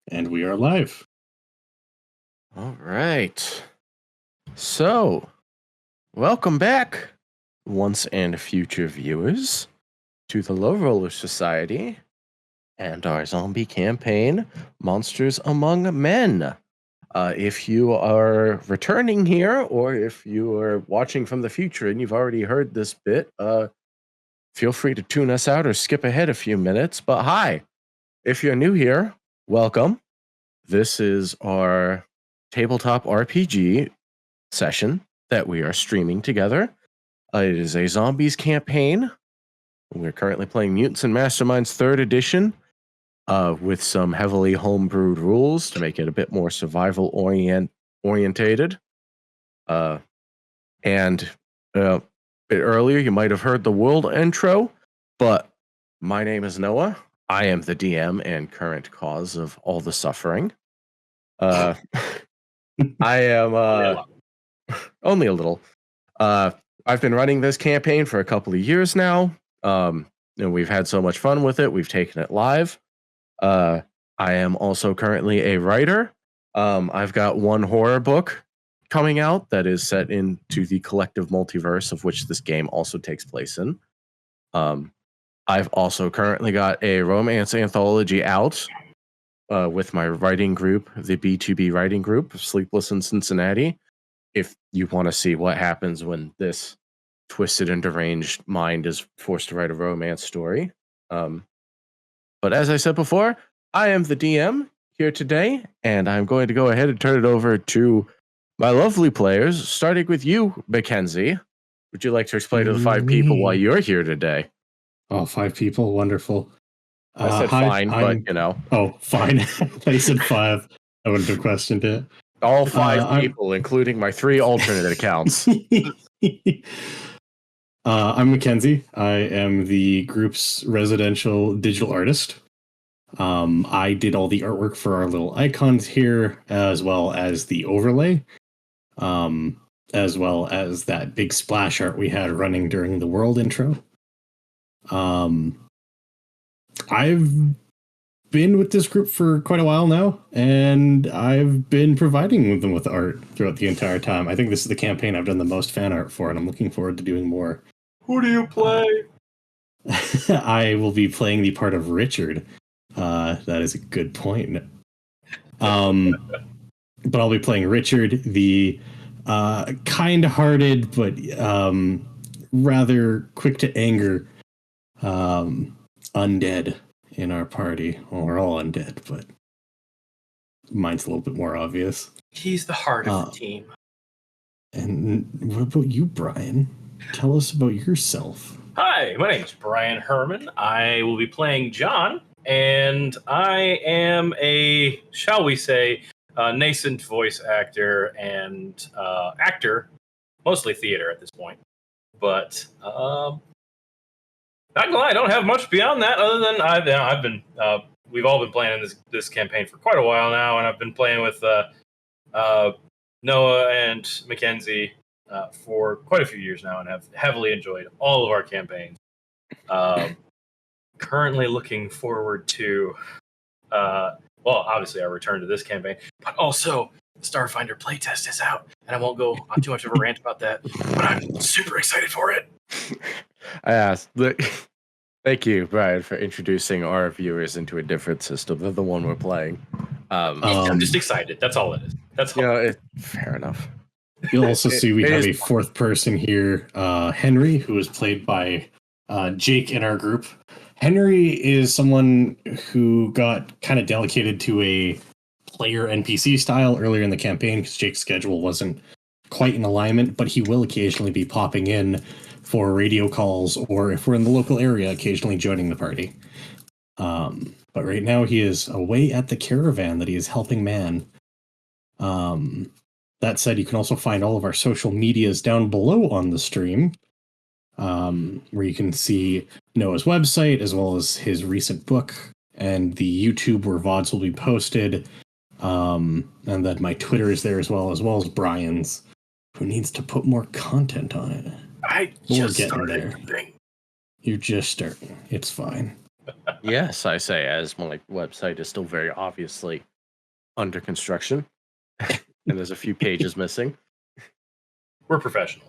And we are live. All right. So, welcome back, once and future viewers, to the Low Roller Society and our zombie campaign, Monsters Among Men. If you are returning here, or if you are watching from the future and you've already heard this bit, feel free to tune us out or skip ahead a few minutes. But hi, if you're new here, welcome. This is our tabletop RPG session that we are streaming together. It is a zombies campaign. We're currently playing Mutants and Masterminds 3rd edition with some heavily homebrewed rules to make it a bit more survival orientated. And a bit earlier, you might have heard the world intro, but my name is Noah. I am the DM and current cause of all the suffering. I am only a little. I've been running this campaign for a couple of years now, and we've had so much fun with it. We've taken it live. I am also currently a writer. I've got one horror book coming out that is set into the collective multiverse of which this game also takes place in. I've also currently got a romance anthology out with my writing group, the B2B writing group, Sleepless in Cincinnati. If you want to see what happens when this twisted and deranged mind is forced to write a romance story. But as I said before, I am the DM here today, and I'm going to go ahead and turn it over to my lovely players, starting with you, Mackenzie. Would you like to explain to the 5 people why you're here today? Oh, 5 people. Wonderful. I said fine, but you know. Oh, fine. I said 5. I wouldn't have questioned it. All 5 people, including my 3 alternate accounts. I'm Mackenzie. I am the group's residential digital artist. I did all the artwork for our little icons here, as well as the overlay, as well as that big splash art we had running during the world intro. I've been with this group for quite a while now, and I've been providing them with art throughout the entire time. I think this is the campaign I've done the most fan art for, and I'm looking forward to doing more. Who do you play? I will be playing the part of Richard. That is a good point. But I'll be playing Richard, the kind-hearted but rather quick to anger undead in our party. Well, we're all undead, but mine's a little bit more obvious. He's the heart of the team. And what about you, Brian? Tell us about yourself. Hi, my name is Brian Herman. I will be playing John, and I am a, shall we say, nascent voice actor and actor, mostly theater at this point. But not gonna lie, I don't have much beyond that, other than I've been we've all been playing in this campaign for quite a while now, and I've been playing with Noah and Mackenzie for quite a few years now, and have heavily enjoyed all of our campaigns. Currently looking forward to, well, obviously our return to this campaign, but also Starfinder playtest is out, and I won't go on too much of a rant about that, but I'm super excited for it. I asked. Thank you, Brian, for introducing our viewers into a different system than the one we're playing. I'm just excited. That's all it is. That's all. Fair enough. You'll also see we have a 4th person here, Henry, who is played by Jake in our group. Henry is someone who got kind of delegated to a player NPC style earlier in the campaign because Jake's schedule wasn't quite in alignment, but he will occasionally be popping in for radio calls, or if we're in the local area, occasionally joining the party. But right now he is away at the caravan that he is helping man. That said, you can also find all of our social medias down below on the stream, where you can see Noah's website, as well as his recent book, and the YouTube where VODs will be posted. And then my Twitter is there as well as Brian's, who needs to put more content on it. I just started there. You're just starting. It's fine. Yes, I say, as my website is still very obviously under construction, and there's a few pages missing. We're professional.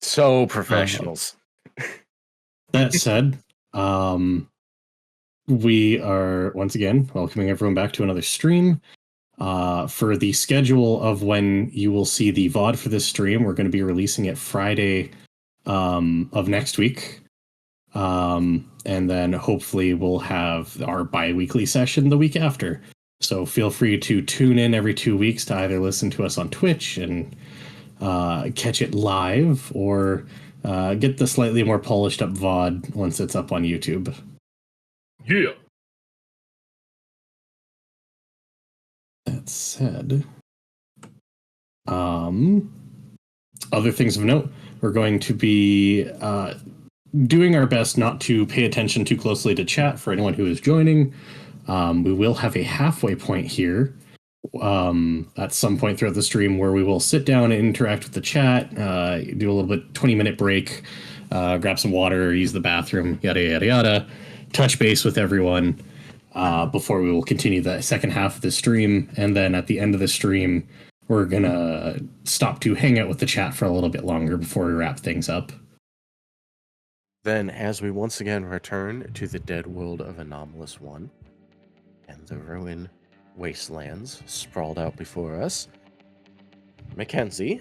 So professionals. That said, we are once again welcoming everyone back to another stream. For the schedule of when you will see the VOD for this stream, we're going to be releasing it Friday of next week. And then hopefully we'll have our bi-weekly session the week after. So feel free to tune in every 2 weeks to either listen to us on Twitch and catch it live, or get the slightly more polished up VOD once it's up on YouTube. Yeah. That said, other things of note, we're going to be doing our best not to pay attention too closely to chat for anyone who is joining. We will have a halfway point here at some point throughout the stream where we will sit down and interact with the chat, do a little bit 20-minute break, grab some water, use the bathroom, yada, yada, yada, touch base with everyone before we will continue the second half of the stream. And then at the end of the stream, we're going to stop to hang out with the chat for a little bit longer before we wrap things up. Then, as we once again return to the dead world of Anomalous One and the ruined wastelands sprawled out before us, Mackenzie,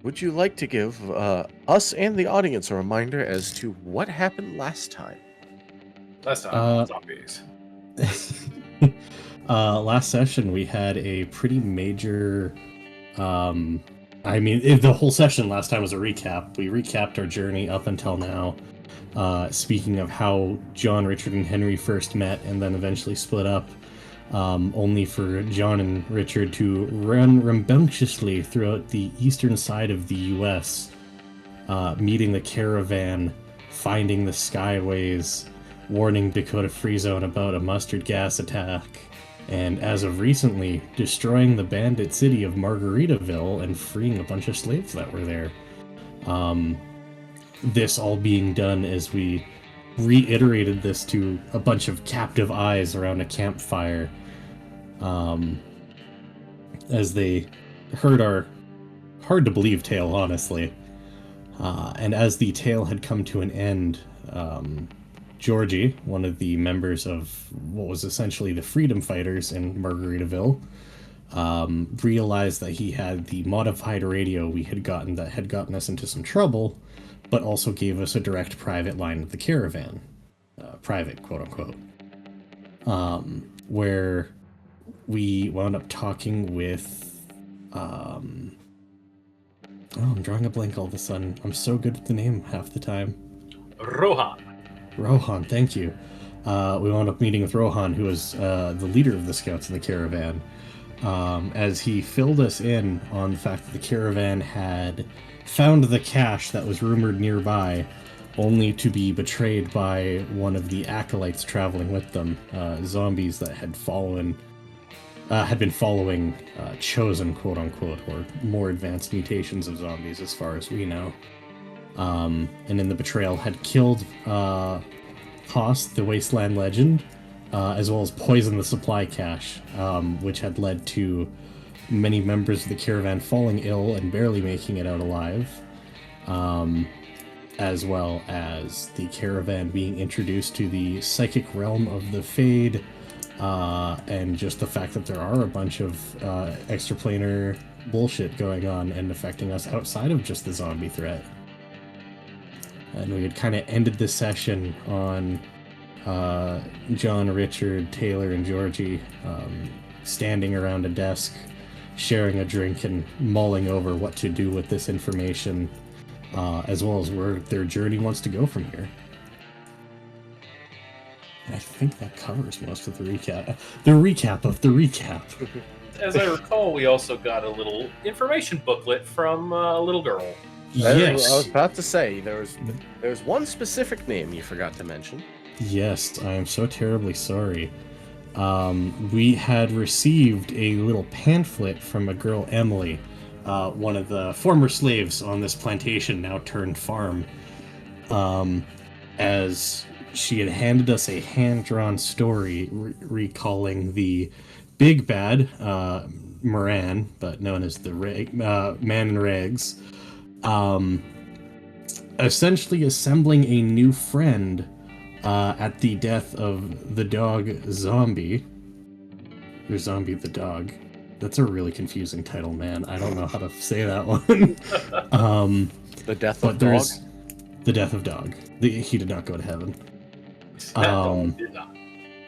would you like to give us and the audience a reminder as to what happened last time? Last time, zombies. Last session, we had a pretty major... the whole session last time was a recap. We recapped our journey up until now. Speaking of how John, Richard, and Henry first met and then eventually split up, only for John and Richard to run rambunctiously throughout the eastern side of the U.S., meeting the caravan, finding the skyways, warning Dakota Free Zone about a mustard gas attack, and as of recently, destroying the bandit city of Margaritaville and freeing a bunch of slaves that were there. This all being done as we reiterated this to a bunch of captive eyes around a campfire, as they heard our hard-to-believe tale, honestly. And as the tale had come to an end, Georgie, one of the members of what was essentially the Freedom Fighters in Margaritaville, realized that he had the modified radio we had gotten that had gotten us into some trouble, but also gave us a direct private line with the caravan. Private, quote-unquote. Where we wound up talking with... I'm drawing a blank all of a sudden. I'm so good with the name half the time. Rohan, thank you. We wound up meeting with Rohan, who was the leader of the scouts in the caravan, as he filled us in on the fact that the caravan had found the cache that was rumored nearby, only to be betrayed by one of the acolytes traveling with them, zombies that had been following chosen, quote-unquote, or more advanced mutations of zombies as far as we know. And in the betrayal had killed Haas, the Wasteland Legend, as well as poisoned the supply cache, which had led to many members of the caravan falling ill and barely making it out alive, as well as the caravan being introduced to the psychic realm of the Fade, and just the fact that there are a bunch of extraplanar bullshit going on and affecting us outside of just the zombie threat. And we had kind of ended the session on John, Richard, Taylor, and Georgie standing around a desk, sharing a drink and mulling over what to do with this information, as well as where their journey wants to go from here. And I think that covers most of the recap. The recap of the recap. As I recall, we also got a little information booklet from a little girl. Yes. I was about to say, there's one specific name you forgot to mention. Yes, I am so terribly sorry. We had received a little pamphlet from a girl, Emily, one of the former slaves on this plantation, now turned farm, as she had handed us a hand-drawn story recalling the big bad, Moran, but known as the Man in Rags, essentially assembling a new friend at the death of the dog Zombie. Or Zombie the dog. That's a really confusing title, man. I don't know how to say that one. The death but of there's dog? the death of dog. He did not go to heaven. That dog did not.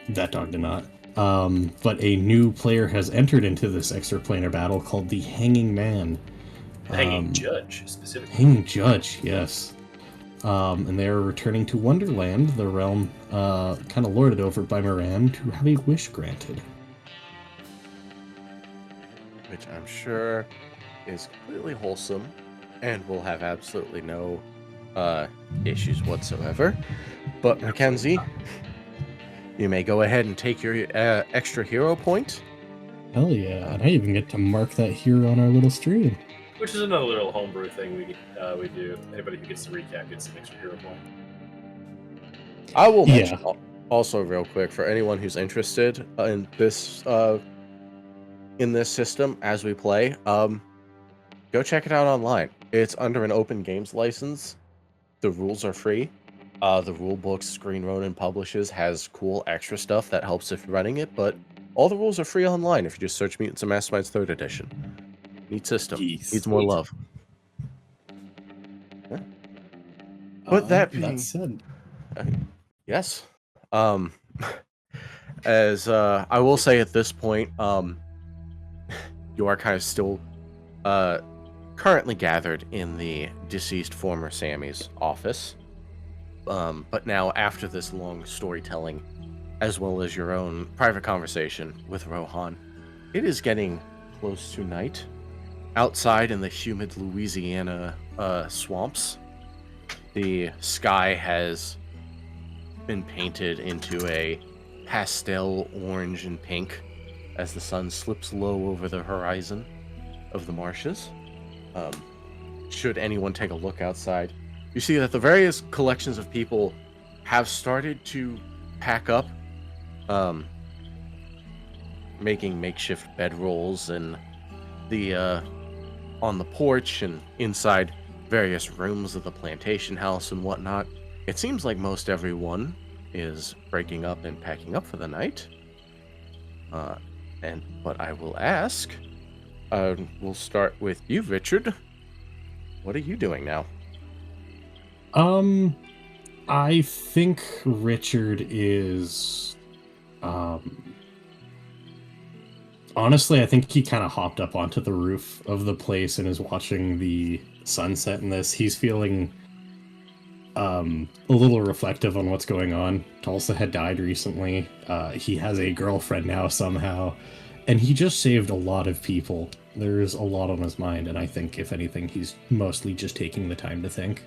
That dog did not. But a new player has entered into this extraplanar battle called the Hanging Man. Hanging Judge, specifically. Hanging Judge, yes. And they are returning to Wonderland, the realm kind of lorded over by Moran, to have a wish granted. Which I'm sure is completely wholesome and will have absolutely no issues whatsoever. But Mackenzie, you may go ahead and take your extra hero point. Hell yeah, and I even get to mark that here on our little stream. Which is another little homebrew thing we do. Anybody who gets the recap gets an extra hero point. I will mention also real quick for anyone who's interested in this system as we play, go check it out online. It's under an open games license. The rules are free. The rule books Green Ronin publishes has cool extra stuff that helps if you're running it, but all the rules are free online if you just search Mutants and Masterminds 3rd edition. Neat system. Needs more love. Yeah. But that said, yes. As I will say at this point, you are kind of still currently gathered in the deceased former Sammy's office. But now, after this long storytelling, as well as your own private conversation with Rohan, it is getting close to night. Outside in the humid Louisiana swamps, the sky has been painted into a pastel orange and pink as the sun slips low over the horizon of the marshes. Should anyone take a look outside, you see that the various collections of people have started to pack up, making makeshift bedrolls and on the porch and inside various rooms of the plantation house and whatnot. It seems like most everyone is breaking up and packing up for the night. But I will ask, we'll start with you, Richard. What are you doing now? I think Richard is, honestly, I think he kind of hopped up onto the roof of the place and is watching the sunset in this. He's feeling a little reflective on what's going on. Tulsa had died recently. He has a girlfriend now somehow, and he just saved a lot of people. There's a lot on his mind, and I think, if anything, he's mostly just taking the time to think.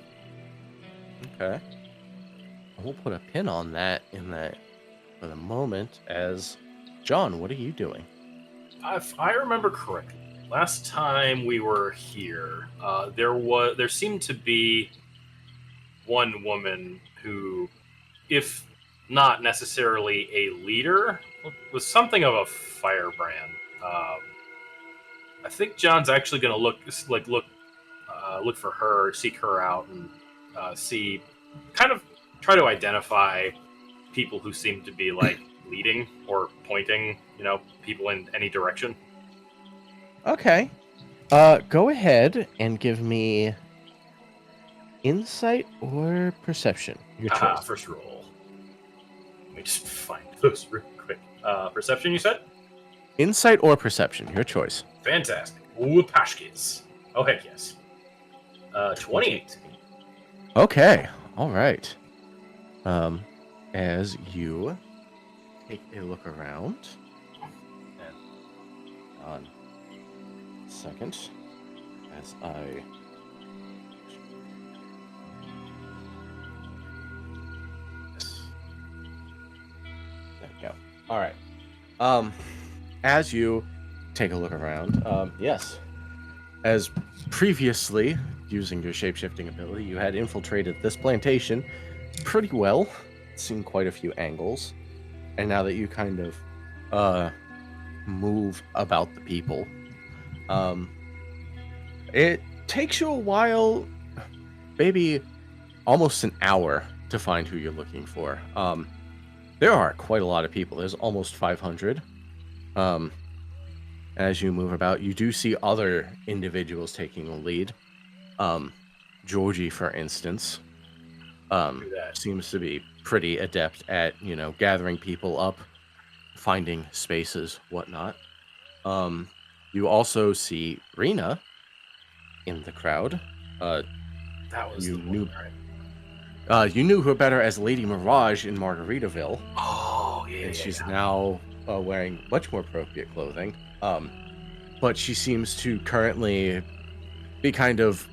Okay. We'll put a pin on that for the moment. As John, what are you doing? If I remember correctly, last time we were here, there seemed to be one woman who, if not necessarily a leader, was something of a firebrand. I think John's actually going to look for her, seek her out, and try to identify people who seem to be like leading or pointing, people in any direction. Okay. Go ahead and give me insight or perception. Your choice. First roll. Let me just find those real quick. Perception, you said? Insight or perception, your choice. Fantastic. Ooh, pashkis. Oh, heck yes. 28. Okay. All right. As you take a look around, and on a second, as I there we go. All right. As you take a look around, yes, as previously using your shape-shifting ability, you had infiltrated this plantation pretty well, seen quite a few angles, and now that you kind of move about the people. It takes you a while, maybe almost an hour, to find who you're looking for. There are quite a lot of people. There's almost 500. As you move about, you do see other individuals taking the lead. Georgie, for instance, seems to be pretty adept at, gathering people up, finding spaces, whatnot. You also see Rena in the crowd. That was you the knew, one, right? you knew her better as Lady Mirage in Margaritaville. Oh, yeah. And she's now wearing much more appropriate clothing. But she seems to currently be kind of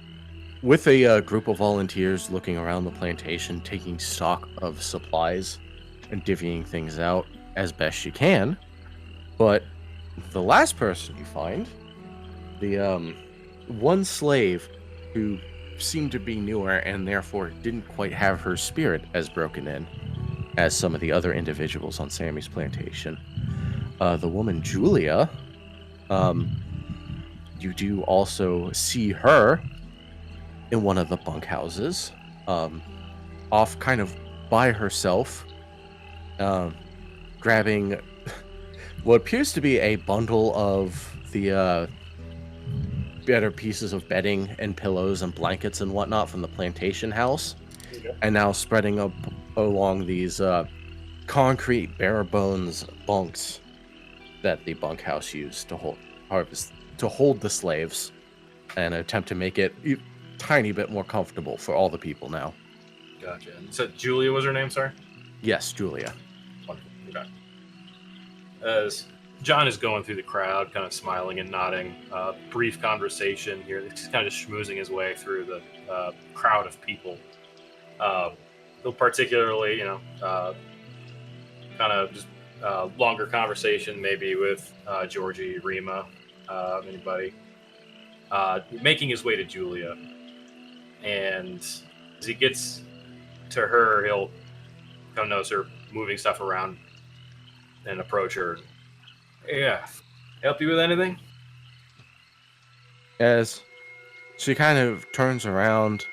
with a group of volunteers looking around the plantation, taking stock of supplies and divvying things out as best she can. But the last person you find, the one slave who seemed to be newer and therefore didn't quite have her spirit as broken in as some of the other individuals on Sammy's plantation. The woman Julia, you do also see her in one of the bunkhouses, off kind of by herself, grabbing what appears to be a bundle of the better pieces of bedding and pillows and blankets and whatnot from the plantation house, and now spreading up along these concrete bare bones bunks that the bunkhouse used to hold the slaves, and attempt to make it a tiny bit more comfortable for all the people now. Gotcha. So Julia was her name, sorry? Yes, Julia. Wonderful. Okay. As John is going through the crowd, kind of smiling and nodding, brief conversation here. He's kind of just schmoozing his way through the crowd of people. Particularly, kind of just longer conversation maybe with Georgie, Rima, anybody. Making his way to Julia. And as he gets to her, he'll kind of notice her moving stuff around and approach her. Yeah. Help you with anything? As she kind of turns around,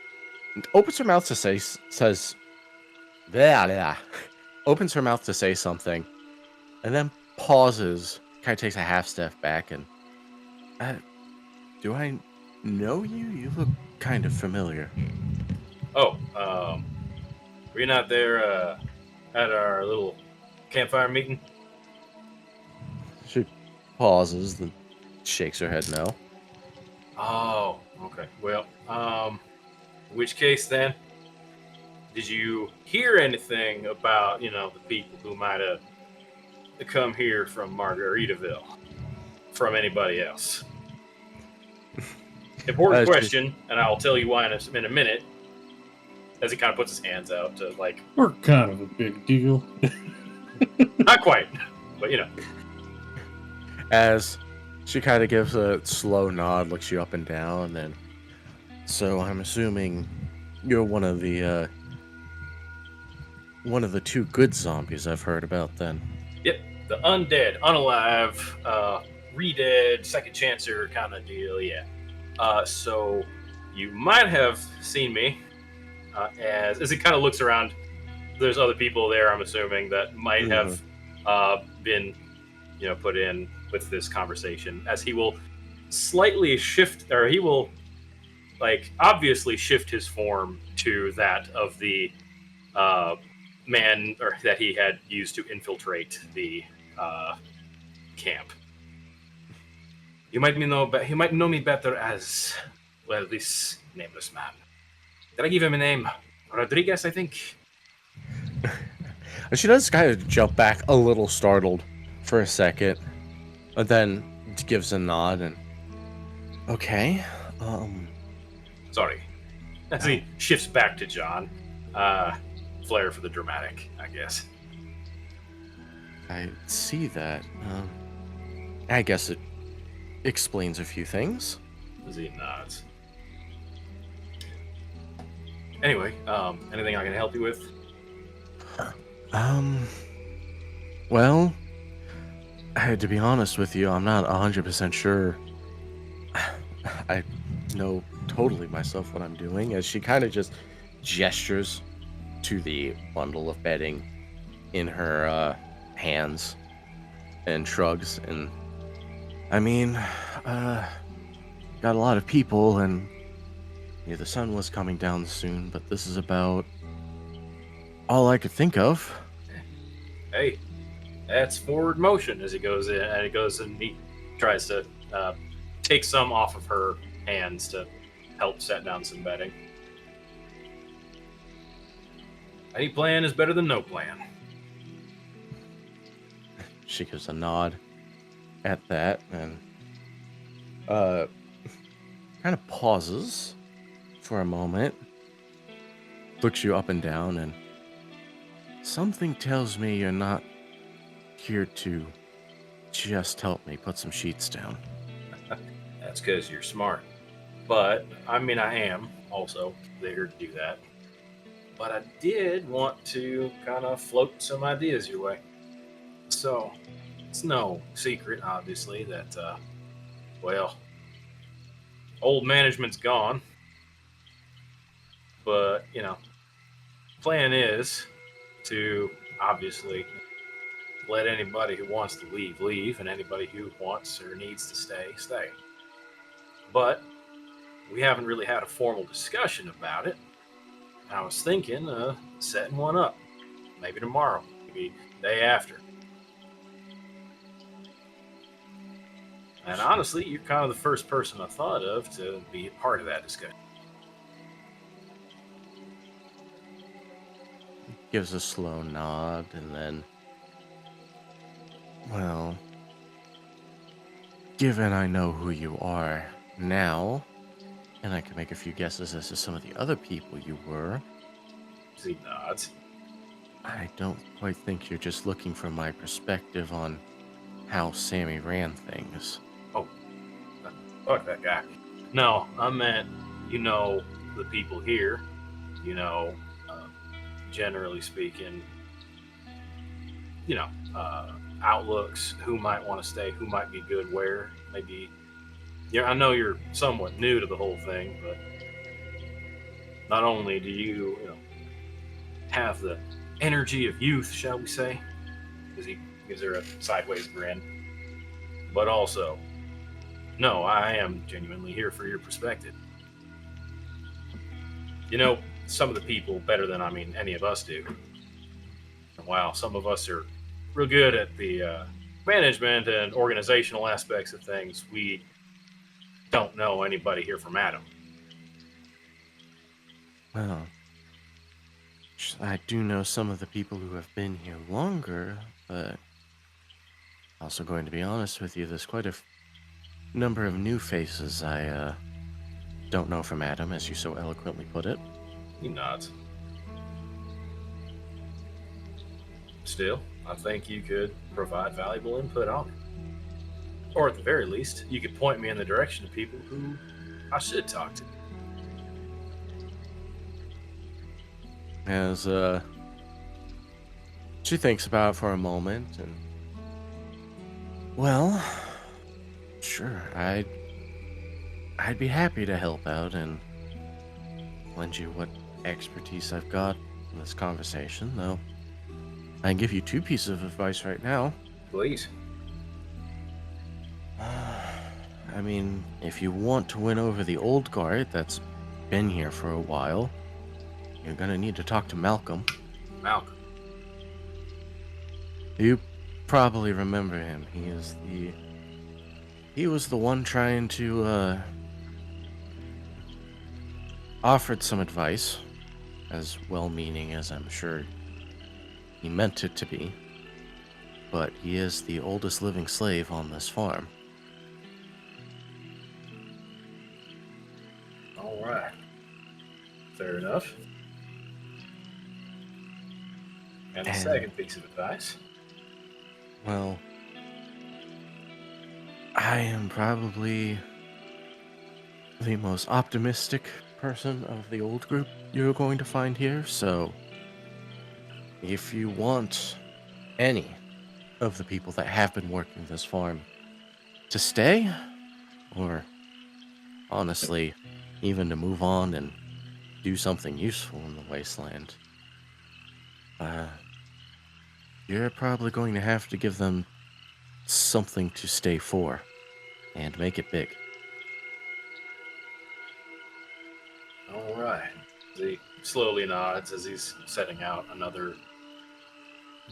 opens her mouth to says, blah, opens her mouth to say something, and then pauses, kind of takes a half step back, and, do I know you? You look kind of familiar. Oh, were you not there at our little campfire meeting? She pauses, then shakes her head no. Oh, okay. Well, in which case then, did you hear anything about, the people who might have come here from Margaritaville? From anybody else? Important question, and I'll tell you why in a minute. As he kind of puts his hands out to, like... We're kind of a big deal. Not quite, but, As she kind of gives a slow nod, looks you up and down, and so I'm assuming you're one of the two good zombies I've heard about then. Yep, the undead, unalive, re-dead, second chancer kind of deal, yeah. So you might have seen me, as he kind of looks around. There's other people there, I'm assuming, that might have been, put in with this conversation, as he will slightly shift, or he will, obviously shift his form to that of the man, or that he had used to infiltrate the camp. You might know me better as, well, this nameless man. Did I give him a name? Rodriguez, I think. And she does kind of jump back a little startled for a second, and then gives a nod and, okay, Sorry. As he shifts back to John. Flair for the dramatic, I guess. I see that. I guess it explains a few things. As he nods. Anyway, anything I can help you with? Well, To be honest with you, I'm not 100% sure. I know totally myself what I'm doing, as she kind of just gestures to the bundle of bedding in her hands and shrugs. And I mean, got a lot of people, and yeah, the sun was coming down soon, but this is about all I could think of. Hey, that's forward motion as he goes in, and he tries to take some off of her hands to help set down some bedding. Any plan is better than no plan. She gives a nod at that and kind of pauses for a moment, looks you up and down, and something tells me you're not here to just help me put some sheets down. That's because you're smart. But, I mean, I am also there to do that. But I did want to kind of float some ideas your way. So, it's no secret, obviously, that, well, old management's gone. But, plan is to obviously let anybody who wants to leave, and anybody who wants or needs to stay. But we haven't really had a formal discussion about it. I was thinking setting one up, maybe tomorrow, maybe the day after. And honestly, you're kind of the first person I thought of to be a part of that discussion. Gives a slow nod and then, well, given I know who you are now, and I can make a few guesses as to some of the other people you were, He nods. I don't quite think you're just looking for my perspective on how Sammy ran things. Oh, fuck that guy. No, I meant, the people here, generally speaking, outlooks, who might want to stay, who might be good where, maybe. Yeah, I know you're somewhat new to the whole thing, but not only do you, have the energy of youth, shall we say, because he gives her a sideways grin, but also, no, I am genuinely here for your perspective. You know some of the people better than, any of us do. And while some of us are real good at the management and organizational aspects of things, we don't know anybody here from Adam. Well, I do know some of the people who have been here longer, but also going to be honest with you, there's quite a number of new faces I don't know from Adam, as you so eloquently put it. He nods. Still, I think you could provide valuable input on it. Or at the very least, you could point me in the direction of people who I should talk to. As she thinks about it for a moment, and well, sure, I'd be happy to help out and lend you what expertise I've got in this conversation, though I can give you two pieces of advice right now. Please. I mean, if you want to win over the old guard that's been here for a while, you're gonna need to talk to Malcolm. Malcolm. You probably remember him. He was the one trying to, offered some advice, as well-meaning as I'm sure he meant it to be, but he is the oldest living slave on this farm. All right. Fair enough. And the second piece of advice. Well, I am probably the most optimistic person of the old group you're going to find here, so if you want any of the people that have been working this farm to stay, or honestly, even to move on and do something useful in the wasteland. Uh, you're probably going to have to give them something to stay for and make it big. All right. He slowly nods as he's setting out another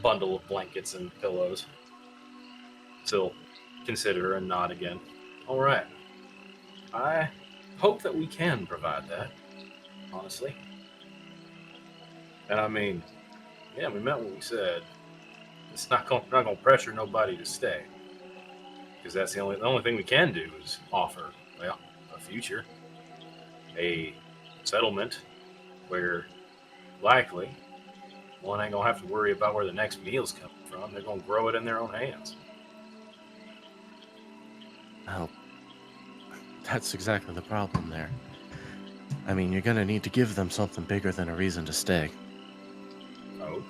bundle of blankets and pillows. Still consider and nod again. All right. I hope that we can provide that, honestly. And I mean, yeah, we meant what we said. It's not going to pressure nobody to stay, because that's the only thing we can do is offer, well, a future, a settlement where likely one ain't gonna have to worry about where the next meal's coming from. They're gonna grow it in their own hands. Well, that's exactly the problem there. I mean, you're gonna need to give them something bigger than a reason to stay. Oh,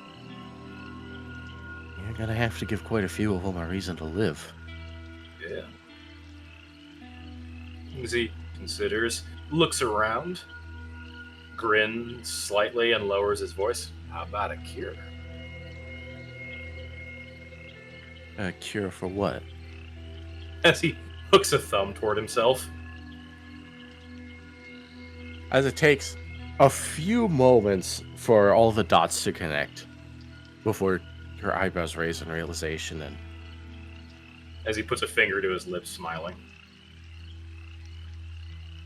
You're gonna have to give quite a few of them a reason to live. yeah. As he considers, looks around, grins slightly, and lowers his voice. How about a cure? A cure for what? As he hooks a thumb toward himself. As it takes a few moments for all the dots to connect before your eyebrows raise in realization, and As he puts a finger to his lips, smiling.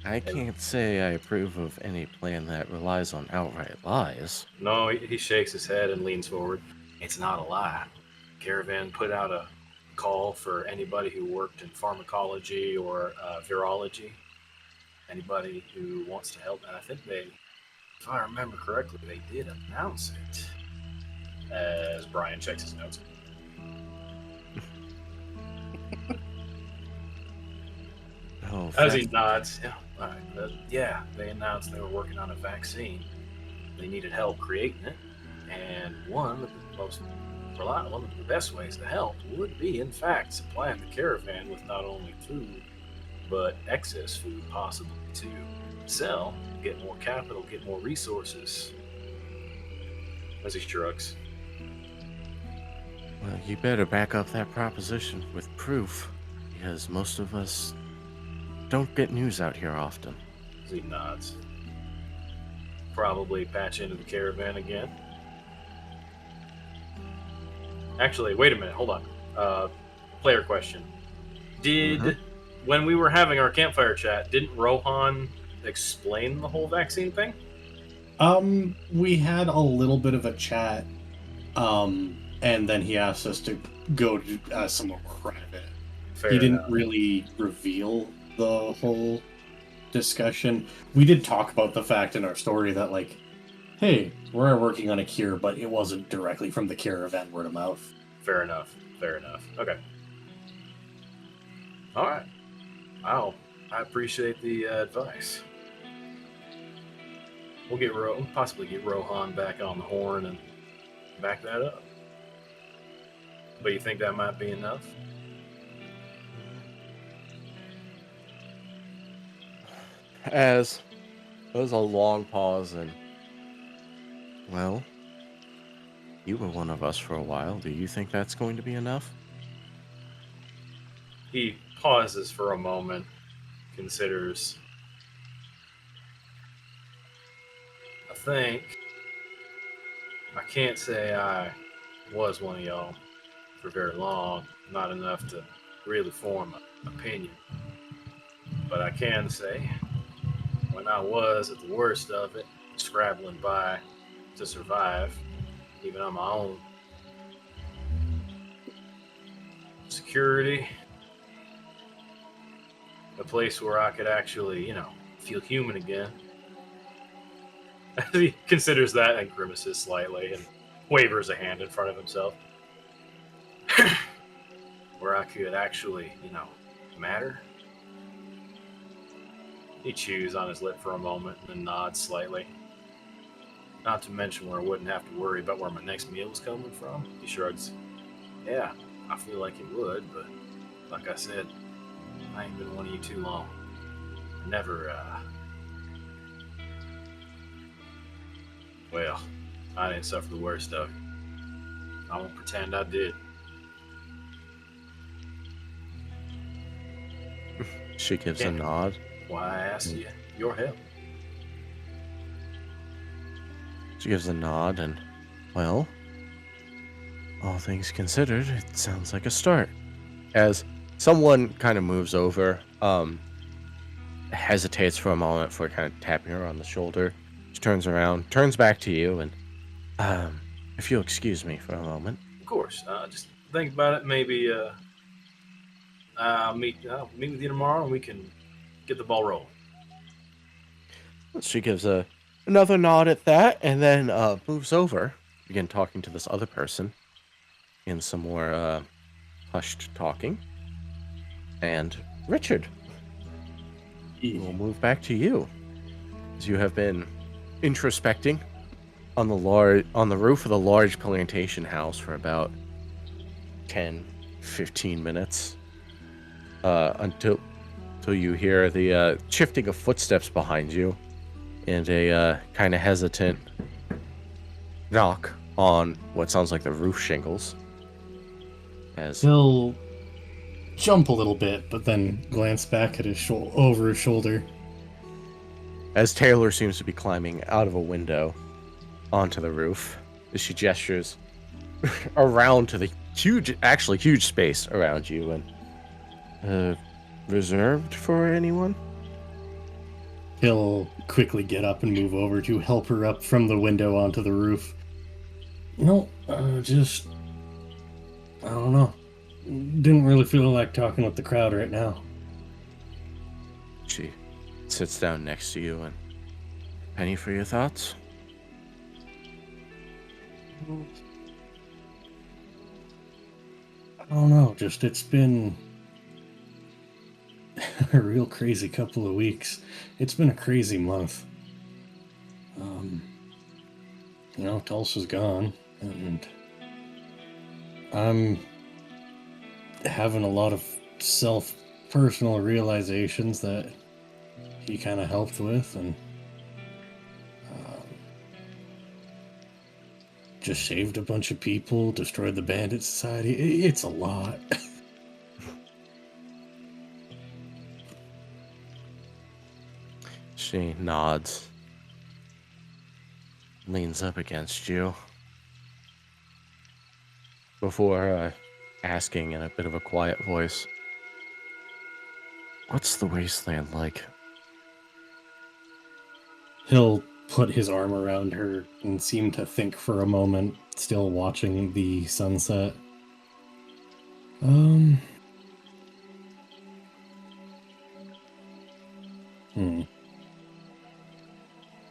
I can't say I approve of any plan that relies on outright lies. No, he shakes his head and leans forward. It's not a lie. Caravan put out a call for anybody who worked in pharmacology or virology. Anybody who wants to help. And I think they, if I remember correctly, they did announce it. As Brian checks his notes. Oh, As he nods, yeah, all right, yeah, they announced they were working on a vaccine. They needed help creating it, and one of the most reliable, one of the best ways to help would be, in fact, supplying the caravan with not only food, but excess food, possibly to sell, get more capital, get more resources. As he shrugs. well, you better back up that proposition with proof, because most of us don't get news out here often. As he nods. Probably patch into the caravan again. Actually, wait a minute, hold on. Player question. Did, when we were having our campfire chat, didn't Rohan explain the whole vaccine thing? We had a little bit of a chat, and then he asked us to go to somewhere private. Fair He didn't enough. really reveal the whole discussion. We did talk about the fact in our story that, like, hey, we're working on a cure, but it wasn't directly from the caravan word of mouth. Fair enough. Fair enough. Okay. All right. Wow. I appreciate the advice. We'll possibly get Rohan back on the horn and back that up. But you think that might be enough? As there was a long pause, and well, you were one of us for a while. Do you think that's going to be enough? He pauses for a moment, considers. I think I can't say I was one of y'all for very long, not enough to really form an opinion. But I can say, when I was at the worst of it, scrabbling by to survive, even on my own, security, a place where I could actually, feel human again. He considers that and grimaces slightly and wavers a hand in front of himself. Where I could actually, matter. He chews on his lip for a moment and then nods slightly. Not to mention where I wouldn't have to worry about where my next meal was coming from. He shrugs. Yeah, I feel like it would, but like I said, I ain't been one of you too long. I never, well, I didn't suffer the worst of it. I won't pretend I did. She gives a nod. Why I asked you your help. She gives a nod and, well, all things considered, it sounds like a start. As someone kind of moves over, hesitates for a moment before kind of tapping her on the shoulder. She turns around, turns back to you, and, if you'll excuse me for a moment. Of course. Just think about it. Maybe I'll meet with you tomorrow, and we can get the ball rolling. She gives another nod at that, and then moves over, begin talking to this other person in some more hushed talking. And Richard, we'll move back to you, as you have been introspecting on the roof of the large plantation house for about 10-15 minutes, until you hear the shifting of footsteps behind you and a kind of hesitant knock on what sounds like the roof shingles. As He'll jump a little bit, but then glance back at over his shoulder. As Taylor seems to be climbing out of a window onto the roof, as she gestures around to the huge space around you, and reserved for anyone? He'll quickly get up and move over to help her up from the window onto the roof. No, just... I don't know. Didn't really feel like talking with the crowd right now. She sits down next to you, and... Penny for your thoughts? I don't know, just it's been a real crazy couple of weeks. It's been a crazy month. Tulsa's gone, and I'm having a lot of personal realizations that he kind of helped with, and just saved a bunch of people, destroyed the bandit society. It's a lot. She nods, leans up against you before asking in a bit of a quiet voice, "What's the wasteland like?" He'll put his arm around her and seem to think for a moment, still watching the sunset.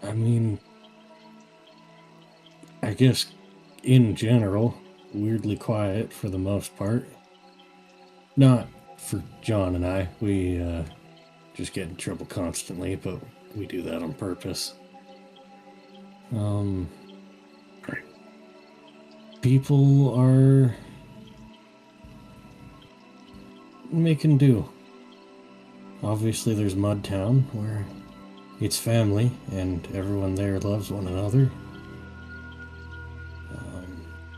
I mean, I guess in general, weirdly quiet for the most part. Not for John and I. We just get in trouble constantly, but we do that on purpose. People are making do. Obviously, there's Mudtown, where it's family, and everyone there loves one another.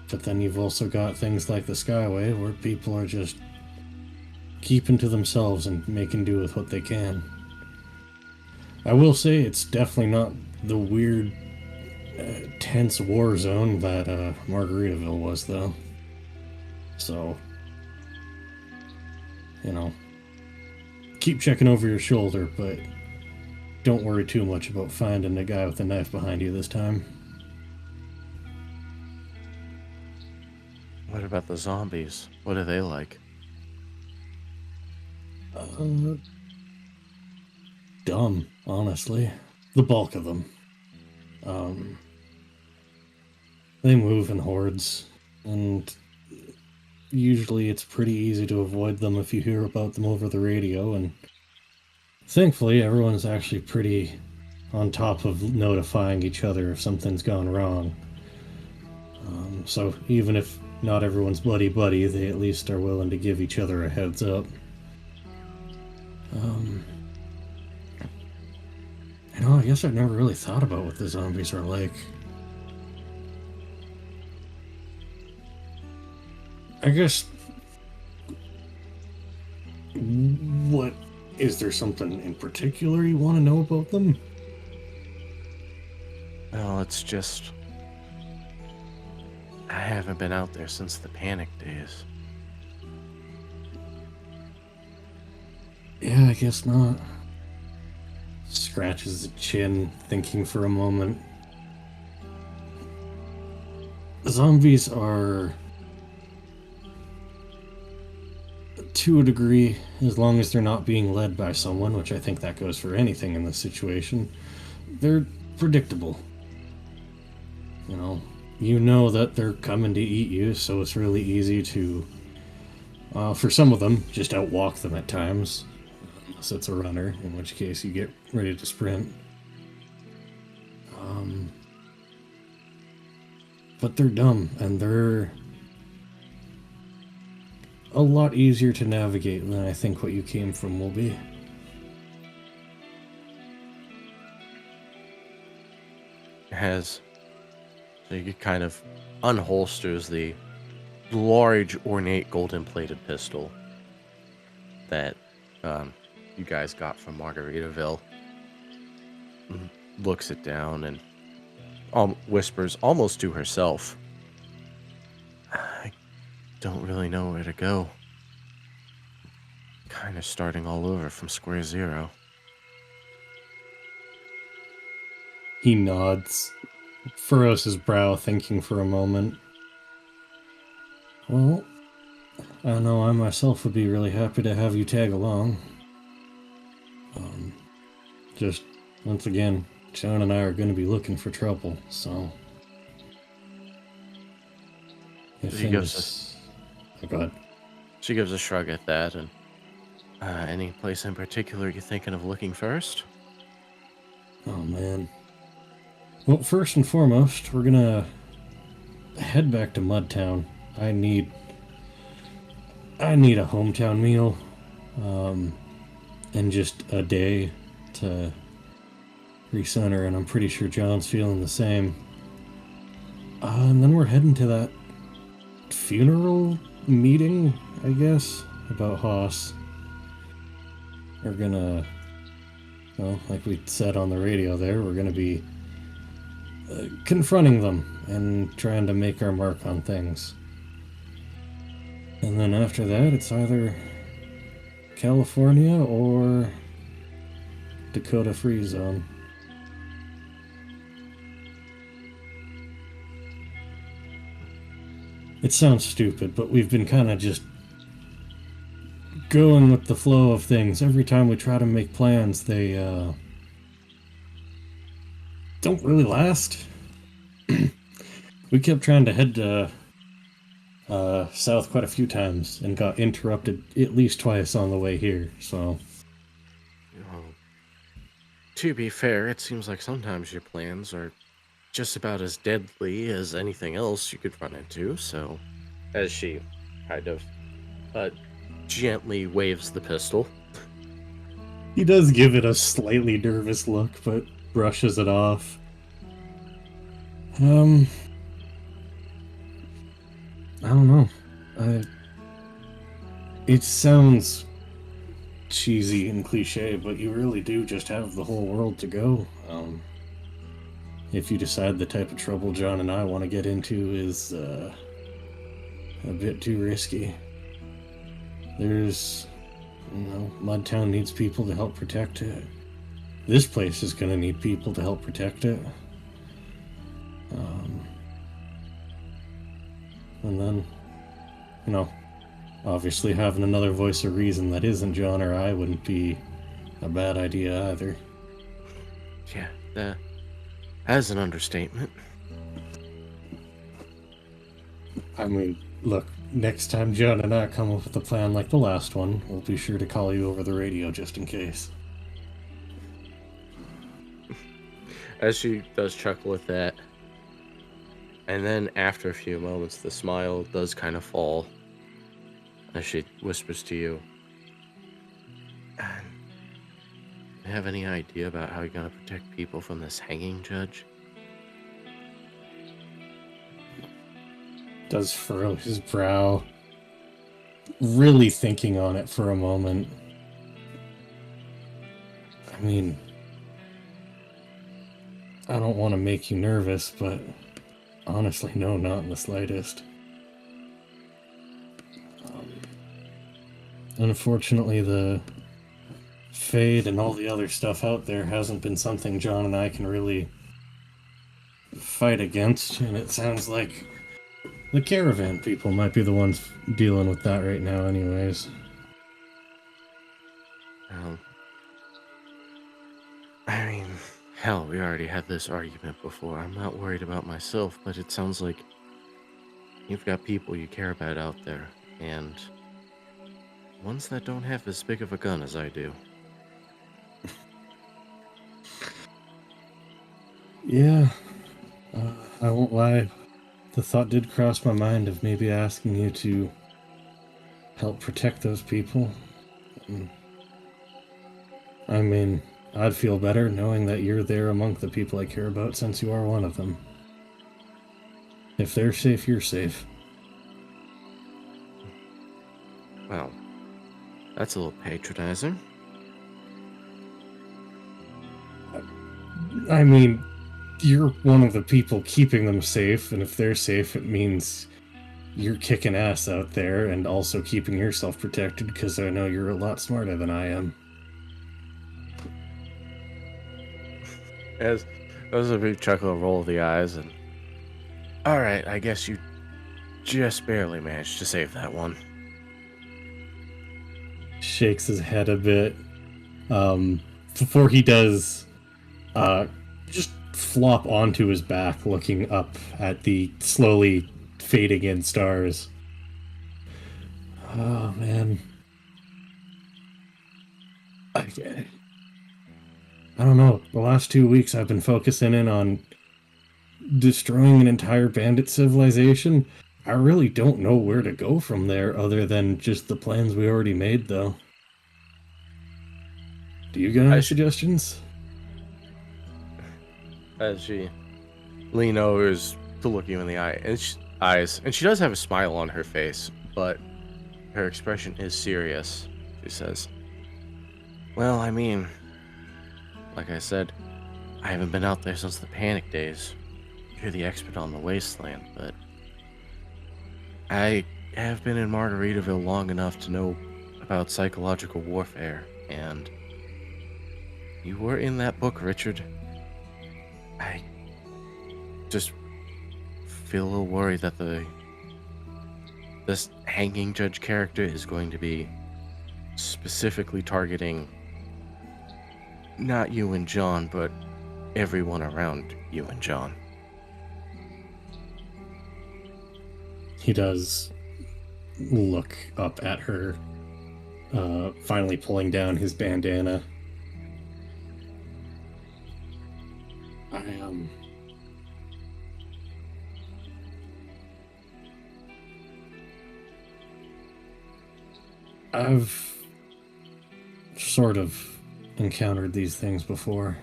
But then you've also got things like the Skyway, where people are just keeping to themselves and making do with what they can. I will say it's definitely not the weird, tense war zone that Margaritaville was, though. So, keep checking over your shoulder, but don't worry too much about finding a guy with a knife behind you this time. What about the zombies? What are they like? Dumb, honestly. The bulk of them. They move in hordes, and usually it's pretty easy to avoid them if you hear about them over the radio, and thankfully everyone's actually pretty on top of notifying each other if something's gone wrong. So even if not everyone's buddy-buddy, they at least are willing to give each other a heads up. I guess I've never really thought about what the zombies are like. I guess... What... Is there something in particular you want to know about them? Well, it's just... I haven't been out there since the panic days. Yeah, I guess not. Scratches his chin, thinking for a moment. Zombies are, to a degree, as long as they're not being led by someone, which I think that goes for anything in this situation, they're predictable. You know that they're coming to eat you, so it's really easy to, for some of them, just outwalk them at times. Unless it's a runner, in which case you get ready to sprint. But they're dumb, and they're a lot easier to navigate than I think what you came from will be. So you kind of unholsters the large, ornate, golden-plated pistol that you guys got from Margaritaville. Looks it down and whispers almost to herself, I don't really know where to go. Kind of starting all over from square zero. He nods, furrows his brow, thinking for a moment. Well, I know I myself would be really happy to have you tag along. Just, once again, John and I are going to be looking for trouble, so... If things... Go ahead. She gives a shrug at that, and any place in particular you're thinking of looking first? Oh, man. Well, first and foremost, we're gonna head back to Mudtown. I need a hometown meal, and just a day to recenter, and I'm pretty sure John's feeling the same. And then we're heading to that funeral meeting, I guess, about Haas. We're gonna, well, like we said on the radio there, we're gonna be confronting them and trying to make our mark on things. And then after that, it's either California or Dakota Free Zone. It sounds stupid, but we've been kind of just going with the flow of things. Every time we try to make plans, they don't really last. We kept trying to head to south quite a few times and got interrupted at least twice on the way here, so... Well, to be fair, it seems like sometimes your plans are just about as deadly as anything else you could run into, so... As she kind of gently waves the pistol. He does give it a slightly nervous look, but brushes it off. I don't know. It sounds cheesy and cliche, but you really do just have the whole world to go. If you decide the type of trouble John and I want to get into is a bit too risky. There's, Mudtown needs people to help protect it. This place is going to need people to help protect it. And then, obviously having another voice of reason that isn't John or I wouldn't be a bad idea either. Yeah, that is an understatement. I mean, look, next time John and I come up with a plan like the last one, we'll be sure to call you over the radio just in case. As she does chuckle at that, And then after a few moments, the smile does kind of fall as she whispers to you, "And do you have any idea about how you're going to protect people from this hanging judge?" Does furrow his brow, really thinking on it for a moment. I mean, I don't want to make you nervous, but honestly, no, not in the slightest. Unfortunately, the Fade and all the other stuff out there hasn't been something John and I can really fight against, and it sounds like the caravan people might be the ones dealing with that right now anyways. I mean, hell, we already had this argument before. I'm not worried about myself, but it sounds like you've got people you care about out there, and ones that don't have as big of a gun as I do. Yeah, I won't lie. The thought did cross my mind of maybe asking you to help protect those people. I mean, I'd feel better knowing that you're there among the people I care about since you are one of them. If they're safe, you're safe. Well, that's a little patronizing. I mean, you're one of the people keeping them safe, and if they're safe, it means you're kicking ass out there and also keeping yourself protected, because I know you're a lot smarter than I am. As that was a big chuckle, a roll of the eyes, and all right, I guess you just barely managed to save that one. Shakes his head a bit. Before he does, just flop onto his back, looking up at the slowly fading in stars. Oh, man. I don't know. The last 2 weeks I've been focusing in on destroying an entire bandit civilization. I really don't know where to go from there other than just the plans we already made, though. Do you got any suggestions? As she leans over to look you in the eyes, and she does have a smile on her face, but her expression is serious. She says, "Well, I mean, like I said, I haven't been out there since the panic days. You're the expert on the wasteland, but I have been in Margaritaville long enough to know about psychological warfare, and you were in that book, Richard. I just feel a little worried that this hanging judge character is going to be specifically targeting not you and John, but everyone around you and John." He does look up at her, finally pulling down his bandana. I've sort of encountered these things before.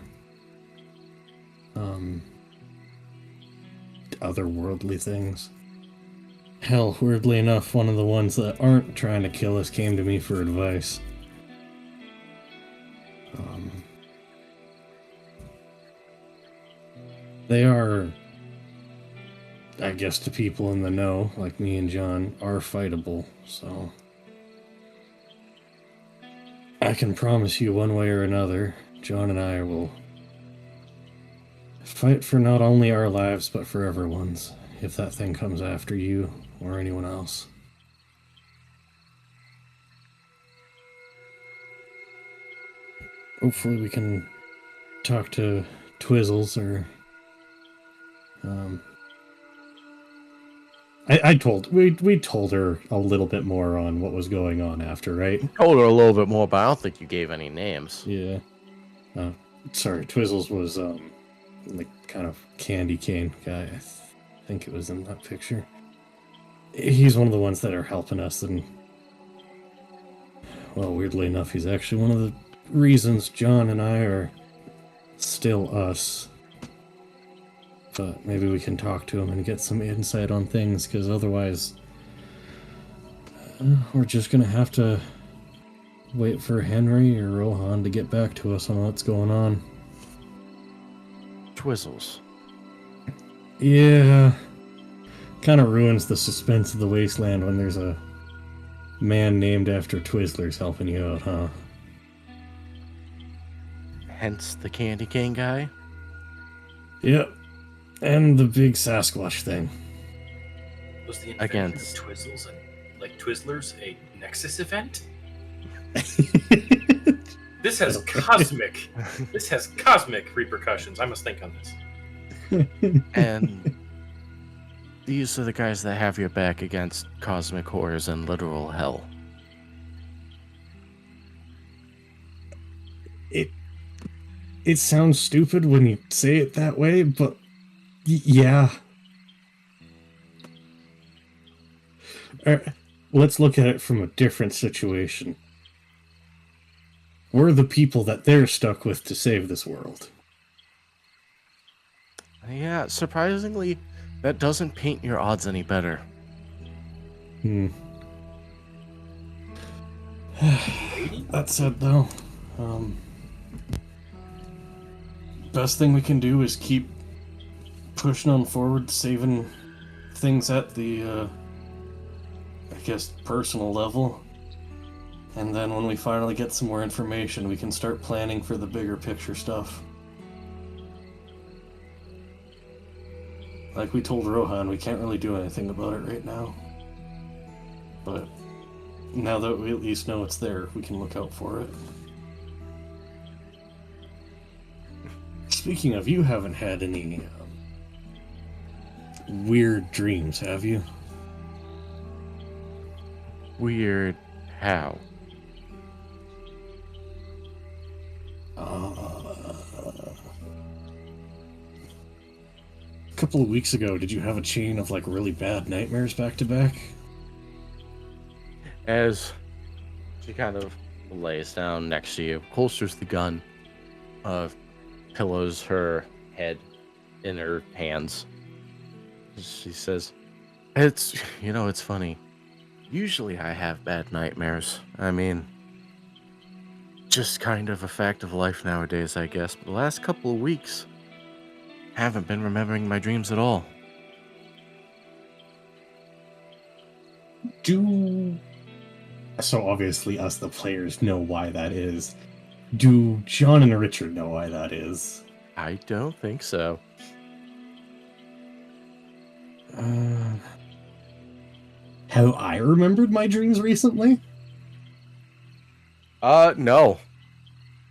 Otherworldly things. Hell, weirdly enough, one of the ones that aren't trying to kill us came to me for advice. They are, I guess, to people in the know, like me and John, are fightable, so I can promise you one way or another, John and I will fight for not only our lives, but for everyone's, if that thing comes after you or anyone else. Hopefully we can talk to Twizzles or... we told her a little bit more on what was going on after, right? Told her a little bit more, but I don't think you gave any names. Yeah. Sorry, Twizzles was like kind of candy cane guy. I think it was in that picture. He's one of the ones that are helping us, and well, weirdly enough, he's actually one of the reasons John and I are still us. But maybe we can talk to him and get some insight on things, because otherwise we're just gonna have to wait for Henry or Rohan to get back to us on what's going on. Twizzles. Yeah. Kind of ruins the suspense of the wasteland when there's a man named after Twizzlers helping you out, huh? Hence the candy cane guy? Yep. And the big Sasquatch thing. Was the invention of Twizzles and Twizzlers a Nexus event? This has cosmic repercussions. I must think on this. And these are the guys that have your back against cosmic horrors and literal hell. It sounds stupid when you say it that way, but yeah. Let's look at it from a different situation. We're the people that they're stuck with to save this world. Yeah, surprisingly, that doesn't paint your odds any better. That said, though, best thing we can do is keep pushing on forward, saving things at the, personal level. And then when we finally get some more information, we can start planning for the bigger picture stuff. Like we told Rohan, we can't really do anything about it right now. But now that we at least know it's there, we can look out for it. Speaking of, you haven't had any weird dreams, have you? Weird how? A couple of weeks ago, did you have a chain of really bad nightmares back to back? As she kind of lays down next to you, holsters the gun, pillows her head in her hands. She says, it's funny. Usually I have bad nightmares. I mean, just kind of a fact of life nowadays, I guess. But the last couple of weeks, haven't been remembering my dreams at all. So obviously us, the players, know why that is. Do John and Richard know why that is? I don't think so. Have I remembered my dreams recently? No.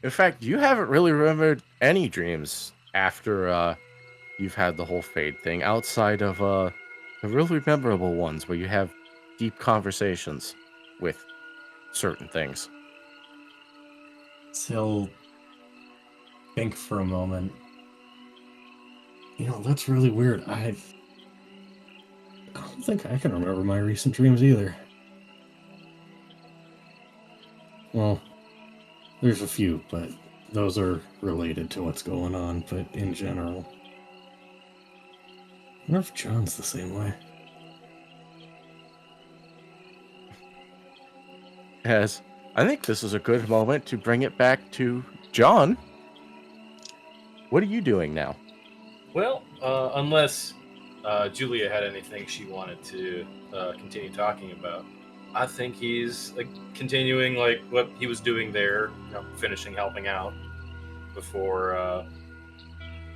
In fact, you haven't really remembered any dreams after, you've had the whole fade thing, outside of, the really memorable ones where you have deep conversations with certain things. Still think for a moment. That's really weird. I don't think I can remember my recent dreams either. Well, there's a few, but those are related to what's going on, but in general. I wonder if John's the same way. As I think this is a good moment to bring it back to John. What are you doing now? Well, unless Julia had anything she wanted to continue talking about, I think he's continuing what he was doing there, finishing helping out before.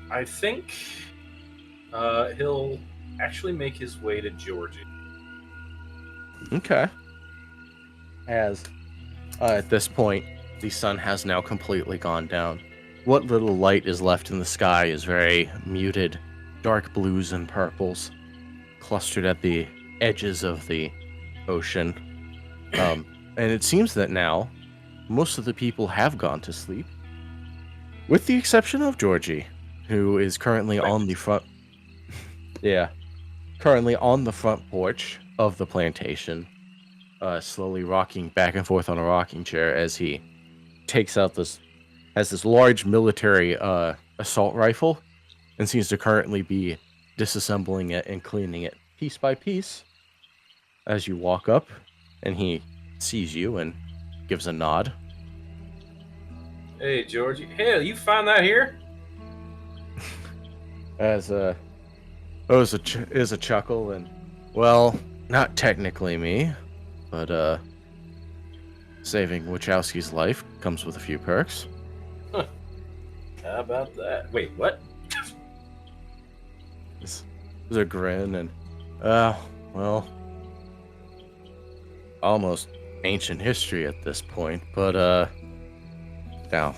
I think he'll actually make his way to Georgie. Okay. As at this point, the sun has now completely gone down. What little light is left in the sky is very muted, dark blues and purples, clustered at the edges of the ocean. And it seems that now, most of the people have gone to sleep, with the exception of Georgie, who is currently on the front. Yeah. currently on the front porch of the plantation, slowly rocking back and forth on a rocking chair as he takes out this large military assault rifle and seems to currently be disassembling it and cleaning it piece by piece as you walk up, and he sees you and gives a nod. Hey, Georgie. Hell, you find that here? As is a chuckle, and well, not technically me, but saving Wachowski's life comes with a few perks. Huh. How about that? Wait, what? There's a grin, and well, almost ancient history at this point, but now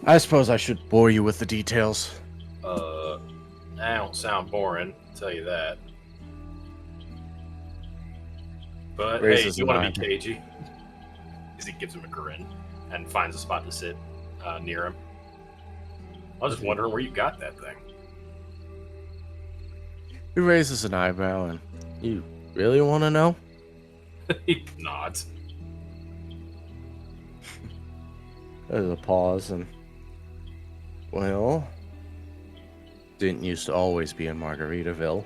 I suppose I should bore you with the details. That don't sound boring, I'll tell you that. But Raises hey, you an want to be eye. cagey? As he gives him a grin and finds a spot to sit near him. I was just wondering where you got that thing. He raises an eyebrow, and you really want to know? He nods. There's a pause, and well, didn't used to always be in Margaritaville.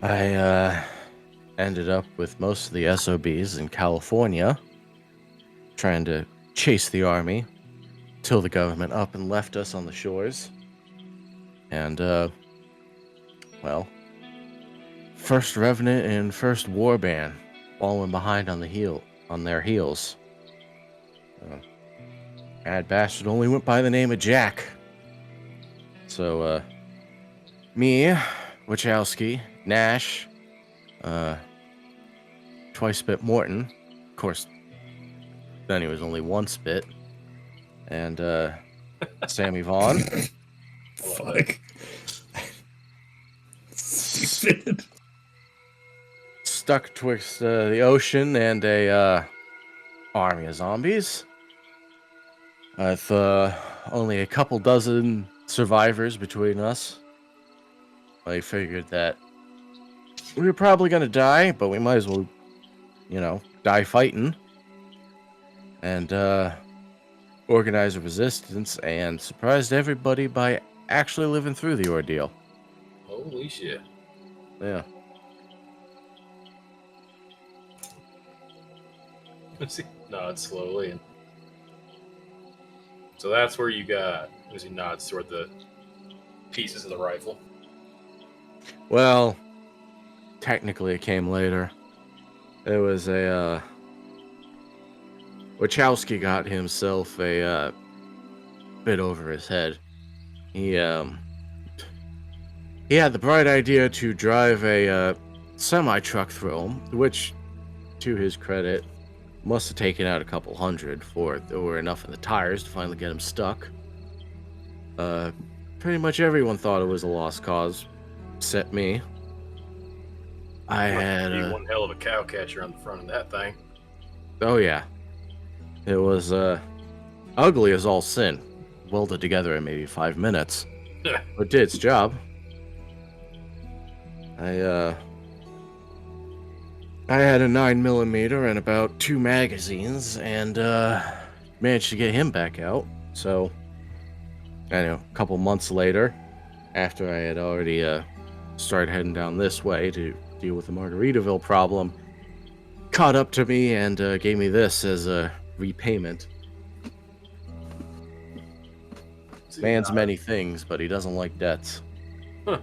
I ended up with most of the SOBs in California, trying to chase the army till the government up and left us on the shores. And well, first Revenant and first Warband following behind on their heels. Bad bastard only went by the name of Jack. So, me, Wachowski, Nash, twice bit Morton, of course, then he was only once bit, and, Sammy Vaughn. Fuck. Stupid. Stuck twixt the ocean and a army of zombies. With only a couple dozen survivors between us, I figured that we were probably gonna die, but we might as well, die fighting. And organize a resistance and surprised everybody by actually living through the ordeal. Holy shit. Yeah. He nods slowly. And so that's where you got, as he nods toward the pieces of the rifle. Well, technically it came later. It was a Wachowski got himself a bit over his head. He had the bright idea to drive a semi-truck through him, which, to his credit, must have taken out a couple hundred before there were enough in the tires to finally get him stuck. Pretty much everyone thought it was a lost cause, except me. I had one hell of a cow catcher on the front of that thing. Oh yeah. It was ugly as all sin. Welded together in maybe 5 minutes. But did its job. I had a 9mm and about 2 magazines, and managed to get him back out. So, I know, a couple months later, after I had already started heading down this way to deal with the Margaritaville problem, caught up to me and gave me this as a repayment. Man's many things, but he doesn't like debts. Huh.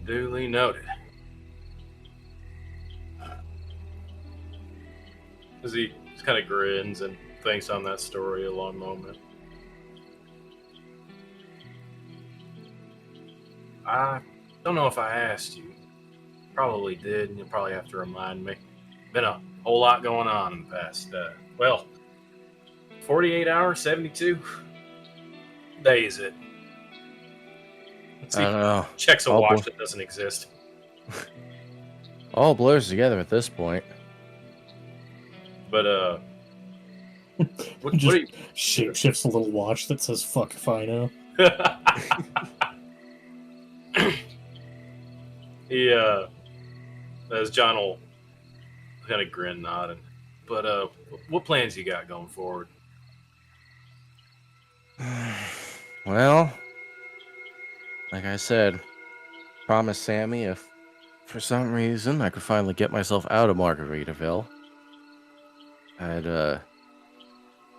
Duly noted. As he just kind of grins and thinks on that story a long moment. I don't know if I asked you. Probably did, and you'll probably have to remind me. Been a whole lot going on in the past, 48 hours, 72 days it. Let's see. I don't know. Checks a All watch bl- that doesn't exist. All blurs together at this point. But, what Just are you... shapeshifts a little watch that says "fuck if I know." He, as John will kind of grin, nodding. But what plans you got going forward? Well, like I said, promised Sammy if for some reason I could finally get myself out of Margaritaville, I'd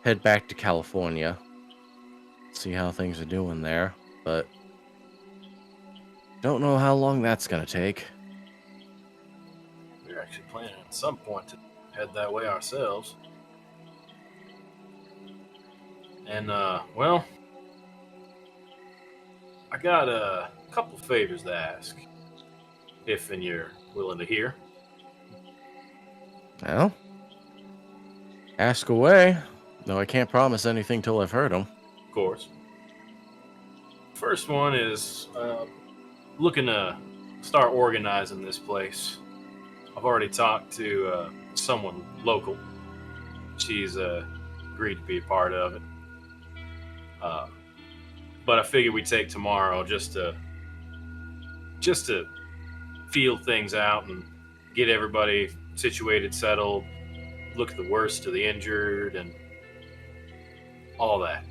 head back to California, see how things are doing there, but don't know how long that's gonna take. We're actually planning at some point to head that way ourselves. And well, I got a couple favors to ask, if and you're willing to hear. Well, ask away, though I can't promise anything till I've heard them. Of course. First one is looking to start organizing this place. I've already talked to someone local. She's agreed to be a part of it. But I figured we'd take tomorrow just to feel things out and get everybody situated, settled, look at the worst of the injured, and all that.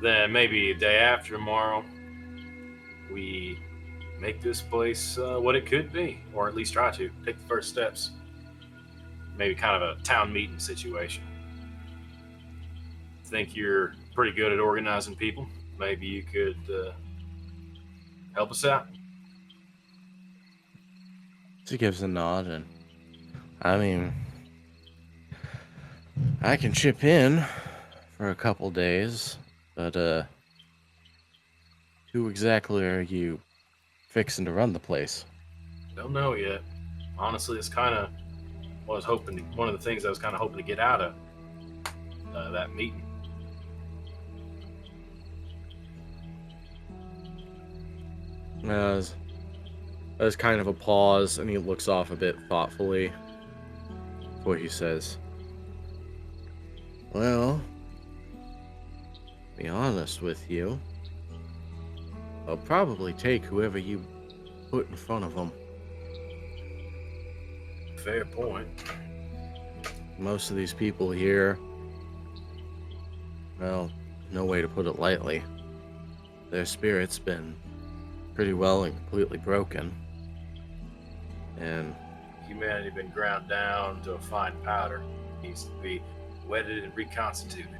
Then maybe a day after tomorrow, we make this place what it could be, or at least try to take the first steps. Maybe kind of a town meeting situation. Think you're pretty good at organizing people. Maybe you could help us out. She gives a nod, and I mean, I can chip in for a couple days, but who exactly are you fixing to run the place? Don't know yet. Honestly, it's kind of what I was hoping. One of the things I was kind of hoping to get out of that meeting. There's kind of a pause, and he looks off a bit thoughtfully before he says, well, to be honest with you, I'll probably take whoever you put in front of them. Fair point. Most of these people here, well, no way to put it lightly, their spirit's been pretty well and completely broken. And Humanity been ground down to a fine powder. Needs to be wetted and reconstituted.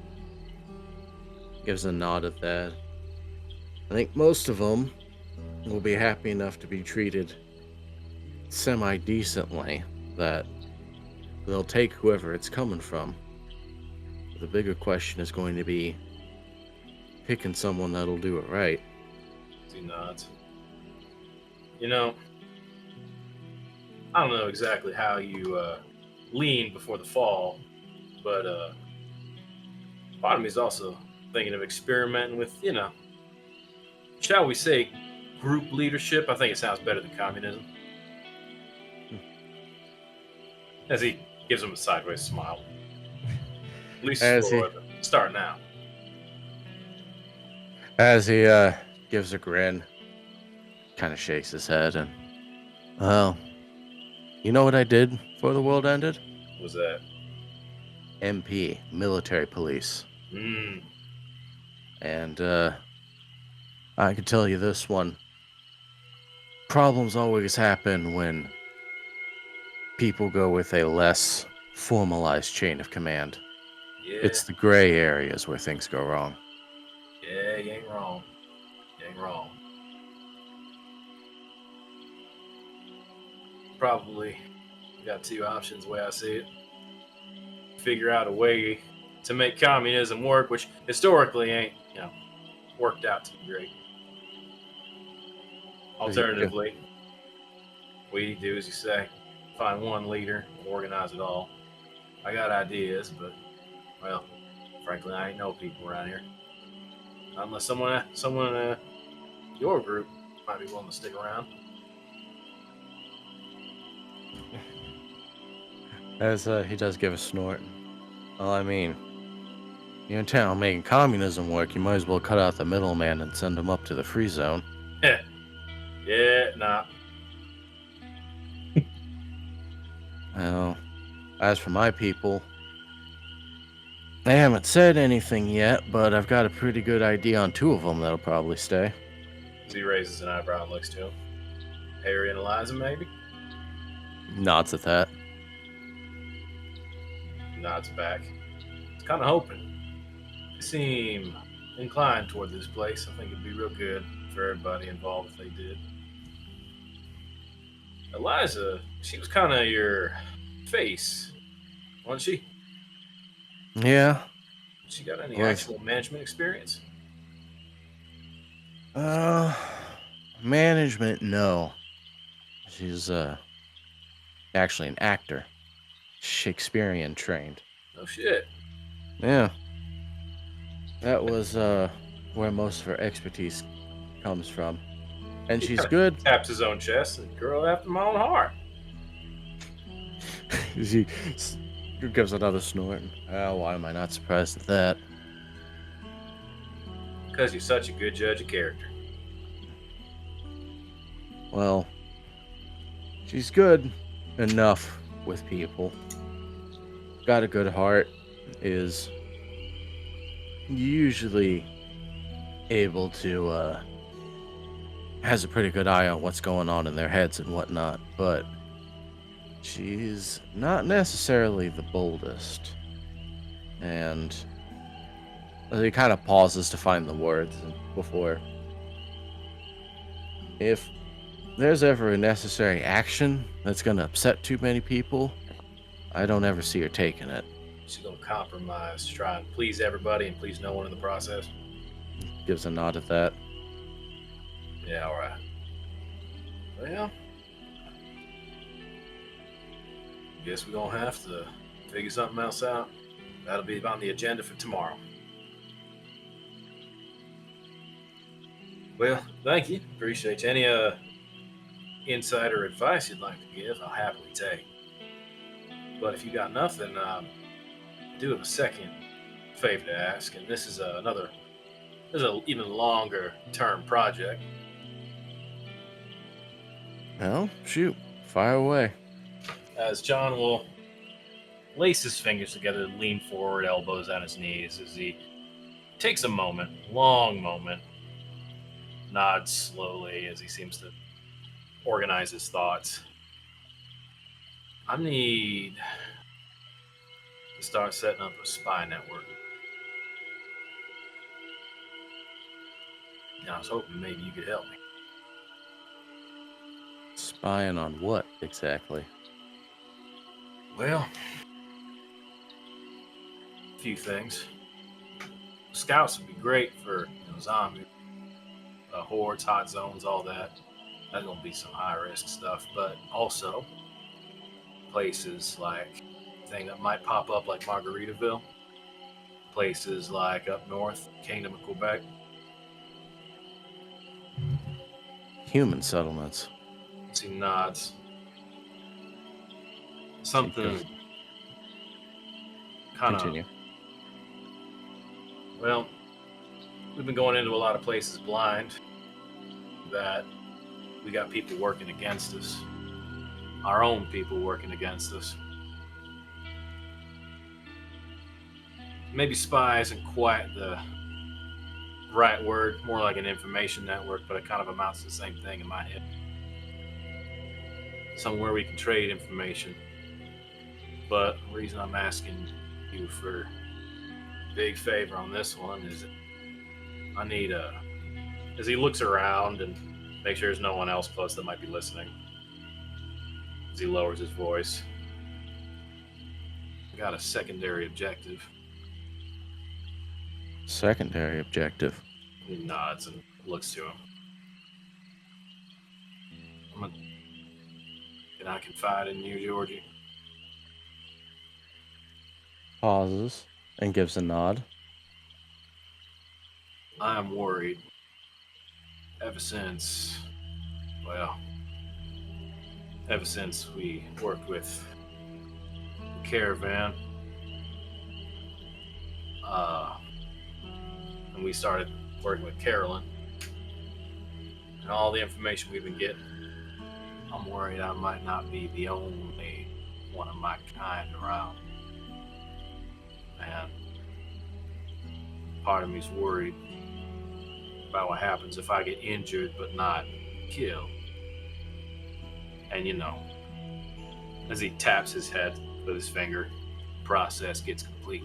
gives a nod at that. I think most of them will be happy enough to be treated semi-decently, that they'll take whoever it's coming from. The bigger question is going to be picking someone that'll do it right. He nods. You know, I don't know exactly how you lean before the fall, but part of me is also thinking of experimenting with, shall we say, group leadership. I think it sounds better than communism. As he gives him a sideways smile. At least for the start now. As he gives a grin, kind of shakes his head, and, well, you know what I did before the world ended? What was that? MP, military police. And I can tell you this one. Problems always happen when people go with a less formalized chain of command. Yeah. It's the gray areas where things go wrong. Yeah, you ain't wrong. You ain't wrong. Probably got two options the way I see it. Figure out a way to make communism work, which historically ain't, worked out too great. Alternatively, we do as you say, find one leader, organize it all. I got ideas, but, well, frankly, I ain't know people around here. Unless someone in your group might be willing to stick around. As he does give a snort. Well, I mean, you're in town making communism work, you might as well cut out the middleman and send him up to the free zone. Yeah, bet not. Well, as for my people, they haven't said anything yet, but I've got a pretty good idea on 2 of them that'll probably stay. As he raises an eyebrow and looks to him. Harry and Eliza, maybe? Nods at that. Nods back. He's kind of hoping. They seem inclined toward this place. I think it'd be real good for everybody involved if they did. Eliza, she was kind of your face, wasn't she? Yeah. She got any Was. actual management experience? Management, no. She's actually an actor. Shakespearean trained. No shit. Yeah. That was where most of her expertise comes from. And she's good. Taps his own chest and girl after my own heart. He gives another snort. Oh, why am I not surprised at that? Because you're such a good judge of character. Well, she's good enough with people. Got a good heart. Is usually able to has a pretty good eye on what's going on in their heads and whatnot, but she's not necessarily the boldest. And he kind of pauses to find the words before. If there's ever a necessary action that's going to upset too many people, I don't ever see her taking it. She's going to compromise, try and please everybody and please no one in the process. Gives a nod at that. Yeah, all right. Well, guess we're going to have to figure something else out. That'll be on the agenda for tomorrow. Well, thank you. Appreciate you. Any insider advice you'd like to give, I'll happily take. But if you got nothing, I do have a second favor to ask, and this is an even longer term project. Well, shoot. Fire away. As John will lace his fingers together, lean forward, elbows on his knees, as he takes a moment, long moment, nods slowly as he seems to organize his thoughts. I need to start setting up a spy network. I was hoping maybe you could help me. Spying on what exactly? Well, a few things. Scouts would be great for zombie hordes, hot zones, all that. That's gonna be some high risk stuff, but also places like thing that might pop up like Margaritaville, places like up north, Kingdom of Quebec. Human settlements. See nods. Something kind of. Continue. Well, we've been going into a lot of places blind. That we got people working against us. Our own people working against us. Maybe spy isn't quite the right word, more like an information network, but it kind of amounts to the same thing in my head. Somewhere we can trade information. But the reason I'm asking you for a big favor on this one is I need as he looks around and makes sure there's no one else close that might be listening. As he lowers his voice. I got a secondary objective. Secondary objective. He nods and looks to him. Can I confide in you, Georgie? Pauses and gives a nod. I'm worried. Ever since we worked with the caravan, and we started working with Carolyn, and all the information we've been getting, I'm worried I might not be the only one of my kind around. And part of me's worried about what happens if I get injured but not killed. And as he taps his head with his finger, process gets complete.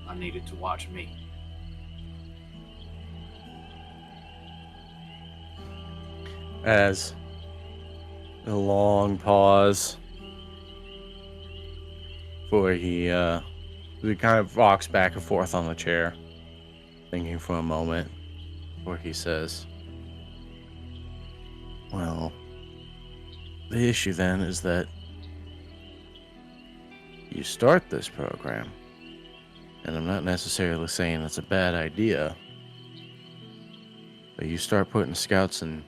I needed to watch me. As a long pause before he kind of rocks back and forth on the chair, thinking for a moment before he says, well, the issue then is that you start this program, and I'm not necessarily saying it's a bad idea, but you start putting scouts in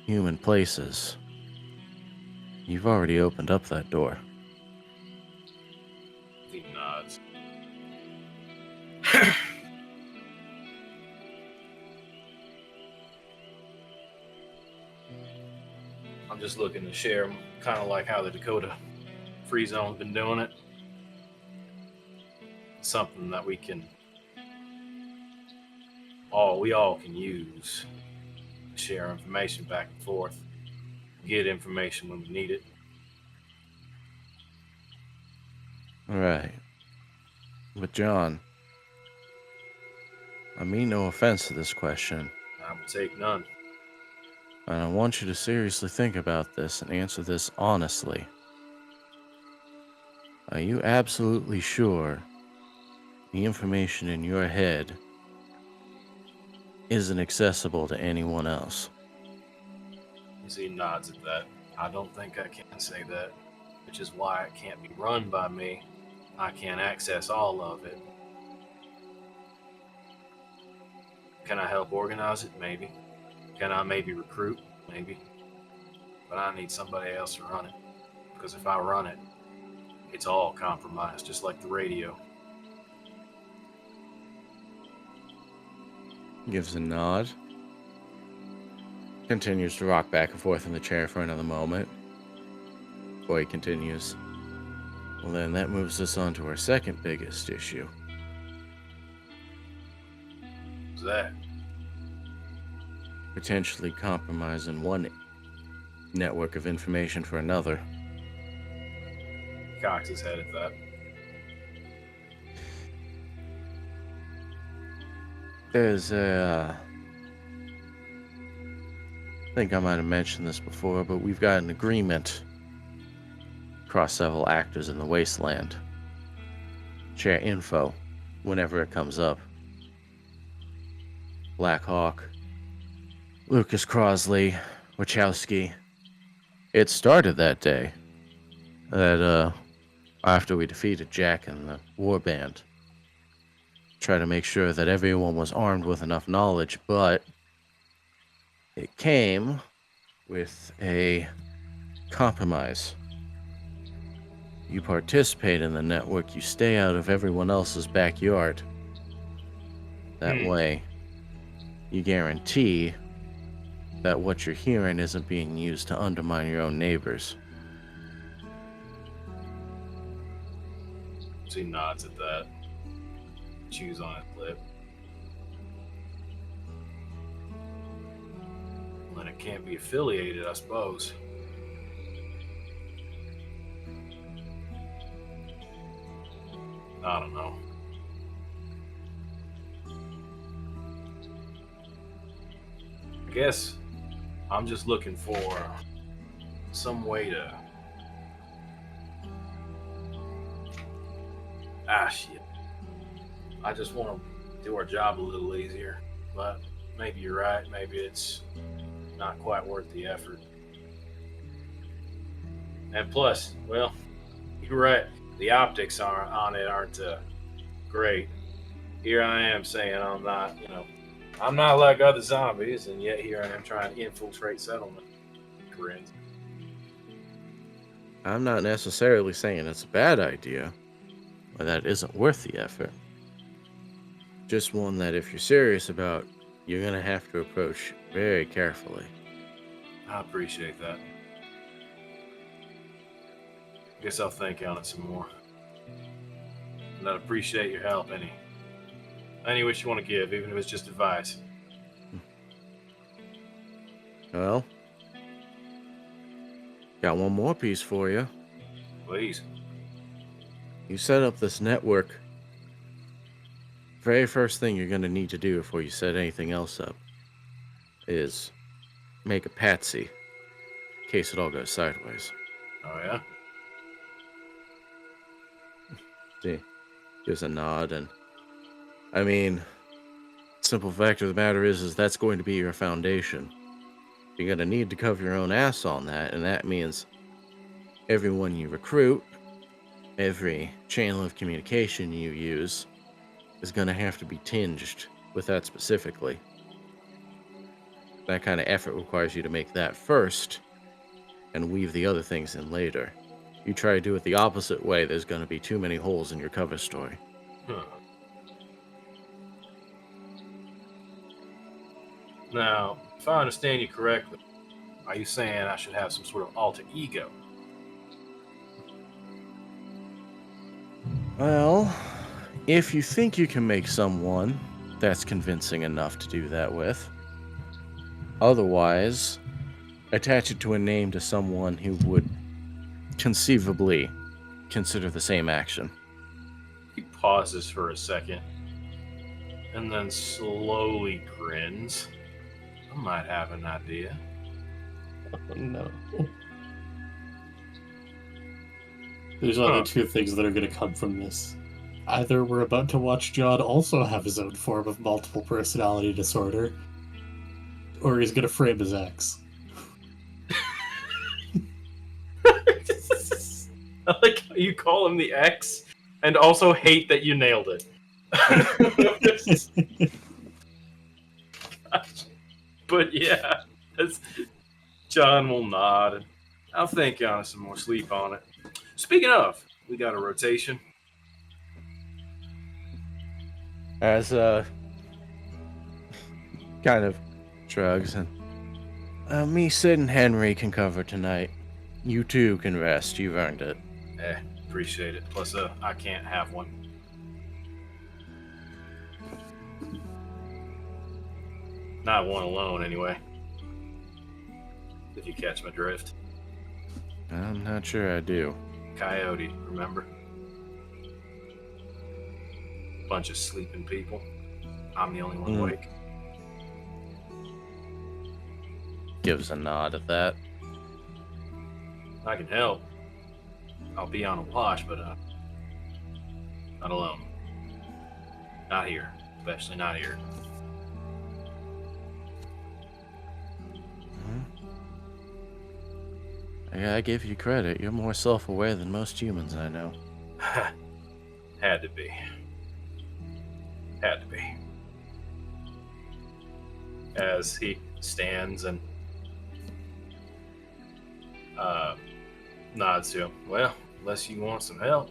human places. You've already opened up that door. He nods. I'm just looking to share kind of like how the Dakota Free Zone's been doing it. Something that we all can use. Share information back and forth. Get information when we need it. All right. But John, I mean no offense to this question, I will take none. and I want you to seriously think about this and answer this honestly. Are you absolutely sure the information in your head isn't accessible to anyone else? He nods at that. I don't think I can say that, which is why it can't be run by me. I can't access all of it. Can I help organize it? Maybe. Can I maybe recruit? Maybe. But I need somebody else to run it. Because if I run it, it's all compromised, just like the radio. Gives a nod. Continues to rock back and forth in the chair for another moment. Before he continues. Well, then that moves us on to our second biggest issue. What's that? Potentially compromising one network of information for another. Cocks his head at that. There's a... I think I might have mentioned this before, but we've got an agreement across several actors in the wasteland. Share info whenever it comes up. Black Hawk, Lucas Crosley, Wachowski. It started that day that after we defeated Jack and the war band. Try to make sure that everyone was armed with enough knowledge, but it came with a compromise. You participate in the network, you stay out of everyone else's backyard. That way, you guarantee that what you're hearing isn't being used to undermine your own neighbors. He nods at that. Chews on his lip. Well, then it can't be affiliated, I suppose. I don't know. I guess I'm just looking for some way to... shit. I just want to do our job a little easier. But maybe you're right. Maybe it's not quite worth the effort. And plus, well, you're right. The optics on it aren't great. Here I am saying I'm not like other zombies, and yet here I am trying to infiltrate settlement. Grins. I'm not necessarily saying it's a bad idea, or that it isn't worth the effort. Just one that if you're serious about, you're going to have to approach very carefully. I appreciate that. Guess I'll think on it some more. And I'd appreciate your help any wish you want to give, even if it's just advice. Well, got one more piece for you. Please. You set up this network. Very first thing you're going to need to do before you set anything else up is make a patsy in case it all goes sideways. Oh, yeah? See, gives a nod, and I mean, simple fact of the matter is that's going to be your foundation. You're going to need to cover your own ass on that, and that means everyone you recruit, every channel of communication you use, is going to have to be tinged with that specifically. That kind of effort requires you to make that first, and weave the other things in later. You try to do it the opposite way, there's going to be too many holes in your cover story. Huh. Now, if I understand you correctly, are you saying I should have some sort of alter ego? Well, if you think you can make someone that's convincing enough to do that with. Otherwise, attach it to a name to someone who would conceivably consider the same action. He pauses for a second and then slowly grins. I might have an idea. Oh, no. There's only two things that are going to come from this. Either we're about to watch John also have his own form of multiple personality disorder, or he's going to frame his ex. I like how you call him the X and also hate that you nailed it. Gosh. But yeah, John will nod and I'll think on it some more, sleep on it. Speaking of, we got a rotation. As kind of shrugs and me, Sid, and Henry can cover tonight. You too can rest. You've earned it. Appreciate it. Plus, I can't have one. Not one alone, anyway. If you catch my drift. I'm not sure I do. Coyote, remember? Bunch of sleeping people. I'm the only one awake. Gives a nod at that. I can help. I'll be on a watch, but not alone. Not here. Especially not here. I give you credit. You're more self-aware than most humans I know. Had to be. Had to be. As he stands and nods to him. Well, unless you want some help.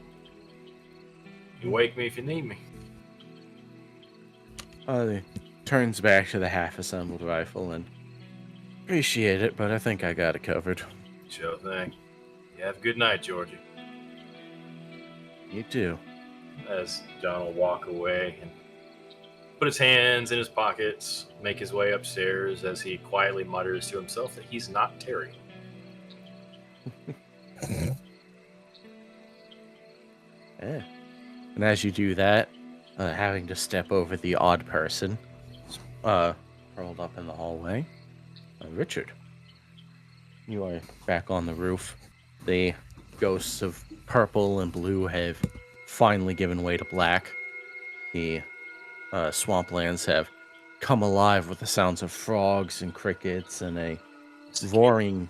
You wake me if you need me. He turns back to the half-assembled rifle and appreciate it, but I think I got it covered. Sure thing. You have a good night, Georgie. You too. As John will walk away and put his hands in his pockets, make his way upstairs as he quietly mutters to himself that he's not Terry. Yeah. And as you do that, having to step over the odd person, curled up in the hallway, Richard. You are back on the roof. The ghosts of purple and blue have finally given way to black. The swamplands have come alive with the sounds of frogs and crickets and a roaring,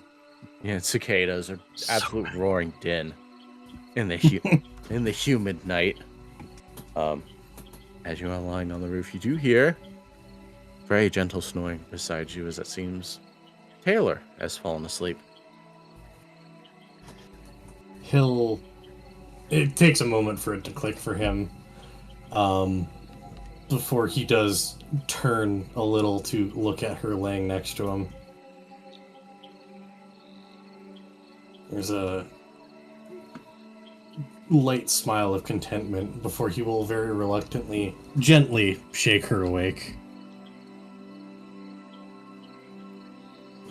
cicadas, or absolute roaring din in the in the humid night. As you are lying on the roof, you do hear very gentle snoring beside you, as it seems Taylor has fallen asleep. It takes a moment for it to click for him. before he does turn a little to look at her laying next to him. There's a light smile of contentment before he will very reluctantly, gently shake her awake.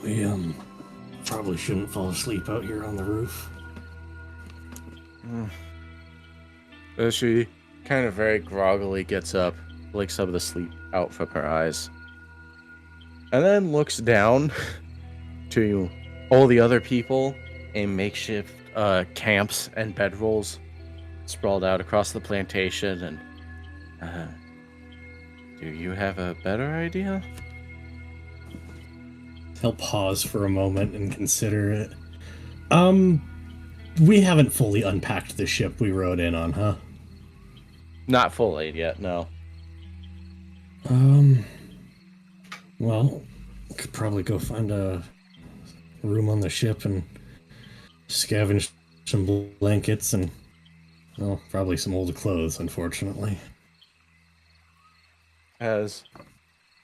We, probably shouldn't fall asleep out here on the roof. She kind of very groggily gets up, blinks some of the sleep out from her eyes, and then looks down to all the other people in makeshift camps and bedrolls sprawled out across the plantation, and do you have a better idea? He'll pause for a moment and consider it. We haven't fully unpacked the ship we rode in on, huh? Not fully yet, no. Well, could probably go find a room on the ship and scavenge some blankets and, well, probably some old clothes, unfortunately. As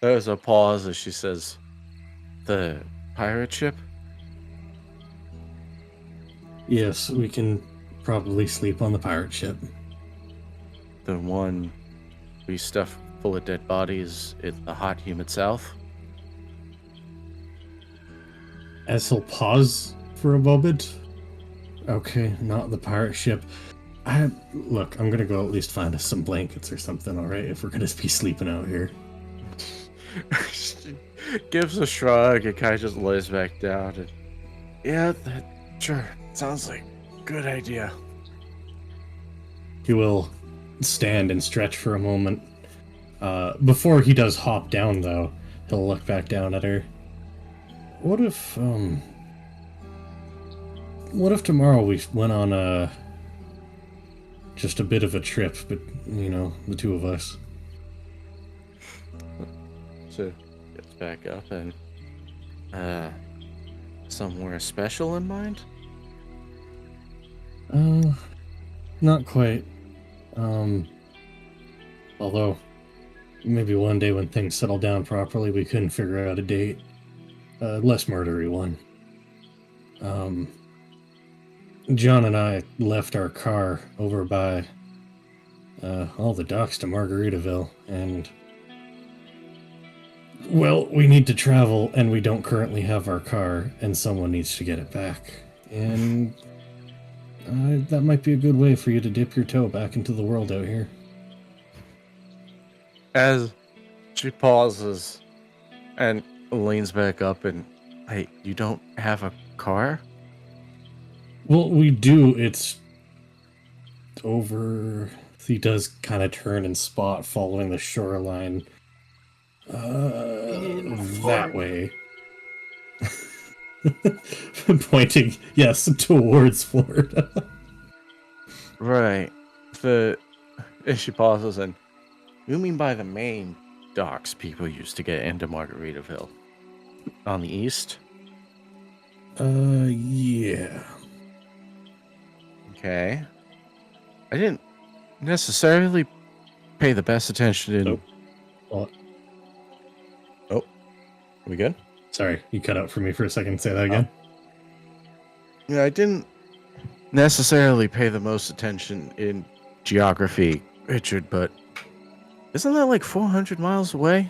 there's a pause as she says, "The pirate ship?" Yes, we can probably sleep on the pirate ship. The one we stuffed full of dead bodies in the hot, humid south? As he'll pause for a moment. Okay, not the pirate ship. Look, I'm gonna go at least find us some blankets or something, alright, if we're gonna be sleeping out here. She gives a shrug and kind of just lays back down. And, yeah, sure. Sounds like a good idea. He will stand and stretch for a moment. Before he does hop down, though, he'll look back down at her. What if tomorrow we went on just a bit of a trip, but, you know, the two of us? So, gets back up and, somewhere special in mind? Not quite. Although, maybe one day when things settle down properly, we couldn't figure out a date. Less murdery one. John and I left our car over by all the docks to Margaritaville, and well, we need to travel, and we don't currently have our car, and someone needs to get it back. And that might be a good way for you to dip your toe back into the world out here. As she pauses and leans back up and, hey, you don't have a car? Well, we do. It's over. He does kind of turn and spot following the shoreline. That way. Pointing, yes, towards Florida. Right. As she pauses and, you mean by the main docks people used to get into Margaritaville? On the east? Yeah. Okay. I didn't necessarily pay the best attention in... Nope. Well, oh. Are we good? Sorry, you cut out for me for a second. Say that again. Yeah, I didn't necessarily pay the most attention in geography, Richard, but isn't that like 400 miles away?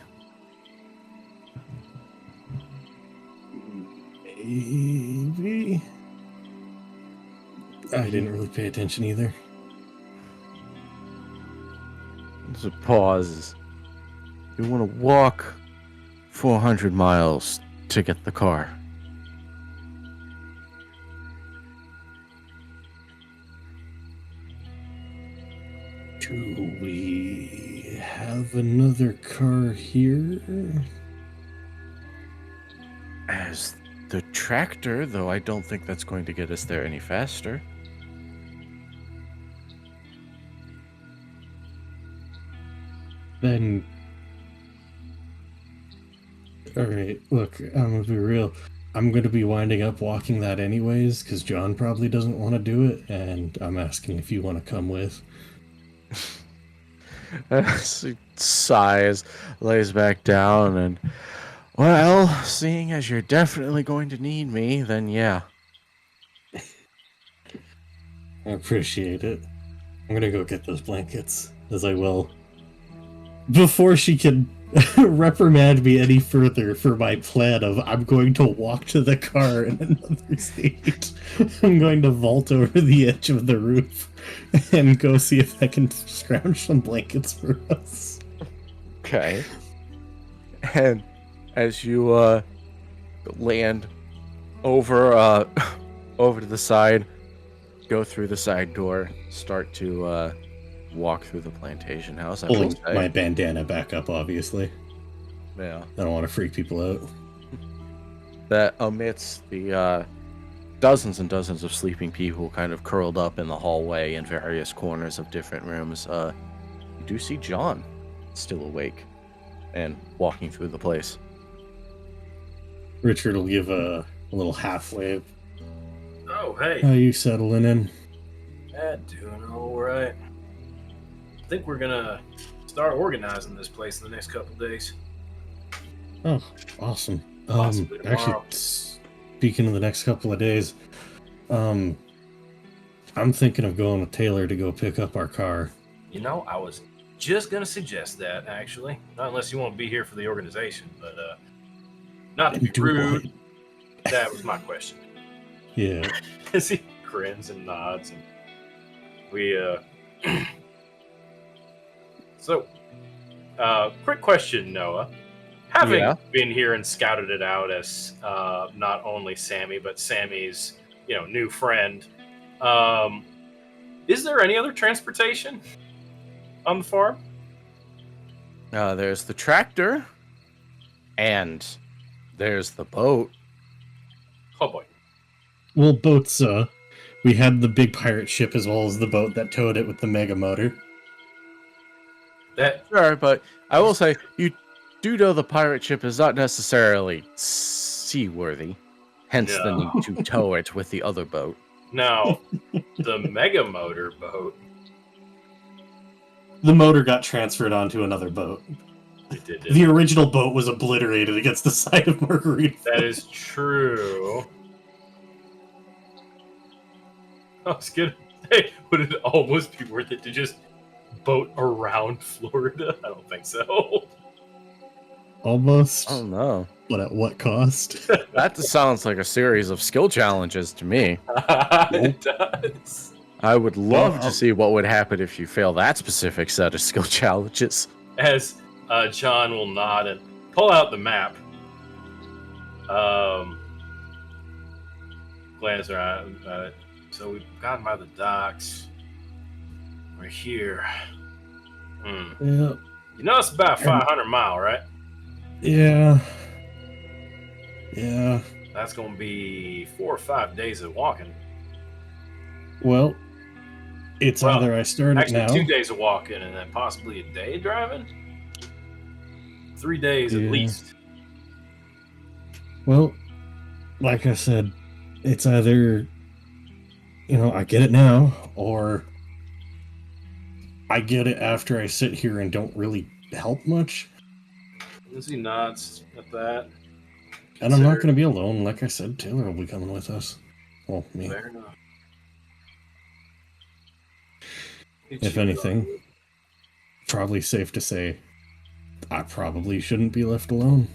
Maybe. I didn't really pay attention either. There's a pause. You want to walk 400 miles to get the car. Do we have another car here? As the tractor, though I don't think that's going to get us there any faster. Then... Alright, look, I'm gonna be real. I'm gonna be winding up walking that anyways, because John probably doesn't want to do it, and I'm asking if you want to come with. She sighs, lays back down, and well, seeing as you're definitely going to need me, then yeah. I appreciate it. I'm gonna go get those blankets, as I will. Before she can reprimand me any further for my plan of I'm going to walk to the car in another state, I'm going to vault over the edge of the roof and go see if I can scrounge some blankets for us. Okay. And as you land over over to the side, go through the side door, start to walk through the plantation house. I will Pulling say. my bandana back up, obviously. Yeah. I don't want to freak people out. That amidst the dozens and dozens of sleeping people kind of curled up in the hallway in various corners of different rooms, you do see John still awake and walking through the place. Richard will give a little half wave. Oh, hey. How you settling in? Doing all right. I think we're gonna start organizing this place in the next couple days. Oh, awesome. Possibly tomorrow. Actually, speaking of the next couple of days, I'm thinking of going with Taylor to go pick up our car. You know, I was just gonna suggest that, actually. Not unless you want to be here for the organization, but not to be rude. That was my question. Yeah. As he grins and nods, and we So, quick question, Noah. Having been here and scouted it out as not only Sammy, but Sammy's, new friend, is there any other transportation on the farm? There's the tractor, and there's the boat. Oh boy. Well, boats, we had the big pirate ship as well as the boat that towed it with the mega motor. Sure, but I will say, you do know the pirate ship is not necessarily seaworthy, hence the need to tow it with the other boat. Now, the mega motor boat. The motor got transferred onto another boat. It did. The original boat was obliterated against the side of Margarita. That is true. I was gonna say, would it almost be worth it to just boat around Florida? I don't think so. Almost. Oh no. But at what cost? That sounds like a series of skill challenges to me. It does. I would love to see what would happen if you fail that specific set of skill challenges. As John will nod and pull out the map. Glance around. So we've gotten by the docks. We're here. Yeah. You know it's about 500 mile, right? Yeah. Yeah. That's going to be 4 or 5 days of walking. Well, it's either I start it now. Actually, 2 days of walking and then possibly a day driving. 3 days at least. Well, like I said, it's either, I get it now, or I get it after I sit here and don't really help much. He nods at that. And I'm not going to be alone. Like I said, Taylor will be coming with us. Well, me. Fair enough. If anything, probably safe to say, I probably shouldn't be left alone.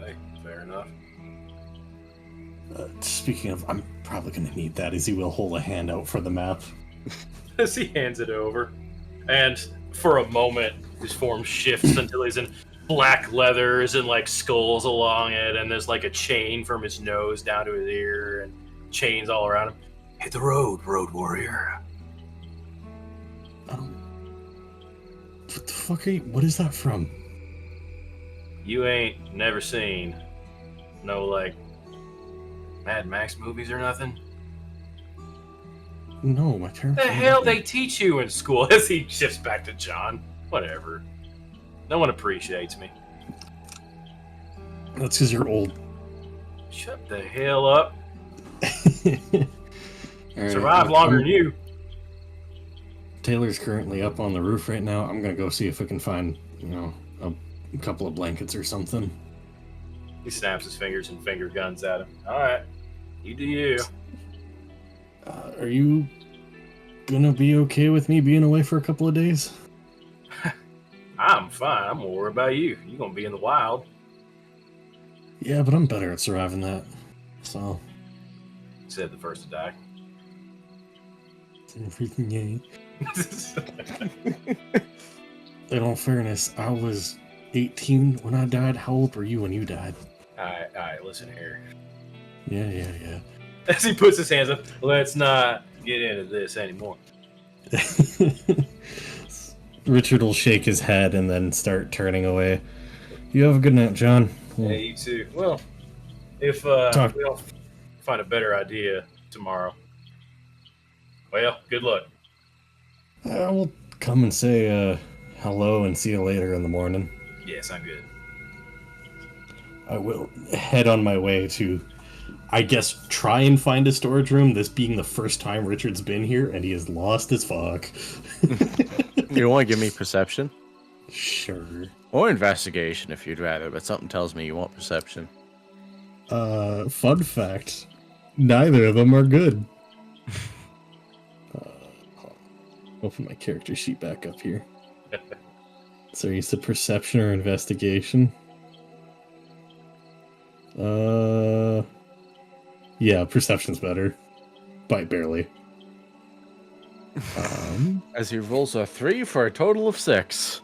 Hey, fair enough. Speaking of, I'm probably going to need that, as he will hold a hand out for the map. As he hands it over. And for a moment, his form shifts until he's in black leathers and skulls along it, and there's a chain from his nose down to his ear and chains all around him. Hit the road, road warrior. What the fuck are you? What is that from? You ain't never seen no Mad Max movies or nothing? No, my parents. The hell they teach you in school? As he shifts back to John. Whatever. No one appreciates me. That's because you're old. Shut the hell up. Right, Survive longer than you. Taylor's currently up on the roof right now. I'm gonna go see if I can find, a couple of blankets or something. He snaps his fingers and finger guns at him. All right, you do you. Are you gonna be okay with me being away for a couple of days? I'm fine. I'm more worried about you. You're gonna be in the wild. Yeah, but I'm better at surviving that. So. Said the first to die. In all fairness, I was 18 when I died. How old were you when you died? All right. Listen here. Yeah. As he puts his hands up, let's not get into this anymore. Richard will shake his head and then start turning away. You have a good night, John. Hey, you too. Well, if we don't find a better idea tomorrow, well, good luck. I will come and say hello and see you later in the morning. Yes, I'm good. I will head on my way to, I guess, try and find a storage room, this being the first time Richard's been here, and he is lost as fuck. You want to give me perception? Sure. Or investigation, if you'd rather, but something tells me you want perception. Fun fact, neither of them are good. Open my character sheet back up here. So you said perception or investigation? Yeah, perception's better. By barely. As he rolls a 3 for a total of 6.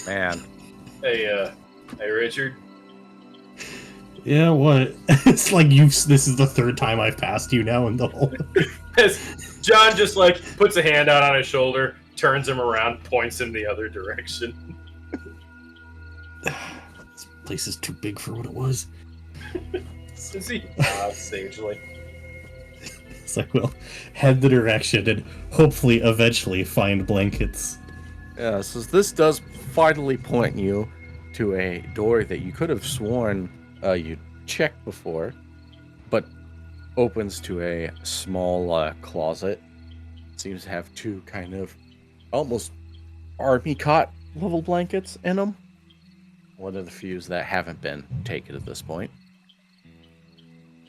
Man. Hey, Richard. Yeah, what? It's like this is the third time I've passed you now in the hole. John just puts a hand out on his shoulder, turns him around, points him the other direction. This place is too big for what it was. Is he sagely? It's like, well, head the direction and hopefully eventually find blankets. Yeah, so this does finally point you to a door that you could have sworn you checked before, but opens to a small closet. Seems to have 2 kind of almost army cot level blankets in them. One of the few that haven't been taken at this point.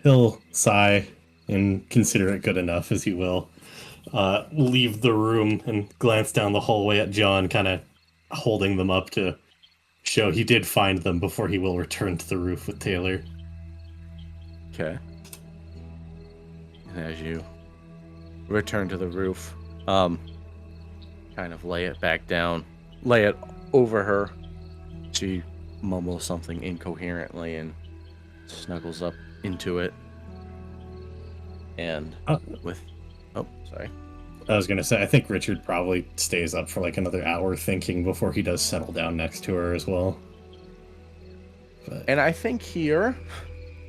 He'll sigh and consider it good enough, as he will leave the room and glance down the hallway at John, kind of holding them up to show he did find them before he will return to the roof with Taylor. Okay. And as you return to the roof, kind of lay it back down, lay it over her. She mumbles something incoherently and snuggles up into it. And sorry. I was going to say, I think Richard probably stays up for another hour thinking before he does settle down next to her as well. But... And I think here,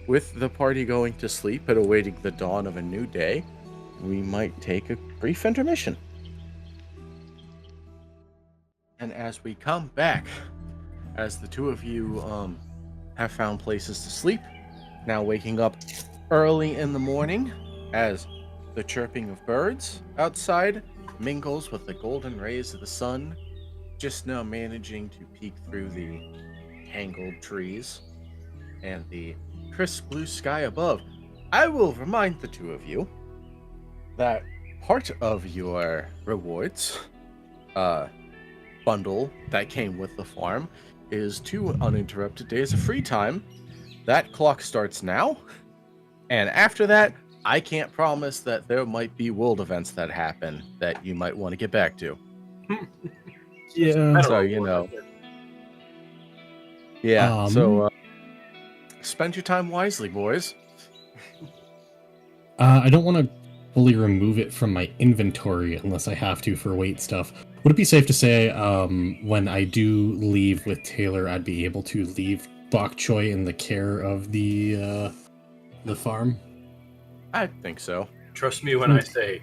with the party going to sleep and awaiting the dawn of a new day, we might take a brief intermission. And as we come back, as the 2 of you have found places to sleep, now waking up early in the morning, as the chirping of birds outside mingles with the golden rays of the sun, just now managing to peek through the tangled trees and the crisp blue sky above. I will remind the 2 of you that part of your rewards bundle that came with the farm is 2 uninterrupted days of free time. That clock starts now, and after that, I can't promise that there might be world events that happen that you might want to get back to. Yeah. So, Yeah, spend your time wisely, boys. I don't want to fully remove it from my inventory unless I have to for weight stuff. Would it be safe to say when I do leave with Taylor, I'd be able to leave Bok Choy in the care of the farm? I think so. Trust me when I say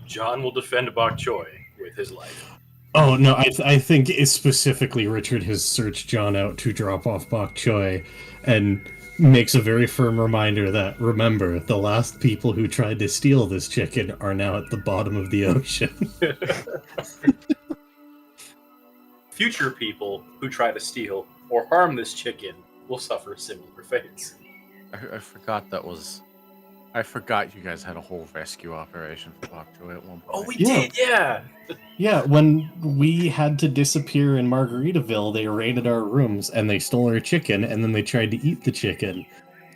John will defend Bok Choy with his life. Oh, no, I think it's specifically Richard has searched John out to drop off Bok Choy, and makes a very firm reminder that, remember, the last people who tried to steal this chicken are now at the bottom of the ocean. Future people who try to steal or harm this chicken will suffer similar fates. I forgot that was. I forgot you guys had a whole rescue operation for Bok Choy at one point. Oh, we did, yeah. Yeah, when we had to disappear in Margaritaville, they raided our rooms and they stole our chicken, and then they tried to eat the chicken.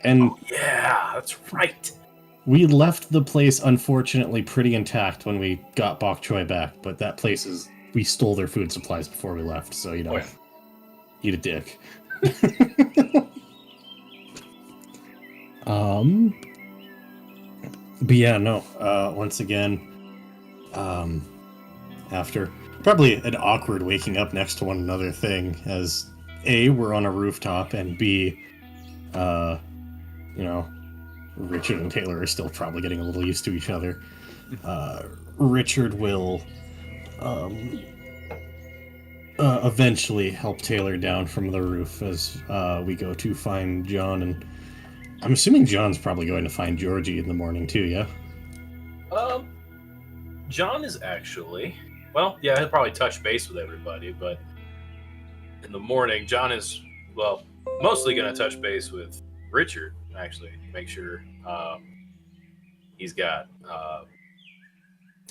And Yeah, that's right. we left the place, unfortunately, pretty intact when we got Bok Choy back, but that place is... We stole their food supplies before we left, so, you know, Oh, yeah. eat a dick. But yeah, no, once again, after probably an awkward waking up next to one another thing, as A, we're on a rooftop, and B, you know, Richard and Taylor are still probably getting a little used to each other. Richard will eventually help Taylor down from the roof as we go to find John, and I'm assuming John's probably going to find Georgie in the morning too, yeah? John is actually, well, yeah, he'll probably touch base with everybody, but in the morning, John is, well, mostly going to touch base with Richard, actually, make sure he's got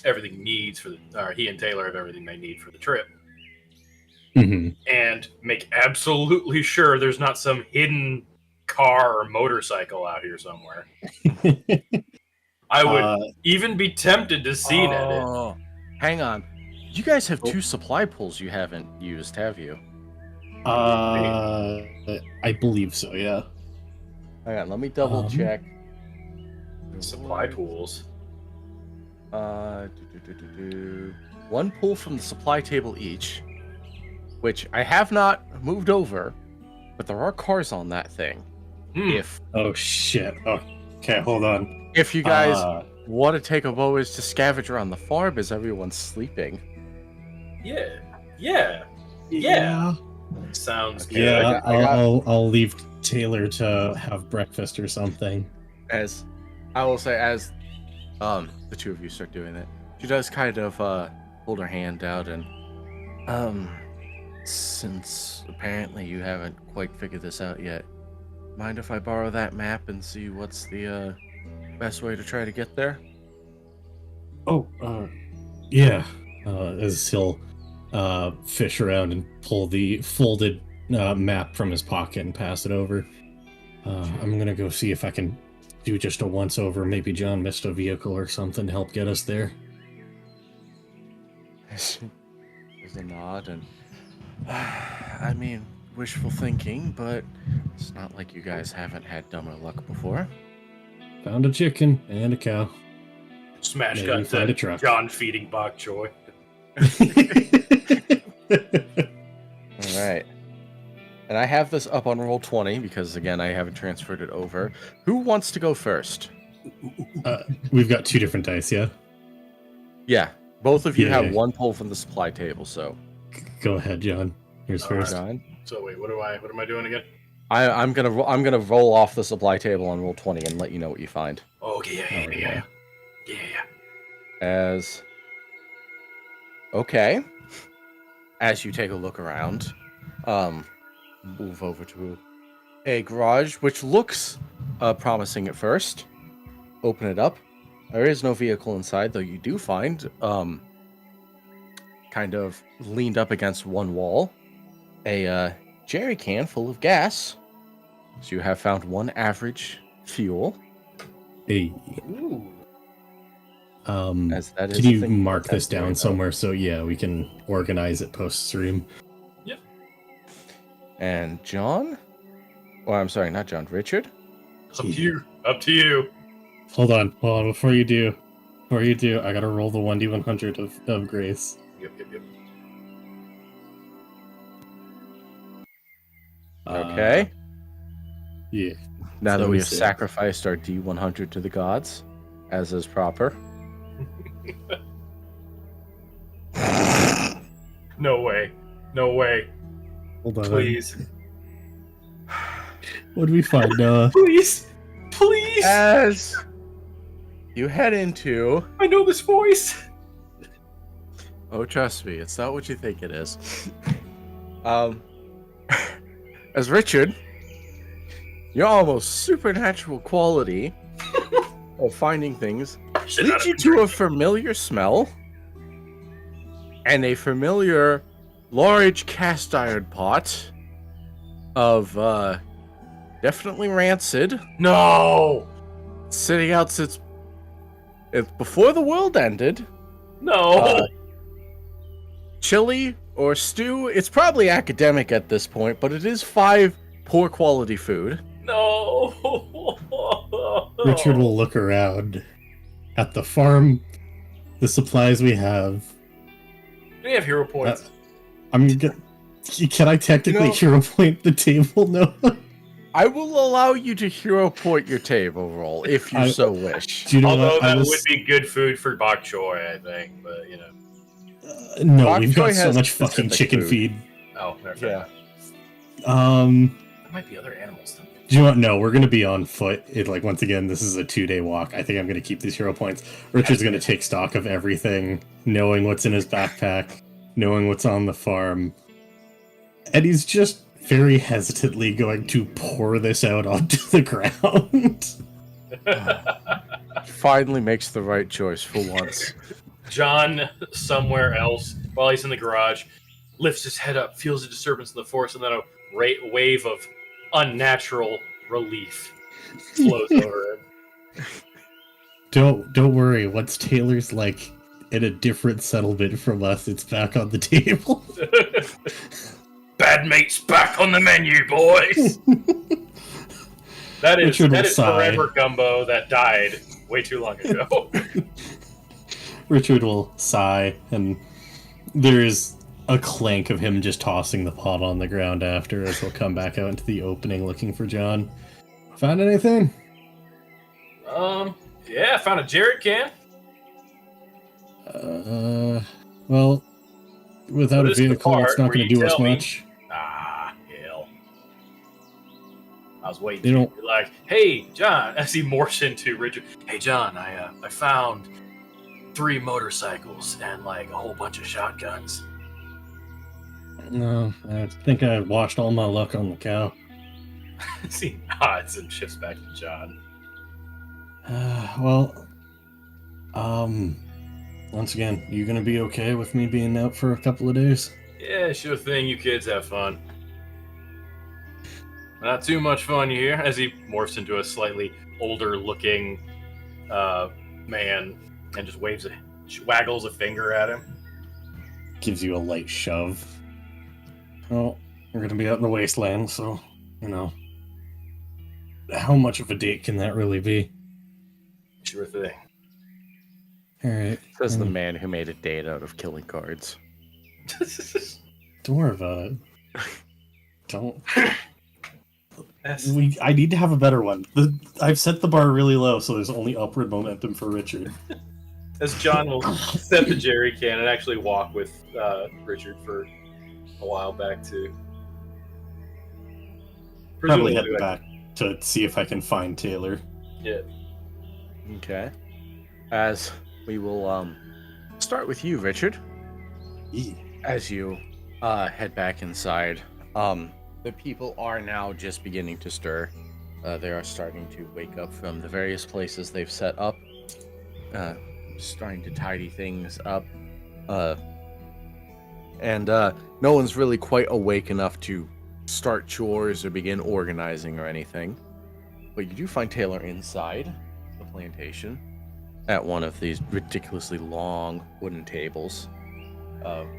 everything he needs for the, or he and Taylor have everything they need for the trip. Mm-hmm. And make absolutely sure there's not some hidden car or motorcycle out here somewhere. I would even be tempted to see it. Hang on. You guys have 2 supply pools you haven't used, have you? I believe so, yeah. Hang on, let me double check. Supply pools. One pool from the supply table each, which I have not moved over, but there are cars on that thing. If Oh shit. Okay, hold on. If you guys want to take a voyage to scavenge around the farm as everyone's sleeping. Yeah. Sounds good. Yeah, I'll leave Taylor to have breakfast or something. As I will say, as the two of you start doing it, she does kind of hold her hand out and since apparently you haven't quite figured this out yet, mind if I borrow that map and see what's the best way to try to get there? Yeah. As he'll fish around and pull the folded map from his pocket and pass it over. I'm gonna go see if I can do just a once over. Maybe John missed a vehicle or something to help get us there. There's a nod, and I mean, wishful thinking, but it's not like you guys haven't had dumber luck before. Found a chicken and a cow. Smash Maybe cut find to a truck. John feeding bok choy. All right. And I have this up on roll 20 because, again, I haven't transferred it over. Who wants to go first? We've got 2 different dice, yeah? Yeah. Both of you Yeah. have one pull from the supply table, so. Go ahead, John. Here's first. John. So wait, what am I doing again? I'm gonna roll off the supply table on roll 20 and let you know what you find. Oh, yeah. As okay. As you take a look around, move over to a garage which looks promising at first. Open it up. There is no vehicle inside, though you do find kind of leaned up against one wall a jerry can full of gas. So you have found one average fuel. Hey. Ooh. As that is Can a you thing mark that's this down very somewhere so yeah, we can organize it post stream? Yep. And John? Or I'm sorry, not John, Richard? Up to you. Hold on. Before you do, I gotta roll the 1d100 of grace. Yep. Okay. Yeah. Now that we have 76. sacrificed our D100 to the gods, as is proper. No way. Hold on. Please. What do we find, Noah? Please! Please! As you head into... I know this voice! Oh, trust me, it's not what you think it is. As Richard, your almost supernatural quality of finding things leads you to a familiar smell and a familiar large cast iron pot of definitely rancid. No! Sitting out since before the world ended. No! Chili or stew. It's probably academic at this point, but it is 5 poor quality food. No! Richard will look around at the farm, the supplies we have. We have hero points. Can I technically hero point the table? No. I will allow you to hero point your table roll if you so wish. Do you know Although what? that would be good food for bok choy, I think, but you know. No, Bok we've choy got so has much fucking specific chicken food. feed. Oh, never Yeah. There might be other animals though. Do you know what? No, we're gonna be on foot. Once again, this is a 2-day walk. I think I'm gonna keep these hero points. Richard's gonna take stock of everything, knowing what's in his backpack, knowing what's on the farm, and he's just very hesitantly going to pour this out onto the ground. Finally makes the right choice for once. John, somewhere else, while he's in the garage, lifts his head up, feels a disturbance in the force, and then a wave of unnatural relief flows over him. Don't worry. Once Taylor's like in a different settlement from us, it's back on the table. Bad mate's back on the menu, boys. that is forever gumbo that died way too long ago. Richard will sigh, and there is a clank of him just tossing the pot on the ground after, as he'll come back out into the opening looking for John. Found anything? Yeah, I found a jerry can. Well, without a This is the vehicle, it's part not where going to you do us tell me- much. Ah, hell. I was waiting. They don't- to be like, hey, John, as he morphs into Richard. Hey, John, I found 3 motorcycles and like a whole bunch of shotguns. No, I think I washed all my luck on the cow. He nods and shifts back to John. Once again, you gonna be okay with me being out for a couple of days? Yeah, sure thing. You kids have fun. Not too much fun, you hear? As he morphs into a slightly older-looking man and just waggles a finger at him. Gives you a light shove. Oh, we're gonna be out in the wasteland, so, how much of a date can that really be? Sure thing. Alright. Says the man who made a date out of killing cards. Don't worry about it. Don't. That's- I need to have a better one. I've set the bar really low, so there's only upward momentum for Richard. As John will set the jerry can and actually walk with Richard for a while back to Probably head back to see if I can find Taylor. Yeah. Okay. As we will start with you, Richard. As you head back inside, the people are now just beginning to stir. They are starting to wake up from the various places they've set up, starting to tidy things up. And no one's really quite awake enough to start chores or begin organizing or anything. But you do find Taylor inside the plantation at one of these ridiculously long wooden tables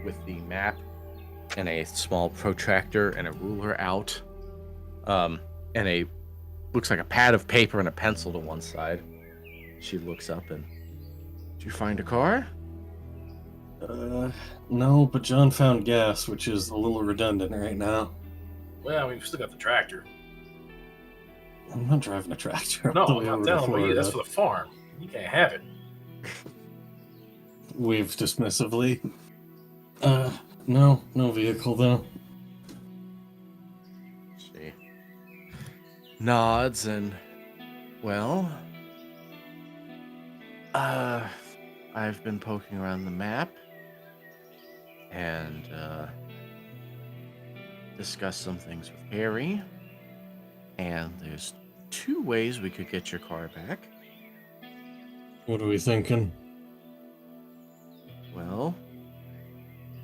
with the map and a small protractor and a ruler out, and looks like a pad of paper and a pencil to one side. She looks up and, did you find a car? No, but John found gas, which is a little redundant right now. Well, we've still got the tractor. I'm not driving a tractor. No, I'm not telling you. That's for the farm. You can't have it. Waved dismissively. No vehicle though. See. nods and, well, I've been poking around the map and discussed some things with Harry, and there's 2 ways we could get your car back. What are we thinking? Well,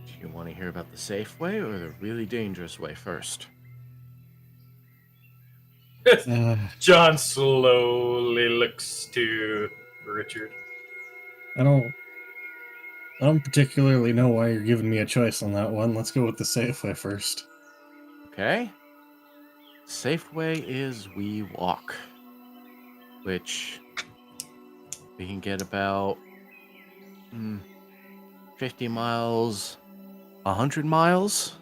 do you want to hear about the safe way or the really dangerous way first? John slowly looks to Richard. I don't particularly know why you're giving me a choice on that one. Let's go with the safe way first. Okay. Safe way is we walk, which we can get about 50 miles, 100 miles,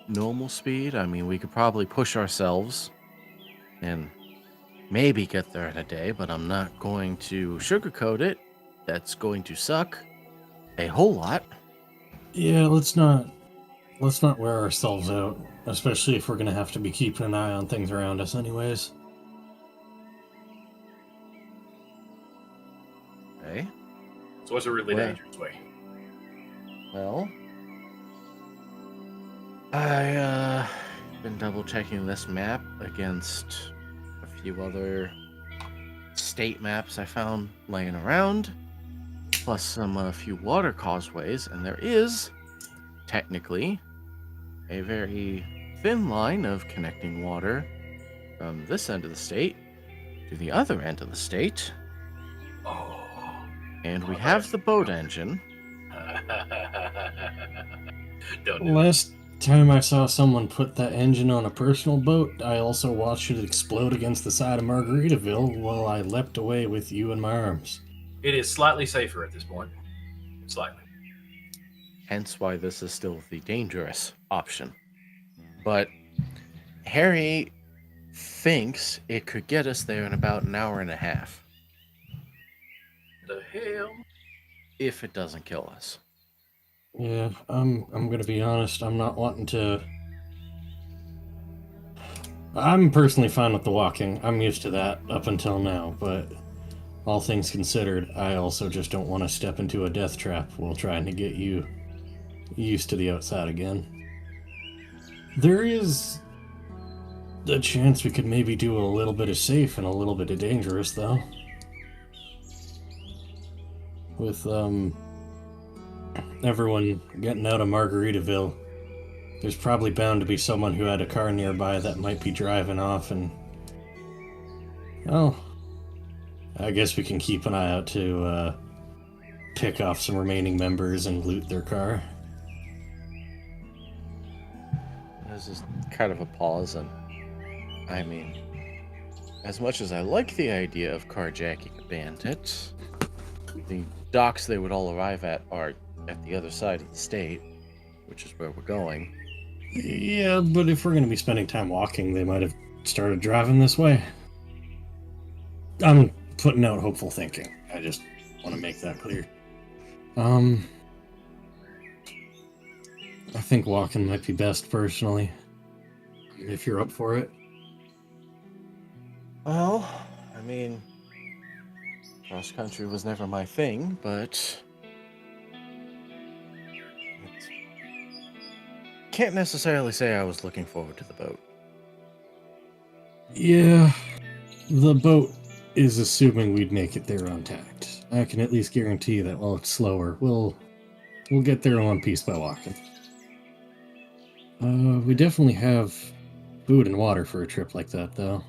normal speed. I mean, we could probably push ourselves and maybe get there in a day, but I'm not going to sugarcoat it. That's going to suck a whole lot. Yeah, let's not wear ourselves out, especially if we're gonna have to be keeping an eye on things around us anyways. Okay. So what's a really dangerous way? Well, I been double checking this map against a few other state maps I found laying around, plus a few water causeways, and there is technically a very thin line of connecting water from this end of the state to the other end of the state. Oh. And we have the boat engine. Don't do it. Last time I saw someone put that engine on a personal boat, I also watched it explode against the side of Margaritaville while I leapt away with you in my arms. It is slightly safer at this point. Slightly. Hence why this is still the dangerous option. But Harry thinks it could get us there in about an hour and a half. The hell? If it doesn't kill us. Yeah, I'm gonna be honest, I'm not wanting to... I'm personally fine with the walking. I'm used to that up until now, but all things considered, I also just don't want to step into a death trap while trying to get you used to the outside again. There is a chance we could maybe do a little bit of safe and a little bit of dangerous, though. With, everyone getting out of Margaritaville, there's probably bound to be someone who had a car nearby that might be driving off, and... well, I guess we can keep an eye out to, pick off some remaining members and loot their car. There's just kind of a pause, and I mean, as much as I like the idea of carjacking a bandit, the docks they would all arrive at are at the other side of the state, which is where we're going. Yeah, but if we're going to be spending time walking, they might have started driving this way. I'm putting out hopeful thinking. I just want to make that clear. I think walking might be best, personally. If you're up for it. Well, I mean, cross country was never my thing, but can't necessarily say I was looking forward to the boat. Yeah, the boat is assuming we'd make it there intact. I can at least guarantee that while it's slower, we'll get there in one piece by walking. We definitely have food and water for a trip like that, though.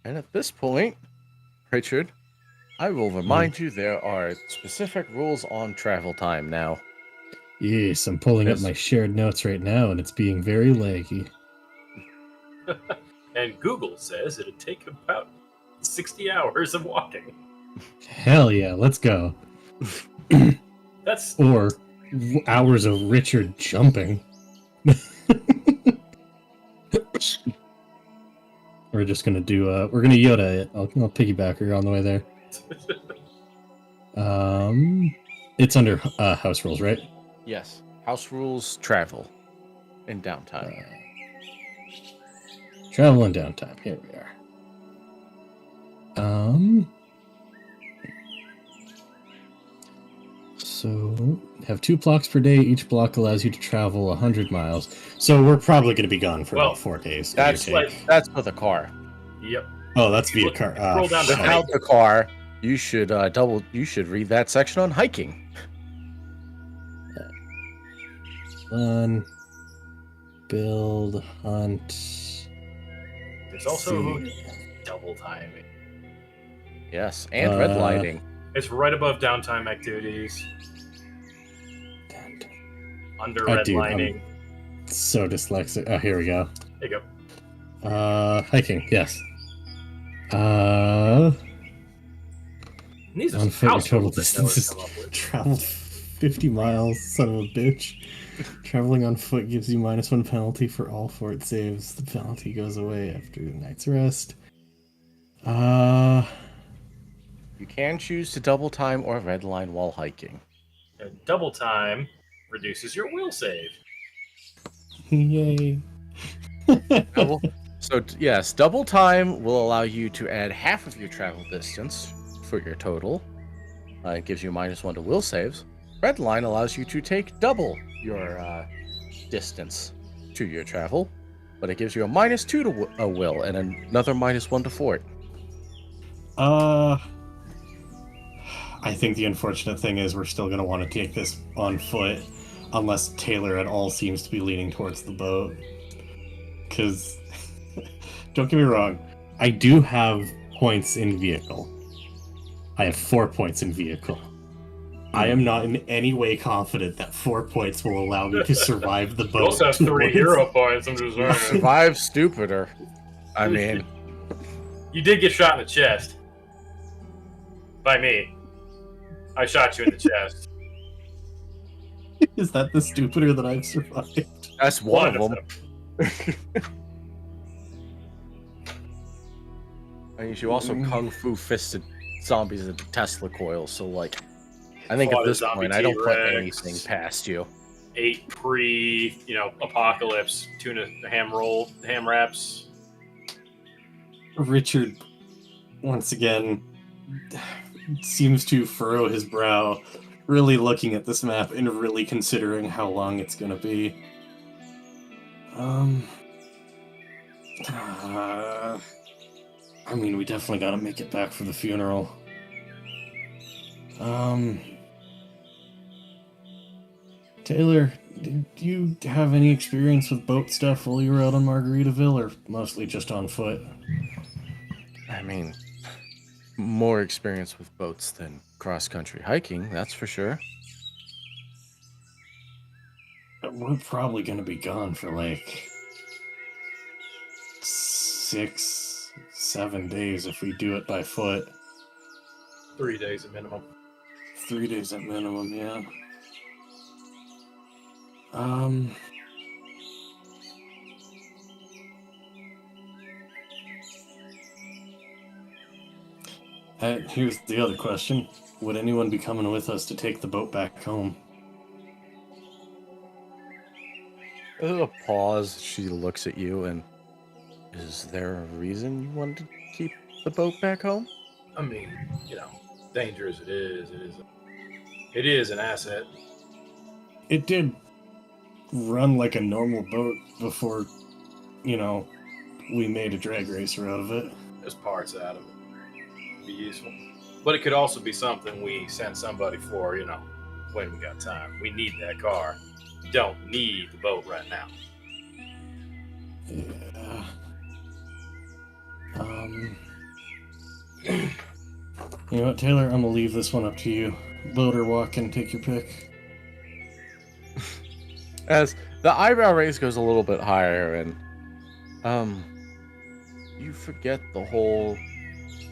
And at this point, Richard, I will remind you there are specific rules on travel time now. Yes, I'm pulling up my shared notes right now, and it's being very laggy. And Google says it'd take about 60 hours of walking. Hell yeah, let's go. That's Or hours of Richard jumping. We're just gonna do we're gonna Yoda it. I'll piggyback her on the way there. It's under house rules, right? Yes. House rules travel in downtime. Travel and downtime. Here we are. So have 2 blocks per day. Each block allows you to travel 100 miles. So we're probably going to be gone for about 4 days. That's for the car. Yep. Oh, that's via car. Scroll down to Without the car, you should read that section on hiking. Run, build, hunt. There's also double timing. Yes, and redlining. It's right above downtime activities. Under redlining. So dyslexic. Oh, here we go. There you go. Hiking. Yes. These are on foot, your total distance distance is traveled 50 miles. Son of a bitch. Traveling on foot gives you -1 penalty for all fort saves. The penalty goes away after the night's rest. You can choose to double time or redline while hiking. And double time reduces your will save. Yay. So yes, double time will allow you to add half of your travel distance for your total. It gives you -1 to will saves. Redline allows you to take double your distance to your travel, but it gives you a -2 to a will and another -1 to fort. I think the unfortunate thing is we're still going to want to take this on foot, unless Taylor at all seems to be leaning towards the boat. Because, don't get me wrong, I do have points in vehicle. I have 4 points in vehicle. I am not in any way confident that 4 points will allow me to survive the boat. You also have 3 hero points. I'm just saying. Survive stupider. I mean, you did get shot in the chest by me. I shot you in the chest. Is that the stupider that I've survived? That's one of them. And you also kung fu fisted zombies at the Tesla coil, so like, I think at this point I don't put anything past you. 8 apocalypse tuna ham wraps. Richard, once again, seems to furrow his brow, really looking at this map and really considering how long it's going to be. I mean, we definitely got to make it back for the funeral. Taylor, did you have any experience with boat stuff while you were out on Margaritaville, or mostly just on foot? I mean, more experience with boats than cross-country hiking, that's for sure. We're probably going to be gone for like 6-7 days if we do it by foot. 3 days at minimum. 3 days at minimum, yeah. Here's the other question. Would anyone be coming with us to take the boat back home? There's a pause. She looks at you and, is there a reason you wanted to keep the boat back home? I mean, dangerous it is an asset. It did run like a normal boat before, we made a drag racer out of it. There's parts out of it. Be useful. But it could also be something we send somebody for, when we got time. We need that car. We don't need the boat right now. Yeah. You know what, Taylor? I'm gonna leave this one up to you. Load or walk and take your pick. As the eyebrow raise goes a little bit higher, and you forget the whole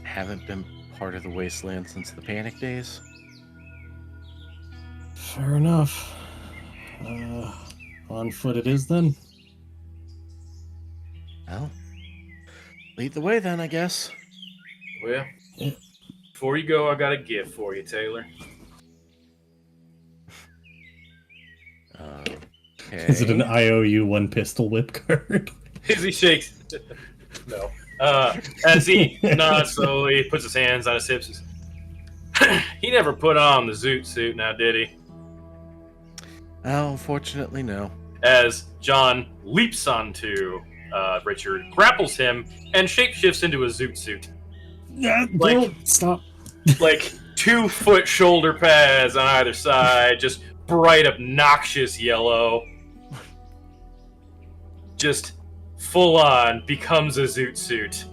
haven't been part of the wasteland since the panic days. Fair enough. On foot it is then. Well, lead the way then, I guess. Well, yeah. Before you go, I got a gift for you, Taylor. Okay. Is it an IOU one pistol whip card? As he shakes. No. As he nods slowly, puts his hands on his hips. He never put on the zoot suit now, did he? Oh, unfortunately, no. As John leaps onto Richard, grapples him, and shapeshifts into a zoot suit. Don't stop. Like 2-foot shoulder pads on either side, just bright, obnoxious yellow. Just full on becomes a zoot suit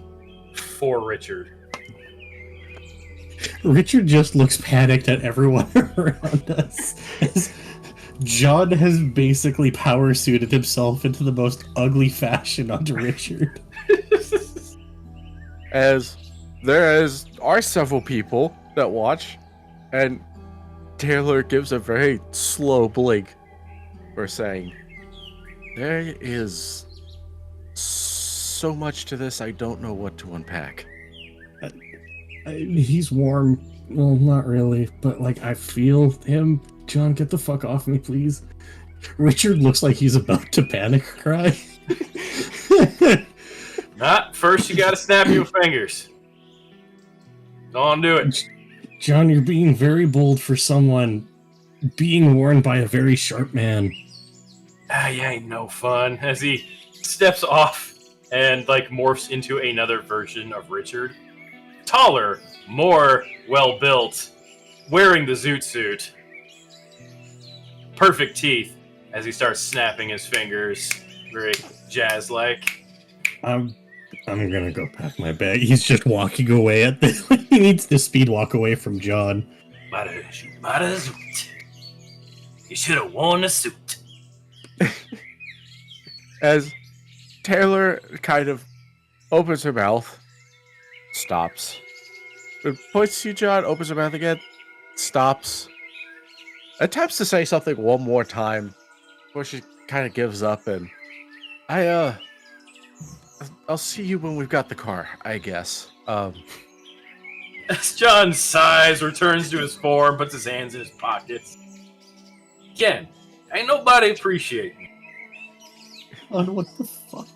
for Richard. Richard just looks panicked at everyone around us. As John has basically power suited himself into the most ugly fashion onto Richard. As there are several people that watch, and Taylor gives a very slow blink for saying, there is so much to this, I don't know what to unpack. He's warm. Well, not really, but like I feel him. John, get the fuck off me, please. Richard looks like he's about to panic cry. Not first, you gotta snap your fingers. Go on, do it. John, you're being very bold for someone being worn by a very sharp man. You ain't no fun. As he steps off and like morphs into another version of Richard. Taller, more well-built, wearing the zoot suit. Perfect teeth as he starts snapping his fingers, very jazz-like. I'm gonna go pack my bag. He's just walking away at this. He needs to speed walk away from John. Bada zoot. You should have worn a suit. As Taylor kind of opens her mouth, stops, points to you, John, opens her mouth again, stops, attempts to say something one more time before she kind of gives up, and I'll see you when we've got the car, I guess. As John sighs, returns to his form, puts his hands in his pockets. Again, ain't nobody appreciate me. John, what the fuck?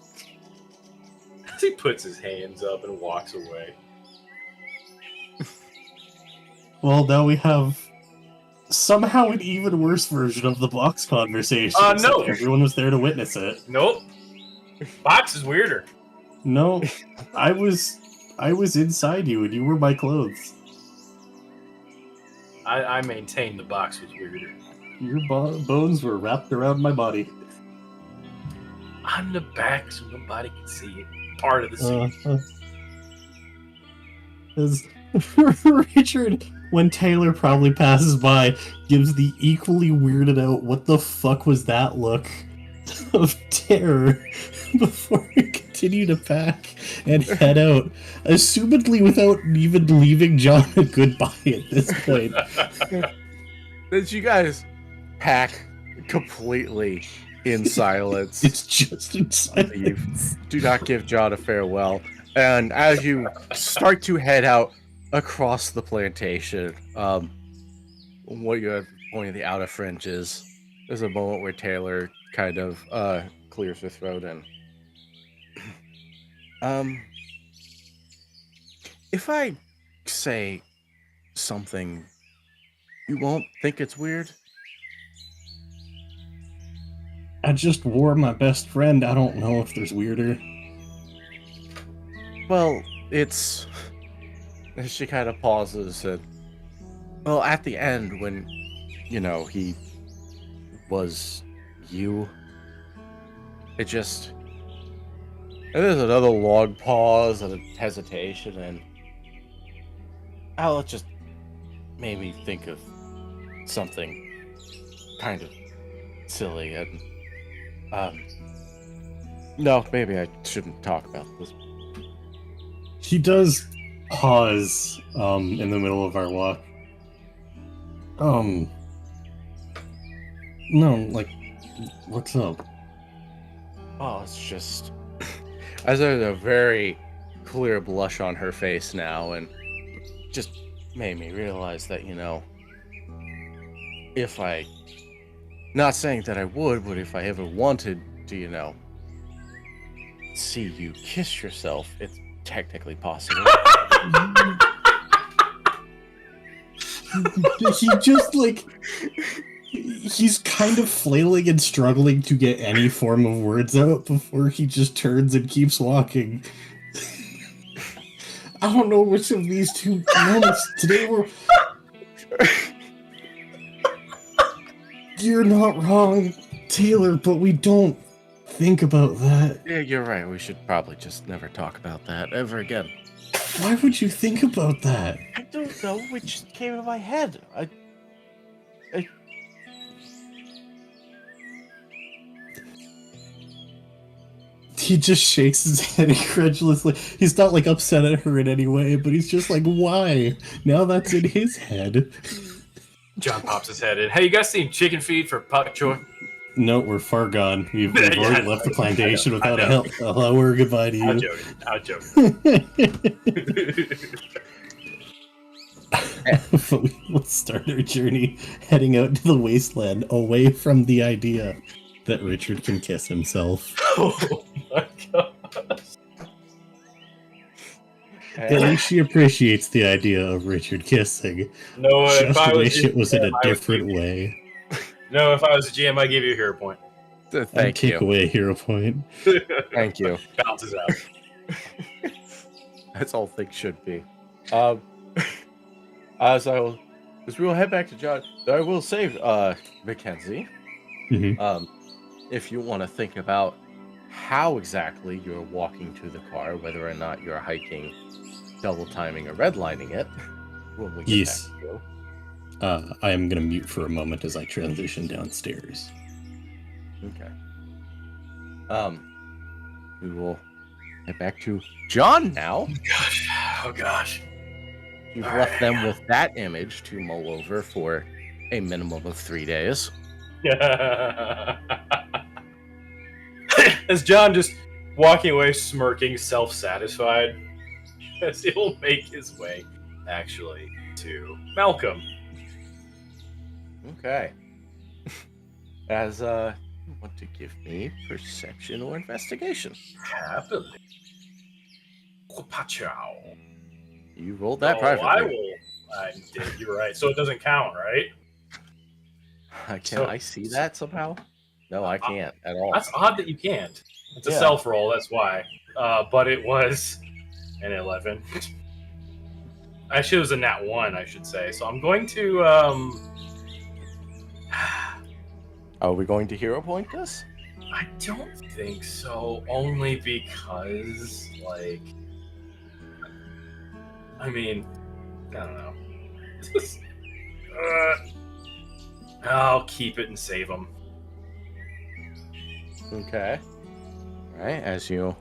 As he puts his hands up and walks away. Well, now we have somehow an even worse version of the box conversation. No. except everyone was there to witness it. Nope. Box is weirder. No, I was inside you and you were my clothes. I maintain the box was weirder. Your bones were wrapped around my body. On the back so nobody can see it. Part of the scene. As Richard, when Taylor probably passes by, gives the equally weirded out, what the fuck was that look of terror before we continue to pack and head out, assumedly without even leaving John a goodbye at this point. As you guys pack completely in silence. It's just in silence. Do not give John a farewell. And as you start to head out across the plantation, what you're at the point of the outer fringes, there's a moment where Taylor kind of clears her throat and if I say something, you won't think it's weird? I just wore my best friend. I don't know if there's weirder. Well, it's... She kind of pauses and... Well, at the end, when, you know, he was you, it just... And there's another long pause and a hesitation, and... It just made me think of something kind of silly, and... No, maybe I shouldn't talk about this. He does pause in the middle of our walk. No, like, what's up? Oh, it's just... As there's a very clear blush on her face now, and just made me realize that, you know, if I Not saying that I would, but if I ever wanted to, see you kiss yourself, it's technically possible. He just he's kind of flailing and struggling to get any form of words out before he just turns and keeps walking. I don't know which of these two moments today were. You're not wrong, Taylor, but we don't think about that. Yeah, you're right. We should probably just never talk about that ever again. Why would you think about that? I don't know. It just came in my head. He just shakes his head incredulously. He's not upset at her in any way, but he's just why? Now that's in his head. John pops his head in. Hey, you guys seen chicken feed for pak choy? No, we're far gone. We've already left the plantation without a hello or goodbye to you. I'm joking. But we'll start our journey heading out to the wasteland, away from the idea that Richard can kiss himself. Oh my god. At least she appreciates the idea of Richard kissing. No, Just wish it was in a different way. No, if I was a GM, I'd give you a hero point. Thank you. Take away a hero point. Thank you. Bounces out. That's all things should be. As we will head back to John, I will say, Mackenzie, if you want to think about how exactly you're walking to the car, whether or not you're hiking, double timing, or redlining it, when we get back to you. I am going to mute for a moment as I transition downstairs. Okay. We will head back to John now. Oh gosh. You've left them with that image to mull over for a minimum of 3 days. As John just walking away, smirking, self-satisfied, as he'll make his way, actually, to Malcolm. Okay. As you want to give me perception or investigation? Happily. Pachow. You rolled that privately. I will. I did. You're right. So it doesn't count, right? Can I see that somehow? No, I can't at all. That's odd that you can't. It's a self roll. That's why. But it was an 11. Actually, it was a nat 1, I should say. So I'm going to. Are we going to hero point this? I don't think so. Only because, I mean, I don't know. I'll keep it and save them. Okay. All right. As you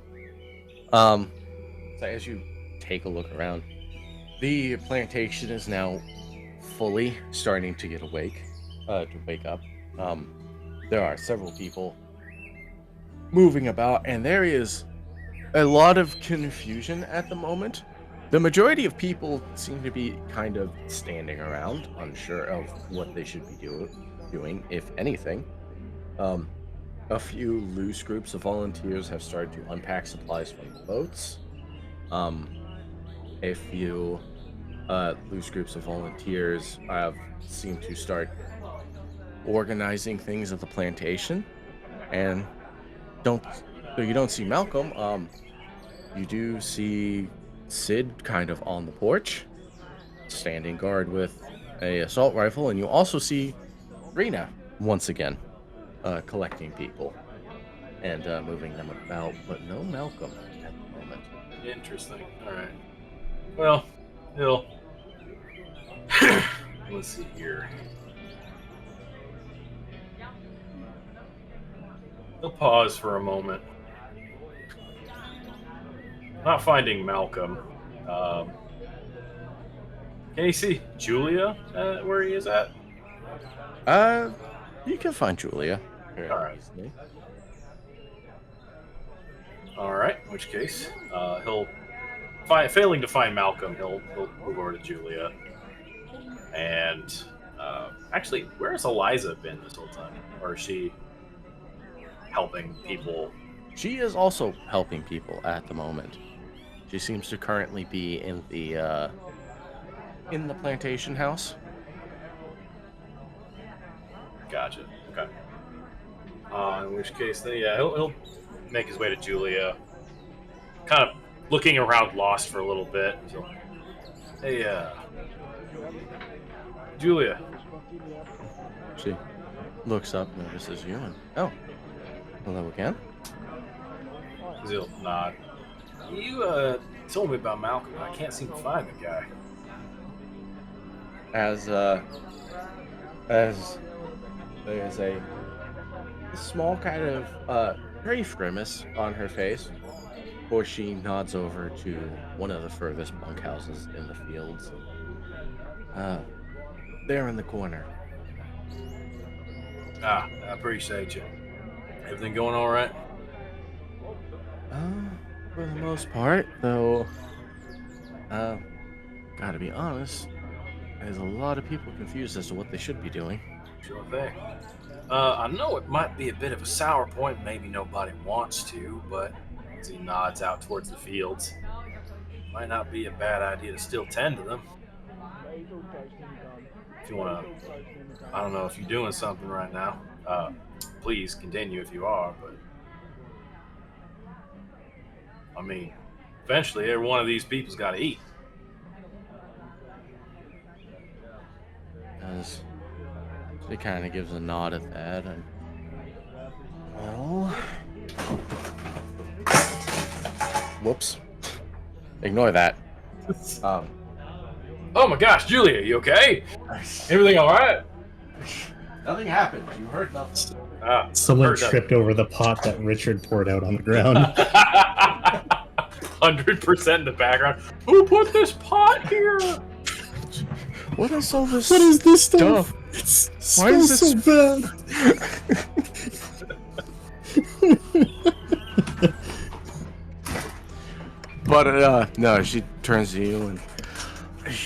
take a look around, the plantation is now fully starting to get wake up. There are several people moving about, and there is a lot of confusion at the moment. The majority of people seem to be kind of standing around, unsure of what they should be doing, if anything. A few loose groups of volunteers have started to unpack supplies from the boats. A few loose groups of volunteers seem to start organizing things at the plantation. And you don't see Malcolm. You do see Sid kind of on the porch, standing guard with a assault rifle, and you also see Rena once again collecting people and moving them about, but no Malcolm at the moment. Interesting. All right. Well, he'll let's see here. He'll pause for a moment. Not finding Malcolm. Can you see Julia where he is at? You can find Julia. All right. All right. In which case, he'll failing to find Malcolm, he'll move over to Julia and Actually, where's Eliza been this whole time? Or is she helping people? She is also helping people at the moment. She seems to currently be in the plantation house. Gotcha. Okay. In which case, then, yeah, he'll make his way to Julia, kind of looking around lost for a little bit. So, hey, Julia. She looks up, notices you, and oh, hello again. He'll nod. You told me about Malcolm, but I can't seem to find the guy. As there's a small kind of brief grimace on her face before she nods over to one of the furthest bunkhouses in the fields. There in the corner. I appreciate you. Everything going all right? For the most part, though, gotta be honest, there's a lot of people confused as to what they should be doing. Sure thing. I know it might be a bit of a sour point, maybe nobody wants to, but as he nods out towards the fields, might not be a bad idea to still tend to them. If you want to, I don't know if you're doing something right now. Please continue if you are, but I mean, eventually every one of these people's got to eat. As she kind of gives a nod at that, and well, whoops, ignore that. Oh my gosh, Julia, you okay? Everything all right? Nothing happened. You heard nothing. Someone tripped over the pot that Richard poured out on the ground. 100% in the background. Who put this pot here? What is all this? What is this stuff? It's Why is this so bad? But no, she turns to you and,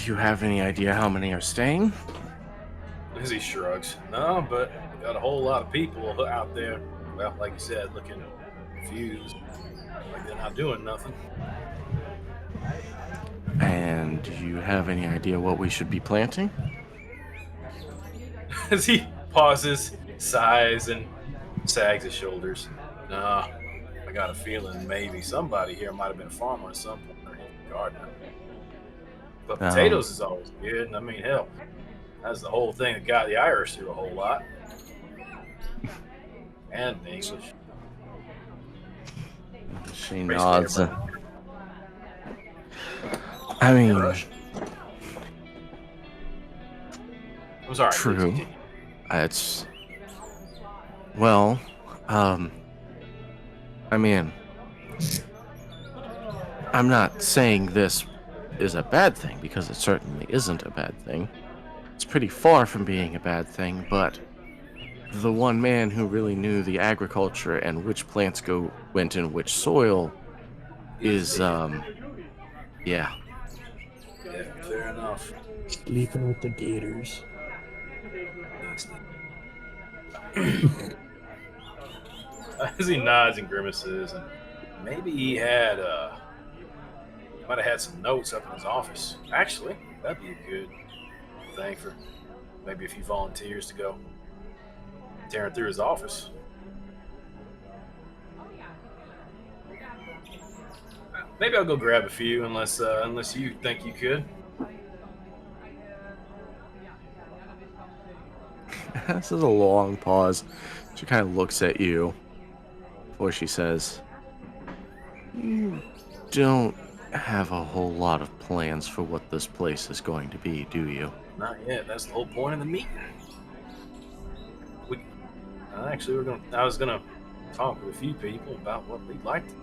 you have any idea how many are staying? He shrugs. No, but we got a whole lot of people out there. Well, like you said, looking confused. Like they're not doing nothing. And do you have any idea what we should be planting? As he pauses, sighs, and sags his shoulders. No, I got a feeling maybe somebody here might have been a farmer at some point or a gardener. But potatoes is always good, and I mean, hell, that's the whole thing that got the Irish through a whole lot. And the English. She nods. I mean, I'm sorry. True. It's well, I mean, I'm not saying this is a bad thing because it certainly isn't a bad thing. It's pretty far from being a bad thing, but the one man who really knew the agriculture and which plants went in which soil is yeah. Yeah, fair enough. Sleeping with the gators. As he nods and grimaces, and maybe he might have had some notes up in his office. Actually, that'd be a good thing for maybe a few volunteers to go tearing through his office. Maybe I'll go grab a few, unless you think you could. This is a long pause. She kind of looks at you before she says, "You don't have a whole lot of plans for what this place is going to be, do you?" Not yet. That's the whole point of the meeting. I was gonna talk with a few people about what we'd like to.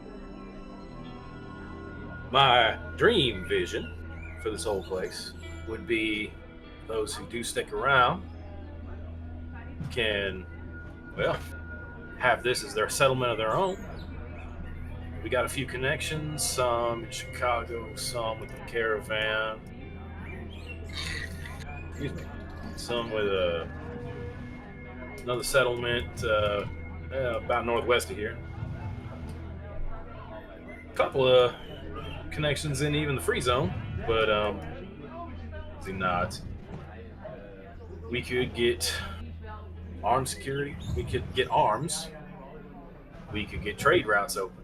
My dream vision for this whole place would be those who do stick around can, well, have this as their settlement of their own. We got a few connections, some in Chicago, some with the caravan. Excuse me. some with another settlement about northwest of here. A couple of connections in even the free zone, but he nods. We could get armed security. We could get arms. We could get trade routes open.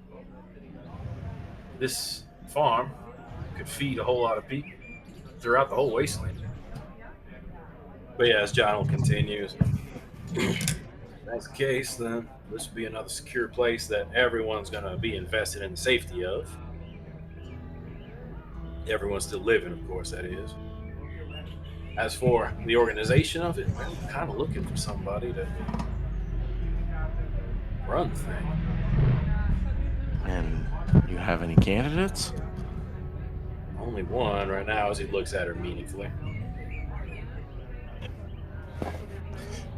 This farm could feed a whole lot of people throughout the whole wasteland. But yeah, as John will continues, if that's the case, then this would be another secure place that everyone's going to be invested in the safety of. Everyone's still living, of course, that is. As for the organization of it, I'm kind of looking for somebody to run the thing. And you have any candidates? Only one right now as he looks at her meaningfully.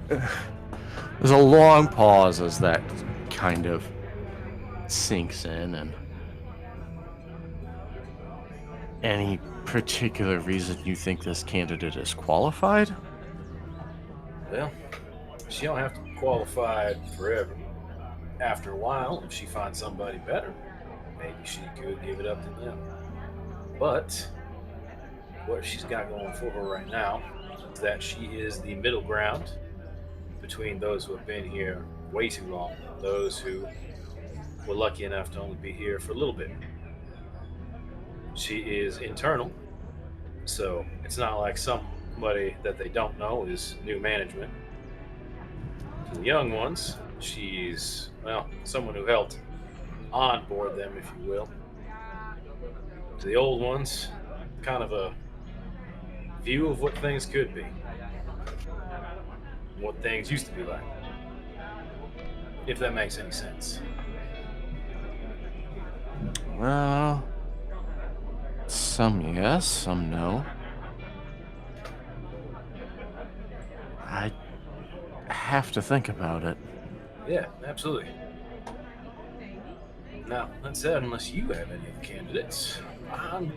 There's a long pause as that kind of sinks in, and any particular reason you think this candidate is qualified? Well, she don't have to be qualified forever. After a while, if she finds somebody better, maybe she could give it up to them. But what she's got going for her right now is that she is the middle ground between those who have been here way too long, those who were lucky enough to only be here for a little bit. She is internal, so it's not like somebody that they don't know is new management. To the young ones, she's, well, someone who helped onboard them, if you will. To the old ones, kind of a view of what things could be, what things used to be like, if that makes any sense. Well, some yes, some no. I have to think about it. Yeah, absolutely. Now, that said, unless you have any other candidates, I'm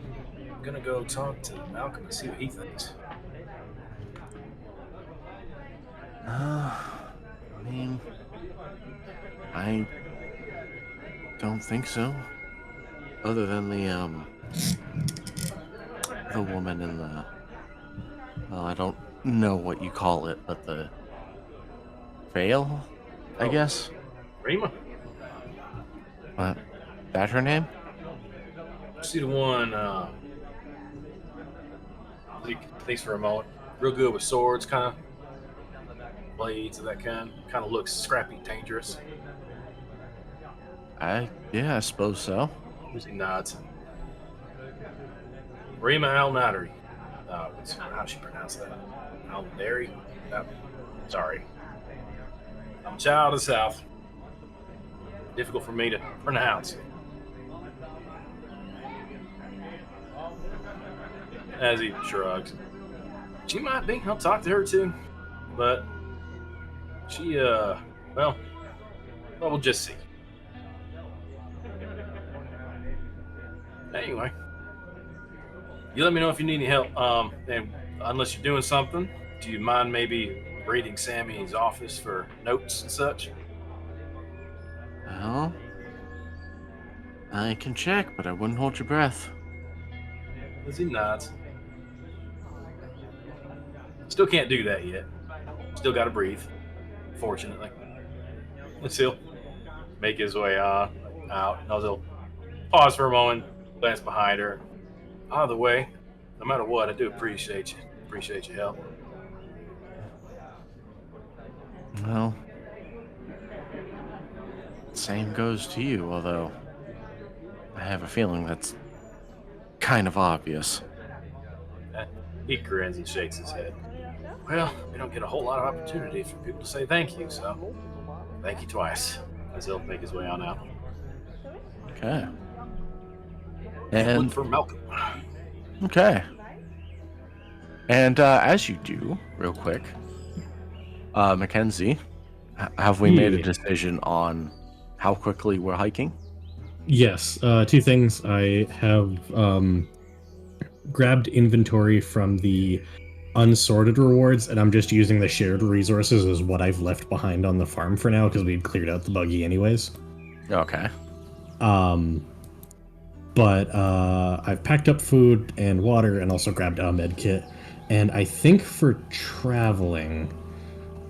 gonna go talk to Malcolm and see what he thinks. I mean, I don't think so. Other than the woman in the, well, I don't know what you call it, but the veil, I guess. Rima? That her name? See the one, thinks for a moment. Real good with swords, kind of. Blades of that kind. Kind of looks scrappy, dangerous. Yeah, I suppose so. He nods. Rima Al-Nadri. How does she pronounce that? Al-Nadri? Sorry. I'm a child of the South. Difficult for me to pronounce. As he shrugs. She might be. I'll talk to her too. But she, well, we'll just see. Anyway, you let me know if you need any help. And unless you're doing something, do you mind maybe raiding Sammy's office for notes and such? Well, I can check, but I wouldn't hold your breath. As he nods. Still can't do that yet. Still got to breathe, fortunately. And he'll make his way out. He'll pause for a moment, glance behind her. Either way, no matter what, I do appreciate you. Appreciate your help. Well, same goes to you, although I have a feeling that's kind of obvious. He grins and shakes his head. Well, we don't get a whole lot of opportunity for people to say thank you, so thank you twice. As he'll make his way on out. Okay. And And for Malcolm. okay. And as you do, real quick, Mackenzie, have we made a Yeah. decision on how quickly we're hiking? Yes, two things. I have grabbed inventory from the unsorted rewards, and I'm just using the shared resources as what I've left behind on the farm for now because we'd cleared out the buggy anyways. Okay. But I've packed up food and water and also grabbed a med kit. And I think for traveling,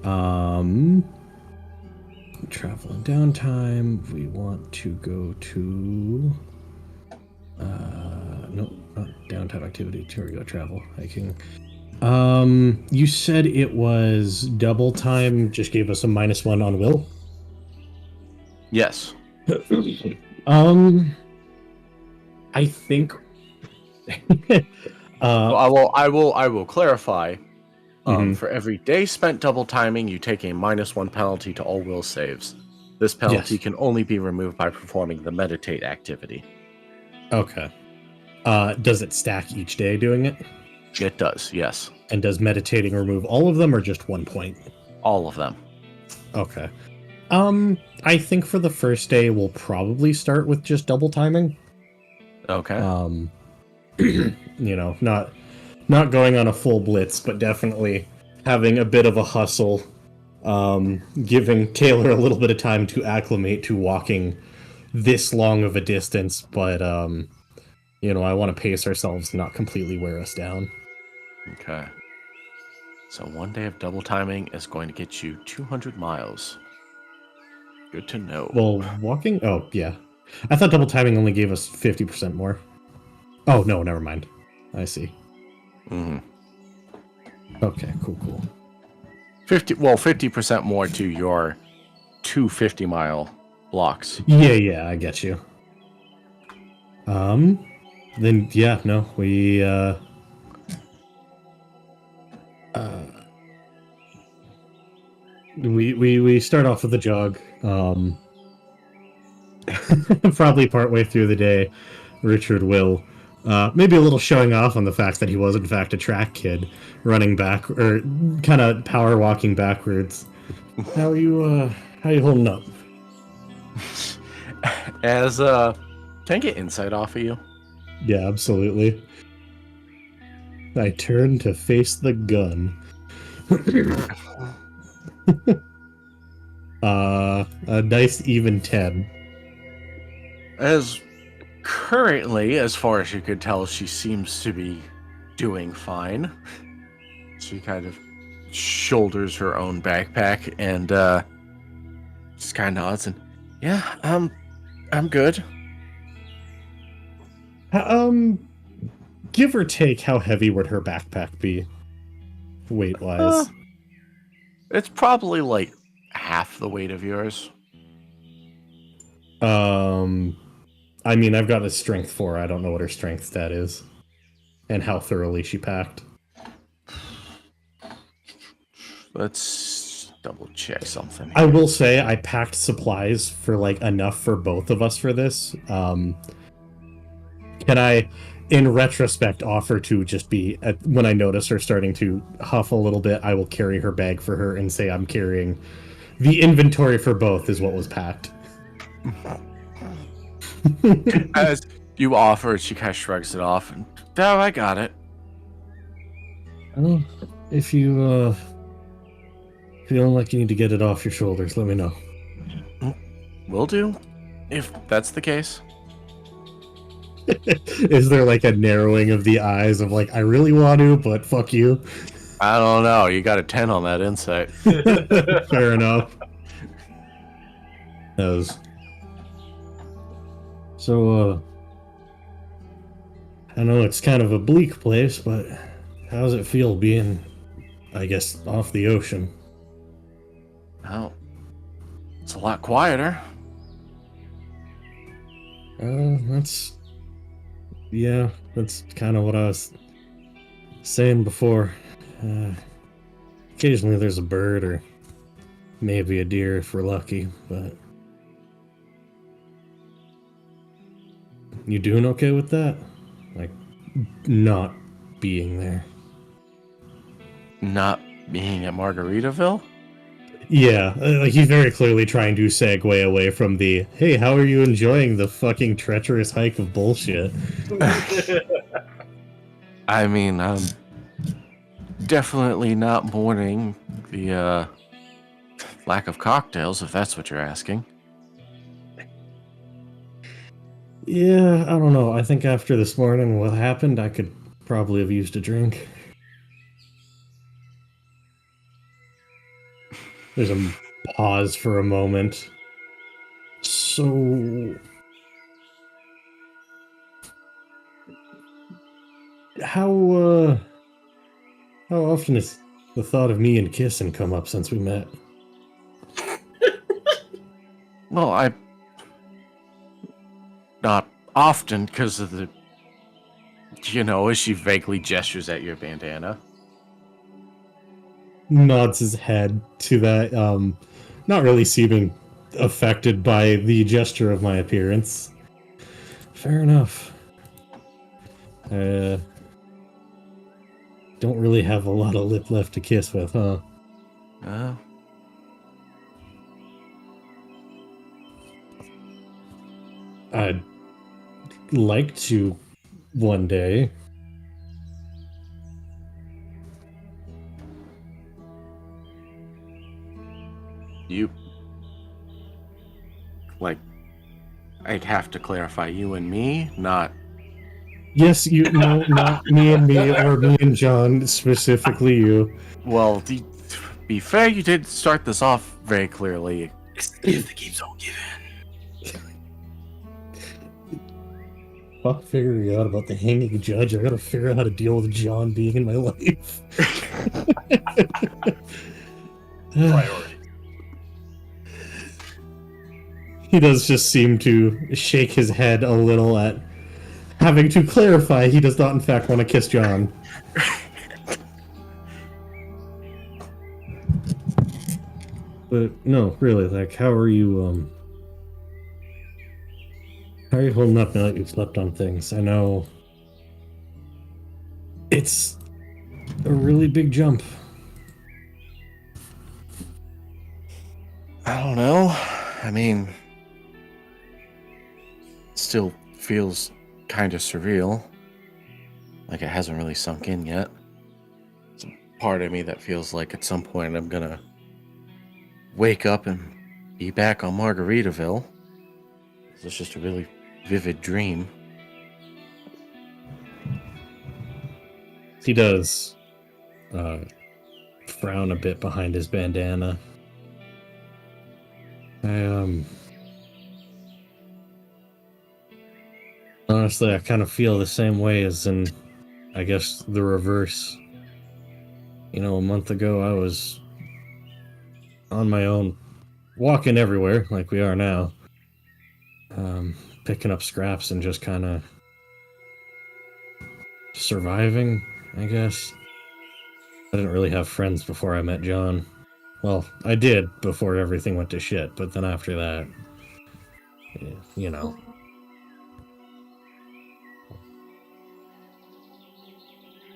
traveling downtime, we want to go to no, not downtime activity. Here we go, travel, hiking. You said it was double time, just gave us a -1 on will. Yes. I think Well, I will clarify. Mhm. For every day spent double timing, you take a -1 penalty to all will saves. This penalty Yes. can only be removed by performing the meditate activity. Okay. Does it stack each day doing it? It does, yes. And does meditating remove all of them or just 1 point? All of them. Okay. I think for the first day we'll probably start with just double timing. Okay. Not going on a full blitz, but definitely having a bit of a hustle. Giving Taylor a little bit of time to acclimate to walking this long of a distance, but I want to pace ourselves, not completely wear us down. Okay. So 1 day of double timing is going to get you 200 miles. Good to know. Well, walking? Oh, yeah. I thought double timing only gave us 50% more. Oh, no, never mind. I see. Mm-hmm. Okay, cool. 50% more to your 250-mile blocks. Yeah, I get you. Then, yeah, no, we start off with a jog. Probably partway through the day, Richard will maybe a little showing off on the fact that he was in fact a track kid, running back or kind of power walking backwards. How are you holding up? As can I get insight off of you? Yeah, absolutely. I turn to face the gun. A nice even 10. As currently, as far as you could tell, she seems to be doing fine. She kind of shoulders her own backpack and just kind of nods and, yeah, I'm good. Give or take, how heavy would her backpack be, weight-wise? It's probably like half the weight of yours. I mean, I've got a strength 4. I don't know what her strength stat is, and how thoroughly she packed. Let's double check something. I will say I packed supplies for like enough for both of us for this. Can I, in retrospect, offer to just be when I notice her starting to huff a little bit, I will carry her bag for her and say I'm carrying the inventory for both is what was packed. As you offer, she kind of shrugs it off and, oh, I got it. Well, if you feeling like you need to get it off your shoulders, let me know. Will do, if that's the case. Is there like a narrowing of the eyes of like, I really want to, but fuck you? I don't know. You got a 10 on that insight. Fair enough. So, I know it's kind of a bleak place, but how does it feel being, I guess, off the ocean? Well, it's a lot quieter. That's kind of what I was saying before. Occasionally there's a bird or maybe a deer if we're lucky, but you doing okay with that? Like, not being there. Not being at Margaritaville? Yeah, like he's very clearly trying to segue away from the, hey, how are you enjoying the fucking treacherous hike of bullshit? I mean, definitely not mourning the lack of cocktails, if that's what you're asking. Yeah, I don't know. I think after this morning, what happened, I could probably have used a drink. There's a pause for a moment. So, how often has the thought of me and kissing come up since we met? Well, not often because of the, as she vaguely gestures at your bandana. Nods his head to that, not really seeming affected by the gesture of my appearance. Fair enough. Don't really have a lot of lip left to kiss with, huh? I'd like to one day. I'd have to clarify, you and me, not... Yes, no, not me and me, or me and John, specifically you. Well, to be fair, you did start this off very clearly. If the keeps on giving. Fuck figuring out about the hanging judge. I gotta figure out how to deal with John being in my life. Priority. He does just seem to shake his head a little at having to clarify he does not in fact want to kiss John. But no, really, like, how are you holding up now that you've slept on things? I know it's a really big jump. I don't know. I mean, still feels kind of surreal. Like it hasn't really sunk in yet. There's a part of me that feels like at some point I'm gonna wake up and be back on Margaritaville. It's just a really vivid dream. He does frown a bit behind his bandana. Honestly, I kind of feel the same way as in, I guess, the reverse. A month ago I was on my own, walking everywhere like we are now, picking up scraps and just kind of surviving, I guess. I didn't really have friends before I met John. Well, I did before everything went to shit, but then after that,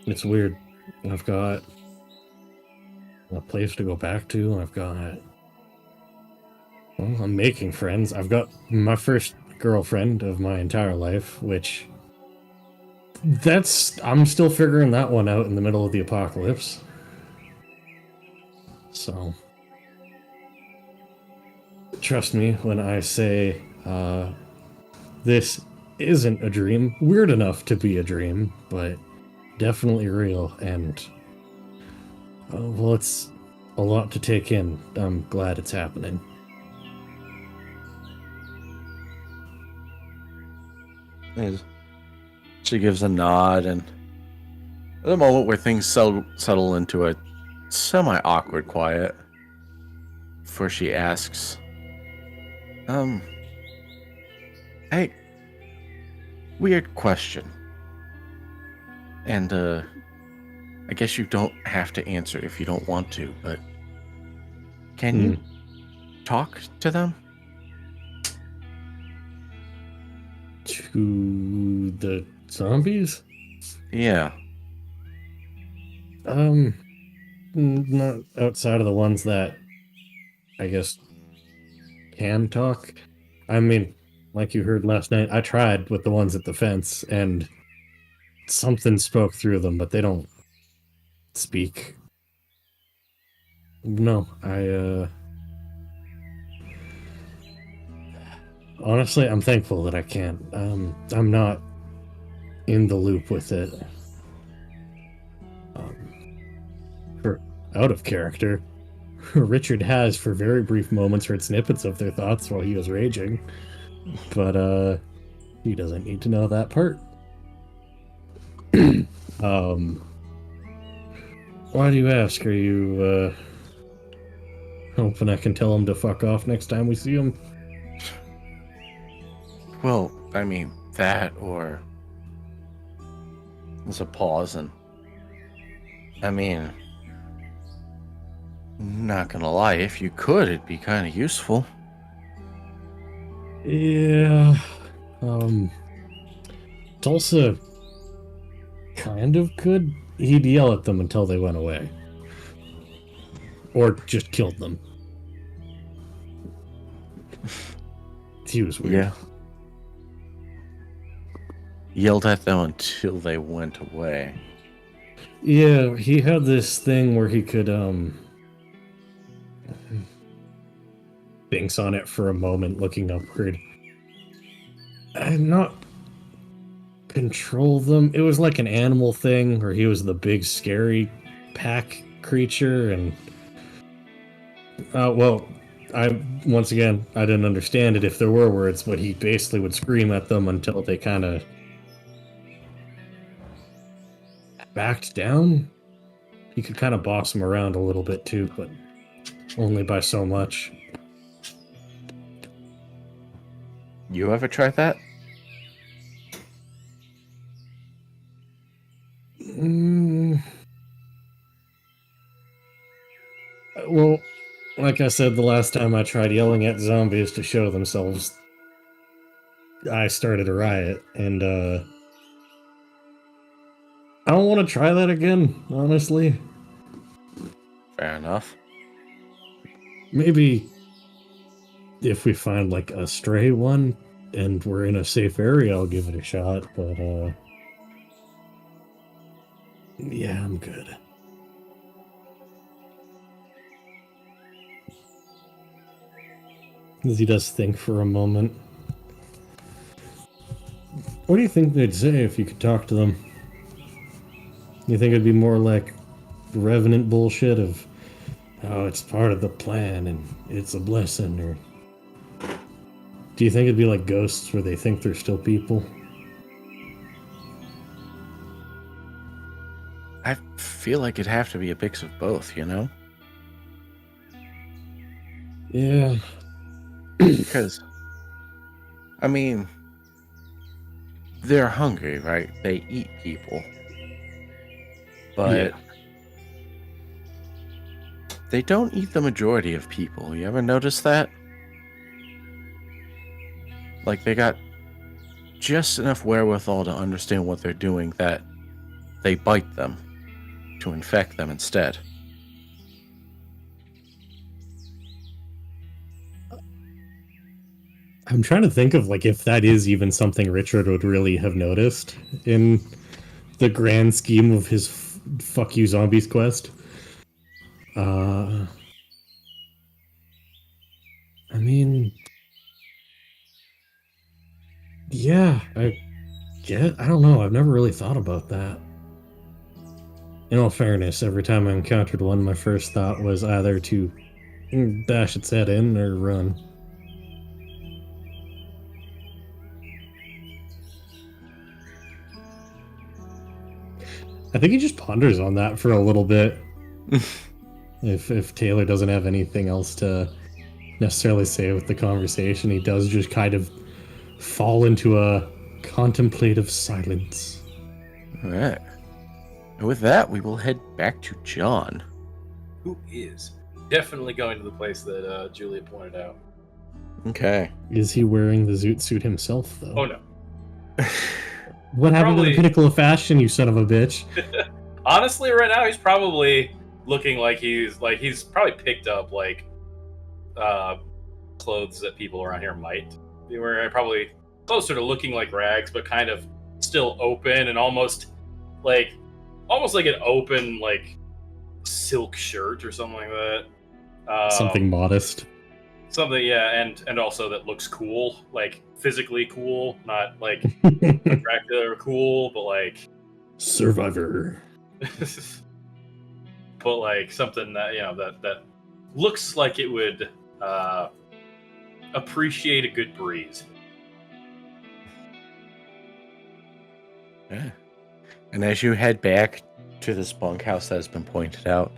it's weird. I've got a place to go back to. I'm making friends. I've got my first girlfriend of my entire life, which I'm still figuring that one out in the middle of the apocalypse. So, trust me when I say this isn't a dream. Weird enough to be a dream, but definitely real. And, well, it's a lot to take in. I'm glad it's happening. She gives a nod, and at the moment where things settle into a semi-awkward quiet, before she asks, hey, weird question. And, I guess you don't have to answer if you don't want to, but can you talk to them? To the zombies? Yeah. Not outside of the ones that I guess can talk. I mean, like you heard last night, I tried with the ones at the fence and something spoke through them, but they don't speak. No, honestly, I'm thankful that I can't. I'm not in the loop with it. For out of character, Richard has for very brief moments heard snippets of their thoughts while he was raging, but he doesn't need to know that part. Why do you ask? Are you hoping I can tell him to fuck off next time we see him? Well, I mean, that or... There's a pause, and... I mean... Not gonna lie, if you could, it'd be kind of useful. Yeah. Tulsa kind of could. He'd yell at them until they went away. Or just killed them. He was weird. Yeah. Yelled at them until they went away. Yeah, he had this thing where he could, thinks on it for a moment, looking upward. And not control them. It was like an animal thing where he was the big, scary pack creature, and well, once again, I didn't understand it if there were words, but he basically would scream at them until they kind of backed down. He could kind of boss them around a little bit too, but only by so much. You ever tried that? Well, like I said, the last time I tried yelling at zombies to show themselves, I started a riot, and I don't want to try that again, honestly. Fair enough. Maybe if we find like a stray one and we're in a safe area, I'll give it a shot, but yeah, I'm good. As he does think for a moment. What do you think they'd say if you could talk to them? You think it'd be more like Revenant bullshit of, oh, it's part of the plan and it's a blessing, or do you think it'd be like ghosts where they think they're still people? I feel like it'd have to be a mix of both, you know? Yeah. Because, I mean, they're hungry, right? They eat people. But they don't eat the majority of people. You ever notice that? Like, they got just enough wherewithal to understand what they're doing that they bite them to infect them instead. I'm trying to think of like if that is even something Richard would really have noticed in the grand scheme of his fuck you zombies quest. I mean, yeah, I don't know. I've never really thought about that. In all fairness, every time I encountered one, my first thought was either to dash its head in or run. I think he just ponders on that for a little bit. If Taylor doesn't have anything else to necessarily say with the conversation, he does just kind of fall into a contemplative silence. All right. And with that, we will head back to John. Who is definitely going to the place that Julia pointed out. Okay. Is he wearing the zoot suit himself, though? Oh, no. What happened to the pinnacle of fashion, you son of a bitch? Honestly, right now, he's probably looking like he's probably picked up, like, clothes that people around here might be wearing. Probably closer to looking like rags, but kind of still open and almost like an open, like, silk shirt or something like that. Something modest. Something, yeah, and also that looks cool, like physically cool, not like Dracula cool, but like Survivor. but like something that that looks like it would appreciate a good breeze. Yeah. And as you head back to this bunkhouse that has been pointed out,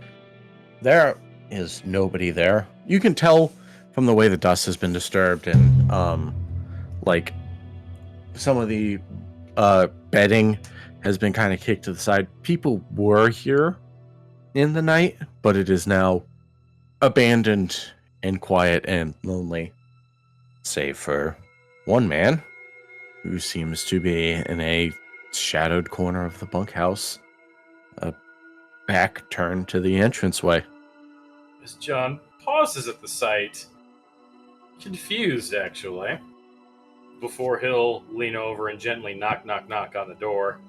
there is nobody there. You can tell from the way the dust has been disturbed and like some of the bedding has been kind of kicked to the side. People were here in the night, but it is now abandoned and quiet and lonely, save for one man who seems to be in a shadowed corner of the bunkhouse, a back turned to the entranceway. As John pauses at the sight, confused actually, before he'll lean over and gently knock, knock, knock on the door.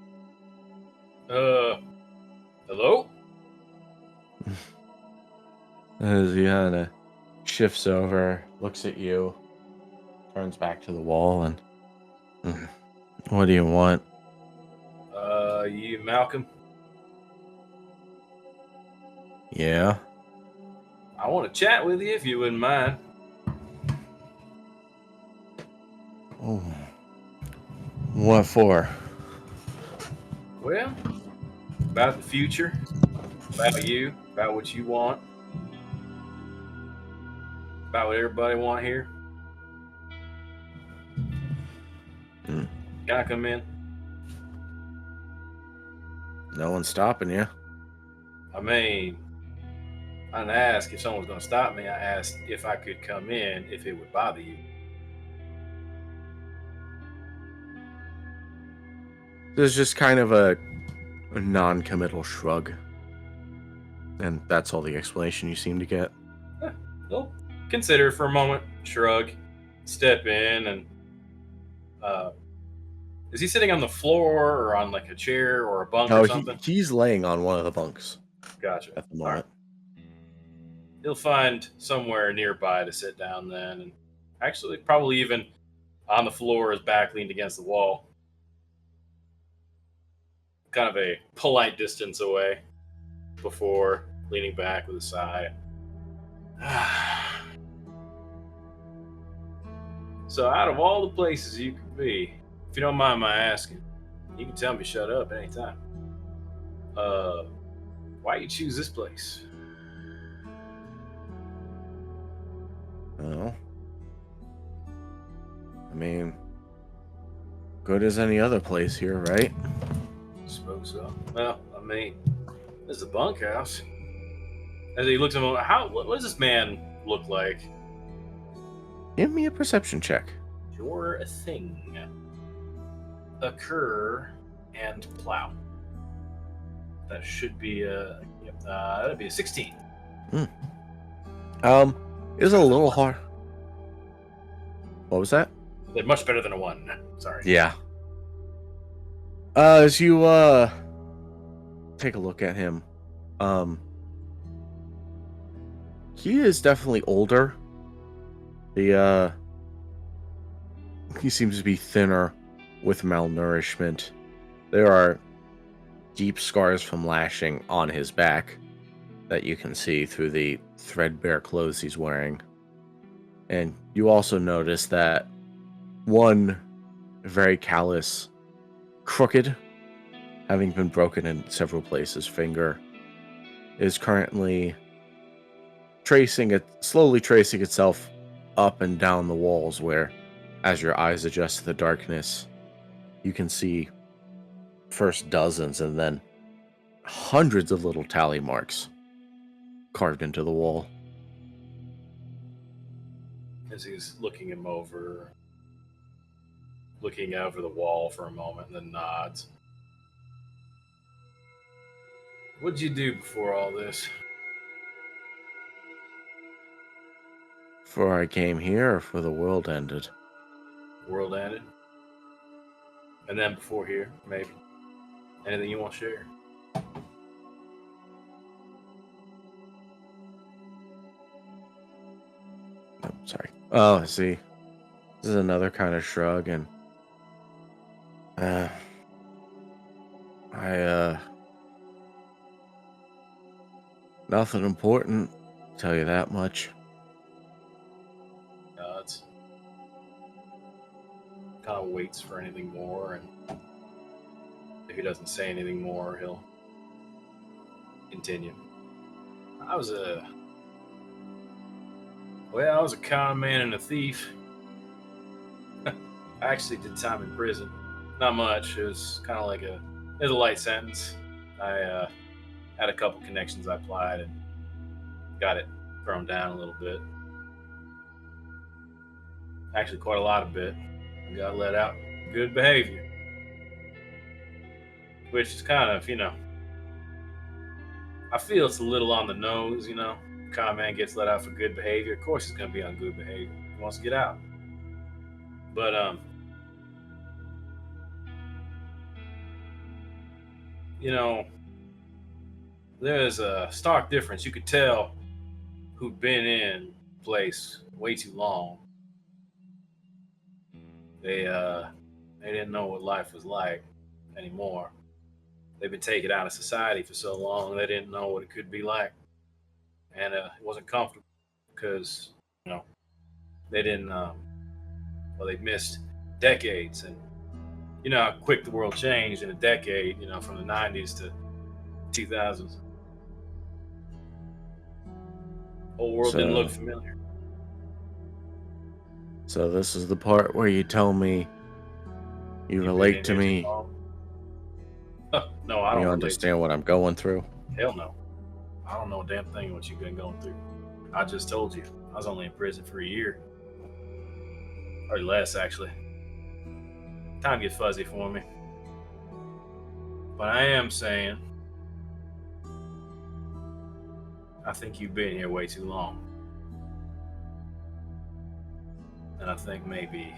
Hello? As he kind of shifts over, looks at you, turns back to the wall, and what do you want? You Malcolm? Yeah. I want to chat with you if you wouldn't mind. Oh. What for? Well, about the future, about you, about what you want, about what everybody want here. Can I come in? No one's stopping you. I mean, I didn't ask if someone was going to stop me. I asked if I could come in if it would bother you. There's just kind of a non-committal shrug. And that's all the explanation you seem to get. Well, consider for a moment, shrug, step in, and is he sitting on the floor or on like a chair or a bunk or something? He's laying on one of the bunks Gotcha. at the moment. He'll find somewhere nearby to sit down then, and actually probably even on the floor, his back leaned against the wall. Kind of a polite distance away before leaning back with a sigh. So out of all the places you could be, if you don't mind my asking, you can tell me to shut up anytime. Why you choose this place? Well, I mean, good as any other place here, right? I suppose so. Well, I mean, this is a bunkhouse. As he looks at him, what does this man look like? Give me a perception check. You're a thing. Occur and plow. That should be a. That'd be a 16. It's a little hard. What was that? They're much better than a 1. Sorry. Yeah. As you take a look at him, he is definitely older. He seems to be thinner with malnourishment. There are deep scars from lashing on his back that you can see through the threadbare clothes he's wearing. And you also notice that one very callous, crooked, having been broken in several places, finger is currently slowly tracing itself up and down the walls where, as your eyes adjust to the darkness, you can see first dozens and then hundreds of little tally marks carved into the wall. As he's looking over the wall for a moment, and then nods. What'd you do before all this? Before I came here, or before the world ended? World ended. And then before here, maybe. Anything you want to share? sorry. Oh, I see. This is another kind of shrug, and I nothing important. Tell you that much. It's kind of waits for anything more, and if he doesn't say anything more, he'll continue. I was a con man and a thief. I actually did time in prison. Not much. It was kind of like it was a light sentence. I had a couple connections I applied and got it thrown down a little bit. Actually, quite a lot of bit. I got let out. Good behavior. Which is kind of, I feel it's a little on the nose, Con man gets let out for good behavior. Of course he's going to be on good behavior. He wants to get out. But, there's a stark difference. You could tell who'd been in place way too long. They didn't know what life was like anymore. They've been taken out of society for so long, they didn't know what it could be like. And it wasn't comfortable because, they didn't, they missed decades. And you know how quick the world changed in a decade, from the 90s to 2000s. Whole world didn't look familiar. So this is the part where you tell me you relate to me. No, I don't. You understand what I'm going through? Hell no. I don't know a damn thing what you've been going through. I just told you. I was only in prison for a year. Or less, actually. Time gets fuzzy for me. But I am saying, I think you've been here way too long. And I think maybe,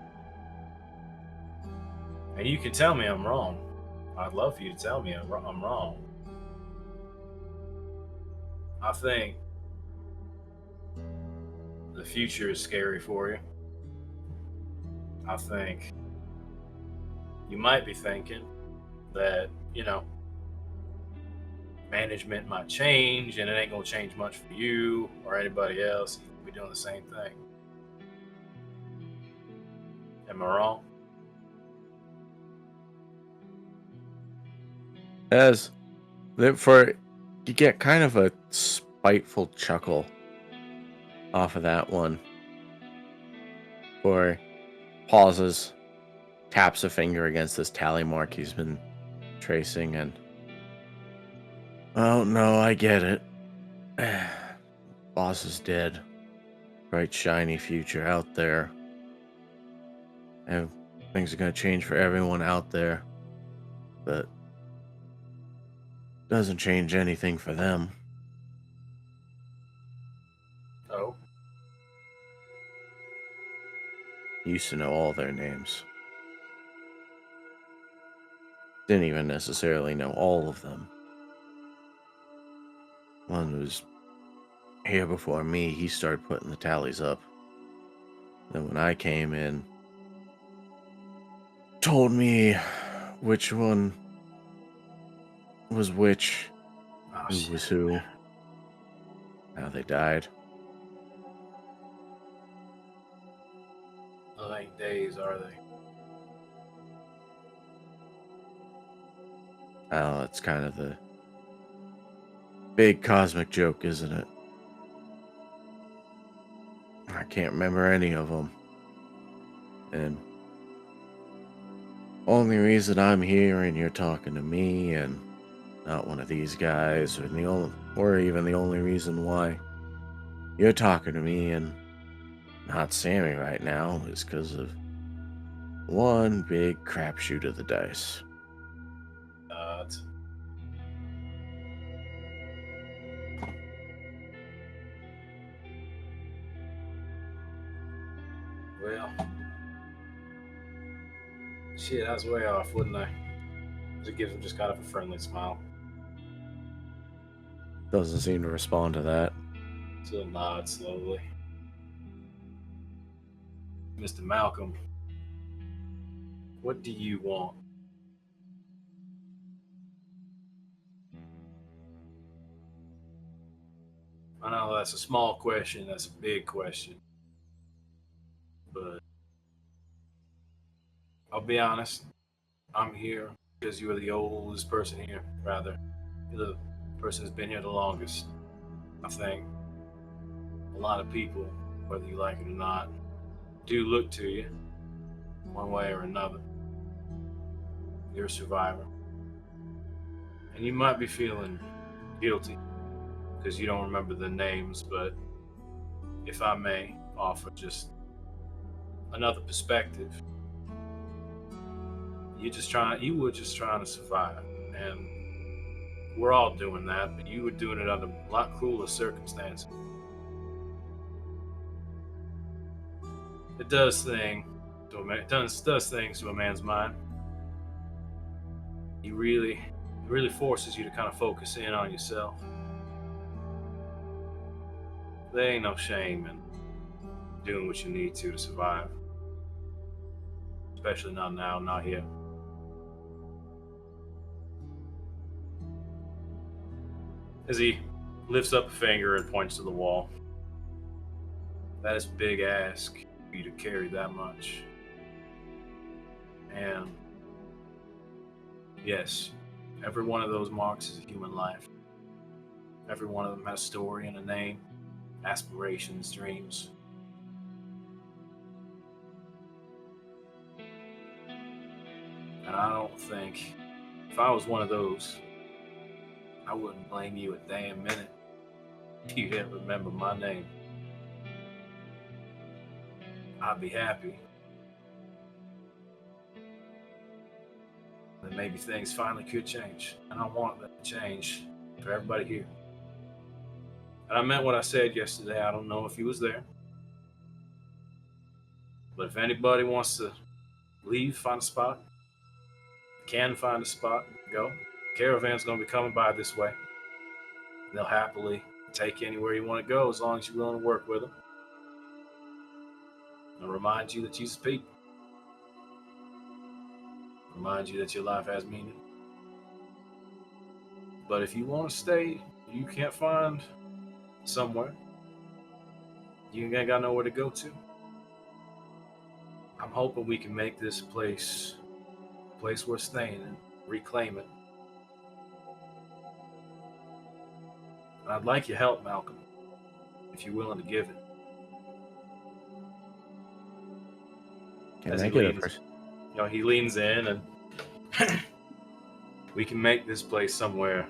and you can tell me I'm wrong. I'd love for you to tell me I'm wrong. I think the future is scary for you. I think you might be thinking that, management might change and it ain't gonna change much for you or anybody else. You could be doing the same thing. Am I wrong? You get kind of a spiteful chuckle off of that one. For pauses, taps a finger against this tally mark he's been tracing, and oh no, I get it. Boss is dead. Bright shiny future out there. And things are gonna change for everyone out there. But doesn't change anything for them. Oh. Used to know all their names. Didn't even necessarily know all of them. One who was here before me, he started putting the tallies up. Then when I came in, told me which one was which, who was who, how they died. Those ain't days, are they? Oh, it's kind of the big cosmic joke, isn't it? I can't remember any of them. And only reason I'm here and you're talking to me and not one of these guys, or even the only reason why you're talking to me and not Sammy right now is because of one big crapshoot of the dice. Well, shit, I was way off, wouldn't I? It gives him just kind of a friendly smile. Doesn't seem to respond to that. So nod slowly. Mr. Malcolm, what do you want? I know that's a small question, that's a big question. But I'll be honest, I'm here because you're the oldest person here, rather. You're the person who's been here the longest. I think a lot of people, whether you like it or not, do look to you one way or another. You're a survivor. And you might be feeling guilty because you don't remember the names, but if I may offer just another perspective, you were just trying to survive. And we're all doing that, but you were doing it under a lot crueler circumstances. It does things to a man's mind. It really forces you to kind of focus in on yourself. There ain't no shame in doing what you need to survive. Especially not now, not here. As he lifts up a finger and points to the wall. That is a big ask for you to carry that much. And yes, every one of those marks is a human life. Every one of them has a story and a name, aspirations, dreams. And I don't think, if I was one of those, I wouldn't blame you a damn minute if you didn't remember my name. I'd be happy. Then maybe things finally could change. And I want that to change for everybody here. And I meant what I said yesterday. I don't know if he was there. But if anybody wants to leave, find a spot, can find a spot, go. Caravan's going to be coming by this way. They'll happily take you anywhere you want to go as long as you're willing to work with them. And remind you that you're people. Remind you that your life has meaning. But if you want to stay, you can't find somewhere. You ain't got nowhere to go to. I'm hoping we can make this place a place worth staying in, reclaim it. And I'd like your help, Malcolm, if you're willing to give it. Can I get a person? He leans in and we can make this place somewhere,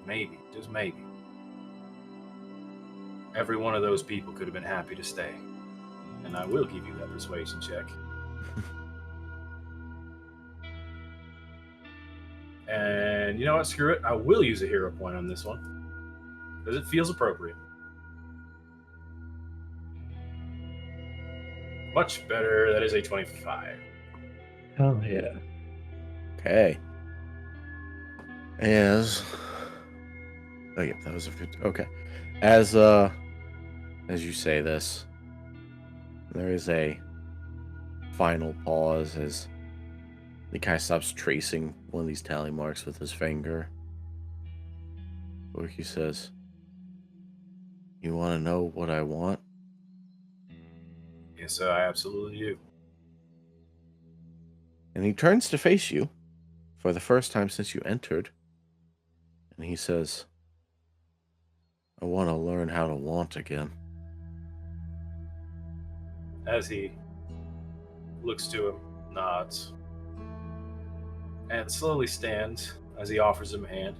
maybe, just maybe. Every one of those people could have been happy to stay. And I will give you that persuasion check. And you know what? Screw it. I will use a hero point on this one. Because it feels appropriate. Much better. That is a 25. Hell yeah. Okay. Oh yeah, that was a good. Okay. As you say this, there is a final pause as he kind of stops tracing one of these tally marks with his finger. Where he says, "You want to know what I want?" Yes, I absolutely do. And he turns to face you for the first time since you entered. And he says, "I want to learn how to want again." As he looks to him, nods, and slowly stands as he offers him a hand.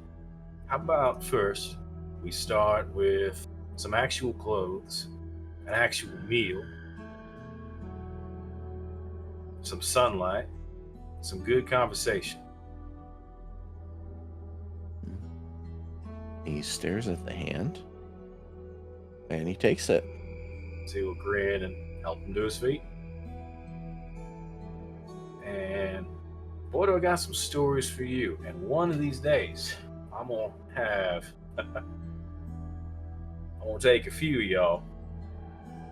How about first we start with some actual clothes, an actual meal, some sunlight, some good conversation. He stares at the hand, and he takes it. So he'll grin and help him to his feet. And boy, do I got some stories for you. And one of these days, I'm gonna take a few of y'all,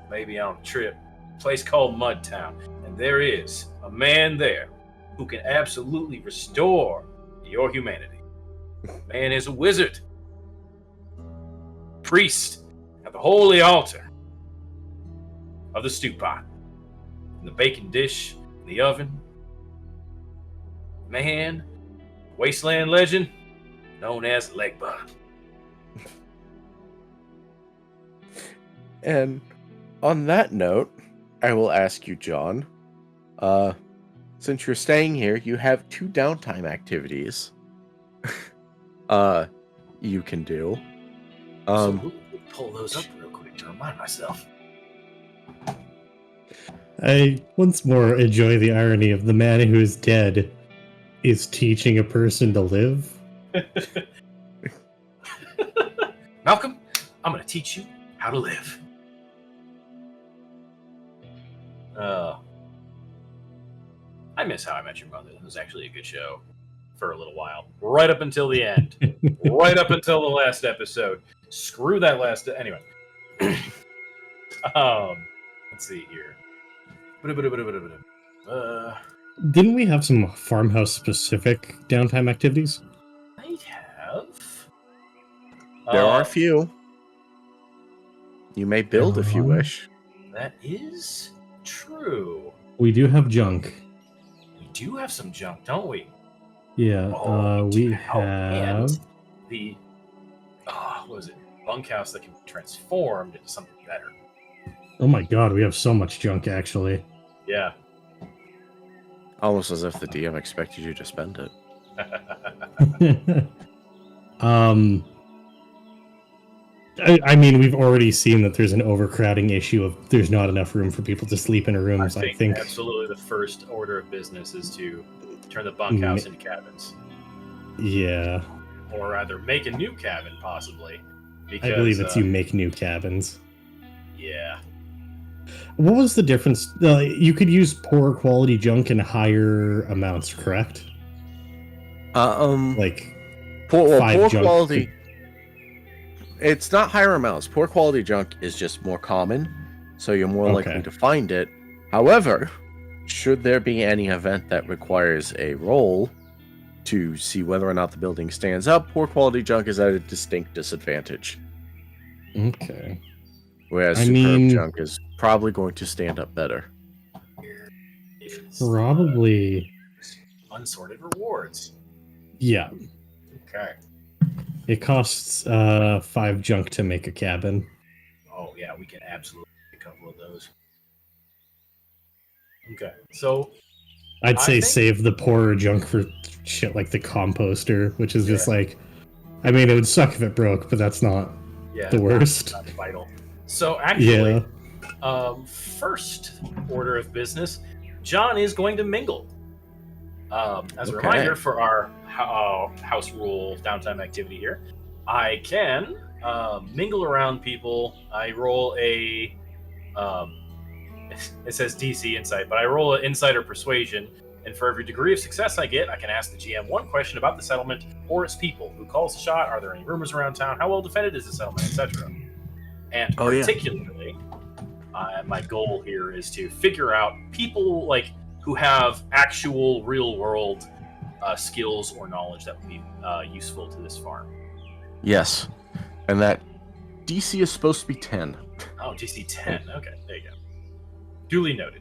maybe on a trip a place called Mudtown, and there is a man there who can absolutely restore your humanity. Man is a wizard, priest at the holy altar of the stew pot, and the bacon dish, in the oven. Man, wasteland legend known as Legba. And on that note, I will ask you, John, since you're staying here, you have 2 downtime activities you can do. So pull those up real quick to remind myself. I once more enjoy the irony of the man who is dead is teaching a person to live. Malcolm, I'm going to teach you how to live. I miss How I Met Your Mother. It was actually a good show for a little while. Right up until the end. Right up until the last episode. Screw that last... Anyway. Let's see here. Didn't we have some farmhouse-specific downtime activities? Might have. There are a few. You may build if you wish. That is true. We do have junk. We do have some junk, don't we? Yeah, we have... And the... what was it? Bunkhouse that can be transformed into something better. Oh my god, we have so much junk, actually. Yeah. Almost as if the DM expected you to spend it. I mean, we've already seen that there's an overcrowding issue of there's not enough room for people to sleep in rooms. I think absolutely the first order of business is to turn the bunkhouse into cabins. Yeah. Or rather, make a new cabin, possibly. Because, I believe it's you make new cabins. Yeah. What was the difference? You could use poor quality junk in higher amounts, correct? Like poor junk quality. It's not higher amounts. Poor quality junk is just more common, so you're more likely to find it. However, should there be any event that requires a roll to see whether or not the building stands up, poor quality junk is at a distinct disadvantage. Okay. Whereas superb junk is probably going to stand up better. Probably. Unsorted rewards. Yeah. Okay. It costs 5 junk to make a cabin. Oh, yeah, we can absolutely make a couple of those. Okay, so... I'd say save the poorer junk for shit like the composter, which is just like... I mean, it would suck if it broke, but that's not the worst. Not vital. So, actually, first order of business, John is going to mingle. As a reminder for our house rule downtime activity here, I can mingle around people. I roll a it says DC insight, but I roll an insight or persuasion, and for every degree of success I get, I can ask the GM one question about the settlement or its people. Who calls the shot? Are there any rumors around town? How well defended is the settlement, etc. And particularly, my goal here is to figure out people like who have actual real world skills or knowledge that would be useful to this farm. Yes, and that DC is supposed to be 10. Oh, DC 10. Okay, there you go. Duly noted.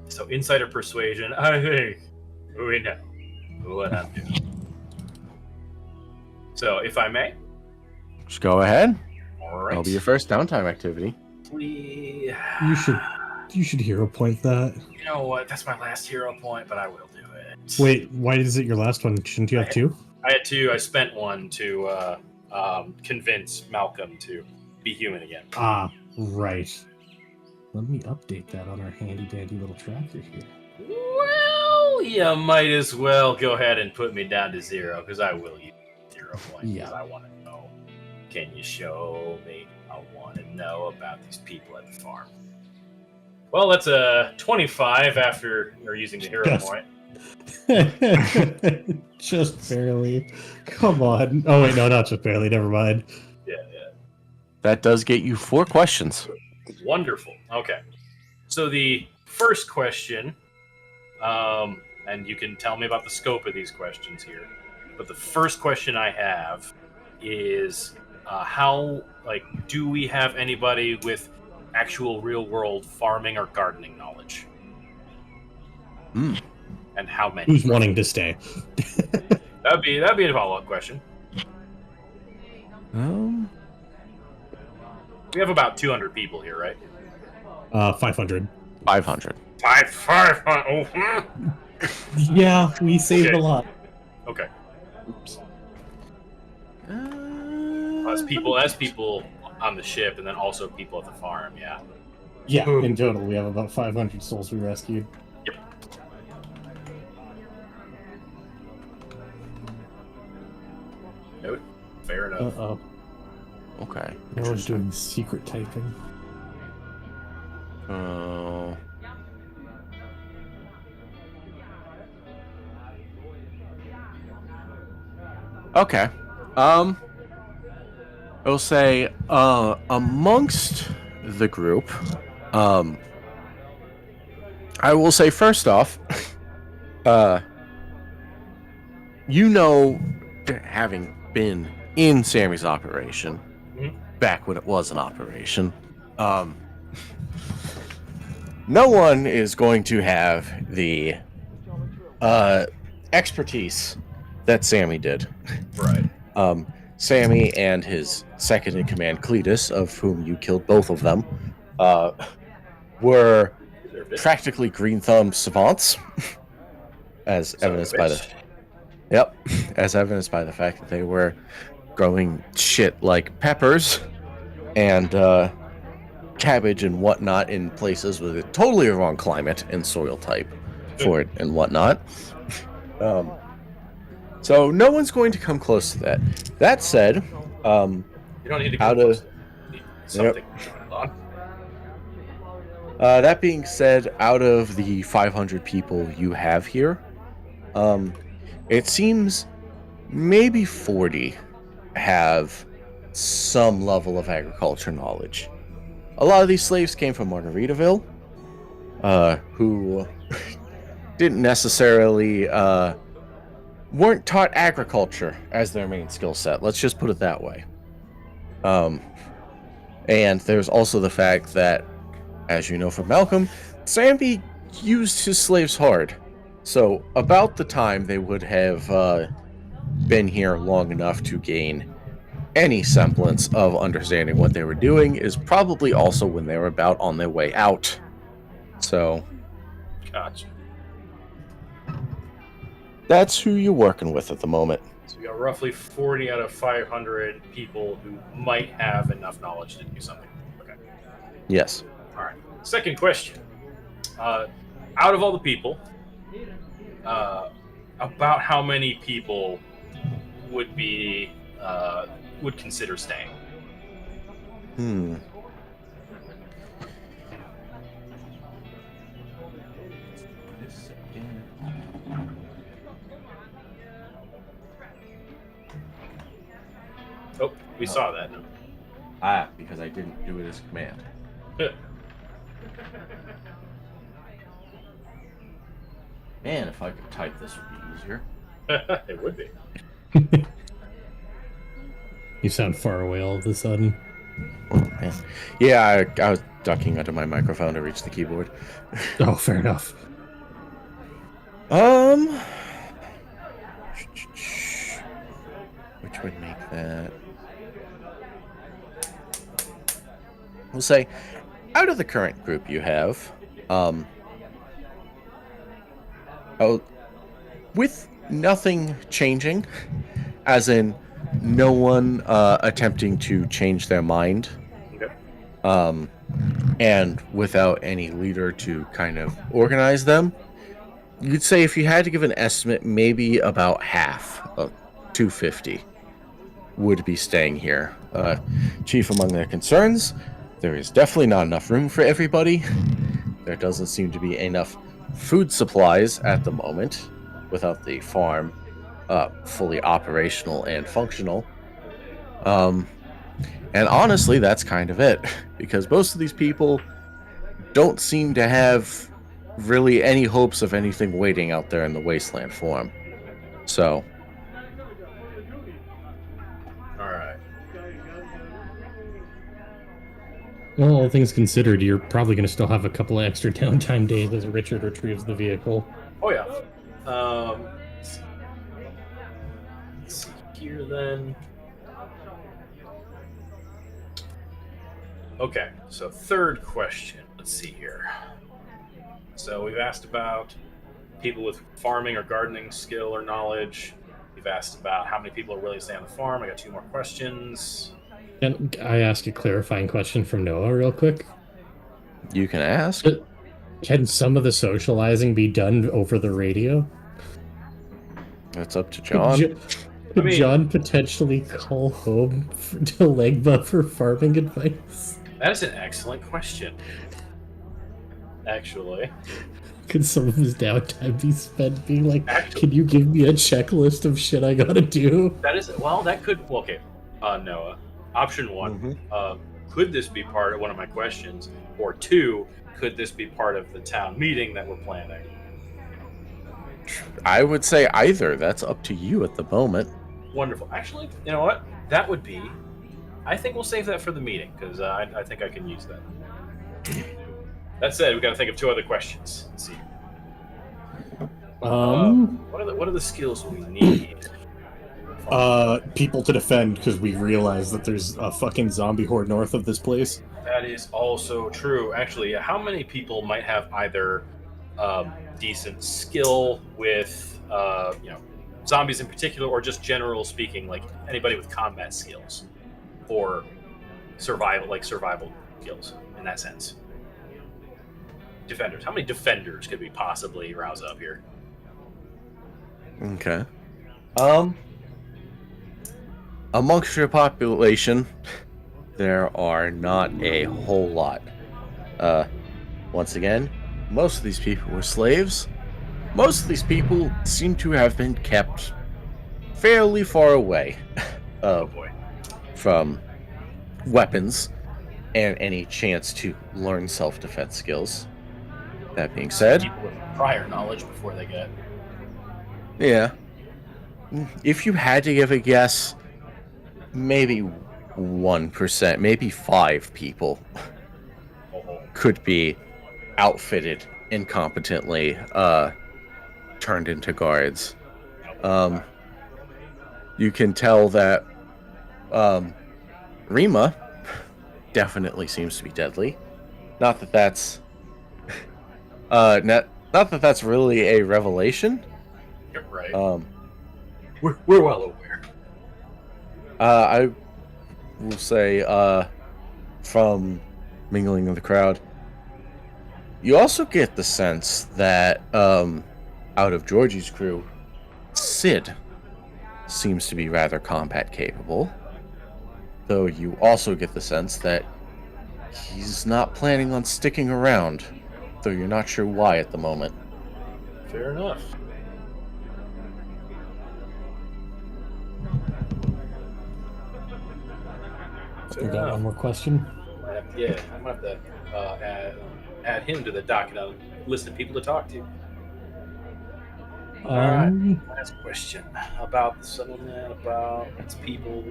So, insider persuasion. I think we know what I'm doing. So, if I may, just go ahead. All right. That'll be your first downtime activity. Please. You should hero point that. You know what? That's my last hero point, but I will do it. Wait, why is it your last one? Shouldn't you have 2? I had 2. I spent 1 to convince Malcolm to be human again. Ah, right. Let me update that on our handy dandy little tracker here. Well, you might as well go ahead and put me down to 0, because I will use 0 points. Yeah. I want to know. Can you show me? I want to know about these people at the farm. Well, that's a 25 after you're using the hero point. Just barely. Come on. Oh, wait, no, not just barely. Never mind. Yeah. That does get you 4 questions. Wonderful. Okay. So the first question, and you can tell me about the scope of these questions here, but the first question I have is how, do we have anybody with actual real world farming or gardening knowledge? And how many? Who's wanting to stay? That'd be a follow-up question. We have about 200 people here, right? 500. 500. 500. Oh. Yeah, we saved a lot. Okay. Oops. As people on the ship, and then also people at the farm. Yeah. Yeah. In total, we have about 500 souls we rescued. Yep. Note. Fair enough. Uh-oh. Okay. I was doing secret typing. Oh. Okay. I will say, amongst the group, I will say first off, having been in Sammy's operation, back when it was an operation, no one is going to have the expertise that Sammy did. Right. Sammy and his second in command, Cletus, of whom you killed both of them, were practically green thumb savants, as evidenced by the fact that they were growing shit like peppers and cabbage and whatnot in places with a totally wrong climate and soil type for it and whatnot. So no one's going to come close to that. That said, you don't need to go close. Something. That being said, out of the 500 people you have here, it seems maybe 40 have some level of agriculture knowledge. A lot of these slaves came from Margaritaville, who didn't necessarily weren't taught agriculture as their main skill set. Let's just put it that way. And there's also the fact that, as you know from Malcolm, Sammy used his slaves hard. So about the time they would have been here long enough to gain any semblance of understanding what they were doing is probably also when they were about on their way out. So, gotcha. That's who you're working with at the moment. So we got roughly 40 out of 500 people who might have enough knowledge to do something. Okay. Yes. All right. Second question. Out of all the people, about how many people would be would consider staying? Oh, we saw that. Because I didn't do it as a command. Man, if I could type this would be easier. It would be. You sound far away all of a sudden. Yeah, I was ducking under my microphone to reach the keyboard. Oh, fair enough. Which would make that... We'll say, out of the current group you have, with nothing changing, as in no one attempting to change their mind, and without any leader to kind of organize them, you'd say if you had to give an estimate, maybe about half of 250 would be staying here. Chief among their concerns, there is definitely not enough room for everybody. There doesn't seem to be enough food supplies at the moment without the farm fully operational and functional. And honestly, that's kind of it, because most of these people don't seem to have really any hopes of anything waiting out there in the wasteland for him. So, All right. Well, all things considered, you're probably going to still have a couple of extra downtime days as Richard retrieves the vehicle. Oh yeah. Let's see here then. Okay, so third question. Let's see here. So we've asked about people with farming or gardening skill or knowledge. We've asked about how many people are willing to stay on the farm. I got 2 more questions. Can I ask a clarifying question from Noah real quick? you can ask. Can some of the socializing be done over the radio? That's up to John. Could John potentially call home to Legba for farming advice? That is an excellent question. Actually. Could some of his downtime be spent being like, can you give me a checklist of shit I gotta do? That is, well, that could, well, okay, Noah. Option 1, could this be part of one of my questions? Or 2, could this be part of the town meeting that we're planning? I would say either. That's up to you at the moment. Wonderful. Actually, you know what? That would be, I think we'll save that for the meeting, because I think I can use that. That said, we've got to think of 2 other questions. Let's see. What are the skills we need? People to defend, because we realize that there's a fucking zombie horde north of this place. That is also true. Actually, how many people might have either decent skill with, zombies in particular, or just general speaking, like anybody with combat skills or survival skills in that sense? Defenders. How many defenders could we possibly rouse up here? Okay. Amongst your population, there are not a whole lot. Once again, most of these people were slaves. Most of these people seem to have been kept fairly far away from weapons and any chance to learn self-defense skills. That being said, People with prior knowledge before they get. yeah, if you had to give a guess, maybe 1%, maybe 5 people could be outfitted incompetently, turned into guards. You can tell that Rima definitely seems to be deadly. Not that that's not that that's really a revelation. You're right. We're well aware. I will say, from mingling in the crowd, you also get the sense that, out of Georgie's crew, Sid seems to be rather combat capable. Though you also get the sense that he's not planning on sticking around, though you're not sure why at the moment. Fair enough. We got one more question. I'm gonna have to add him to the docket on list of people to talk to. All right. Last question about the settlement, about its people.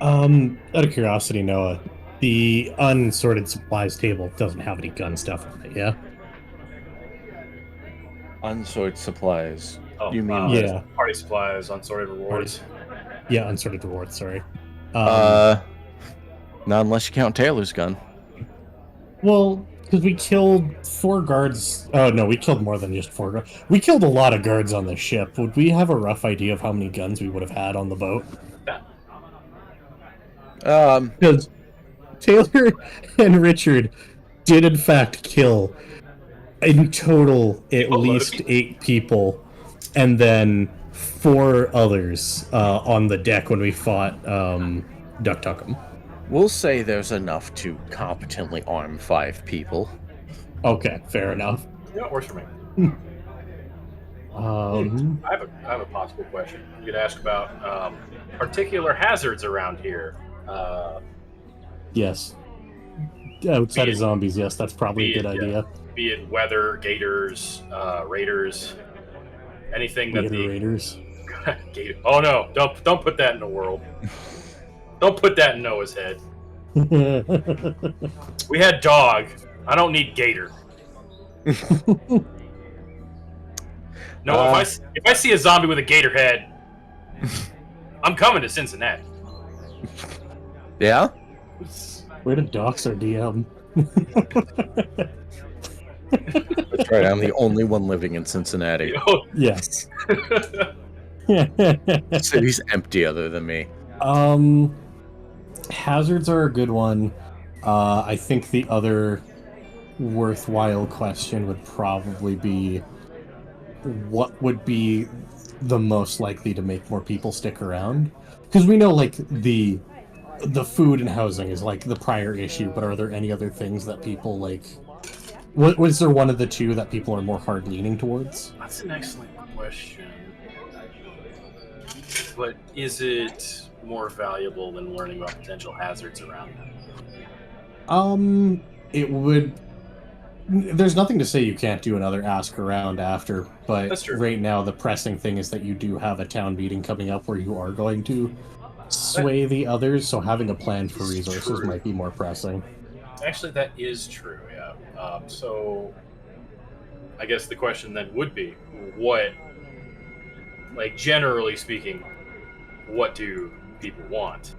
Out of curiosity, Noah, the unsorted supplies table doesn't have any gun stuff on it, yeah? Unsorted supplies. Oh, you mean yeah. Party supplies, unsorted rewards. Yeah, unsorted rewards, sorry. Not unless you count Taylor's gun. Well, because we killed 4 guards. Oh, no, we killed more than just 4 guards. We killed a lot of guards on the ship. Would we have a rough idea of how many guns we would have had on the boat? Because Taylor and Richard did, in fact, kill, in total, at least 8 people, and then 4 others on the deck when we fought Duck Tuckum. We'll say there's enough to competently arm 5 people. Okay, fair enough. Yeah, it works for me. I have a possible question. You could ask about particular hazards around here. Yes. outside of zombies, yes, that's probably a good idea. Be it weather, gators, raiders, anything that the raiders. Gator. Oh no! Don't put that in the world. Don't put that in Noah's head. We had dog. I don't need gator. No, if I see a zombie with a gator head, I'm coming to Cincinnati. Yeah? Way to dox our DM. That's right, I'm the only one living in Cincinnati. Yes. The city's empty other than me. Hazards are a good one. I think the other worthwhile question would probably be what would be the most likely to make more people stick around? Because we know like the food and housing is like the prior issue, but are there any other things that people like? Was there one of the two that people are more hard leaning towards? That's an excellent question. But is it more valuable than learning about potential hazards around them? It would. There's nothing to say you can't do another ask around after, but right now the pressing thing is that you do have a town meeting coming up where you are going to sway the others, so having a plan for resources might be more pressing. Actually, that is true, yeah. So, I guess the question then would be, what, like, generally speaking, what do people want?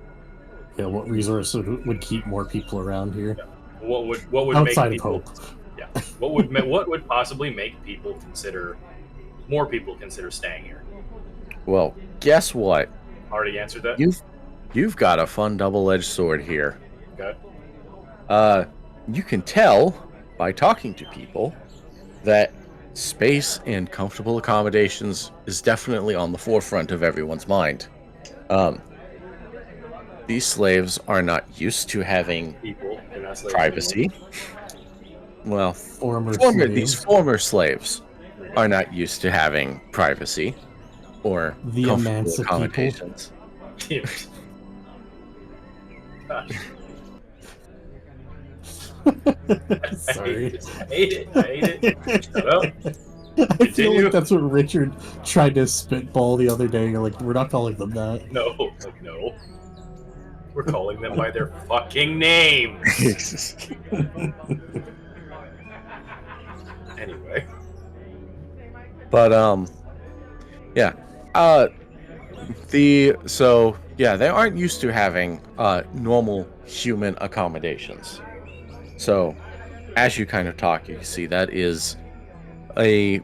Yeah, what resource would keep more people around here? Yeah. What would outside make people, of hope? Yeah. What would possibly make people more people consider staying here? Well, guess what? Already answered that. You've got a fun double-edged sword here. Okay. You can tell by talking to people that space and comfortable accommodations is definitely on the forefront of everyone's mind. These slaves are not used to having privacy. Well, these former slaves are not used to having privacy or the comfortable accommodations. Sorry. I hate it. Shut up. I feel like that's what Richard tried to spitball the other day. Like, we're not calling them that. No. We're calling them by their fucking names. Anyway. But yeah. They aren't used to having normal human accommodations. So, as you kind of talk, you can see that is a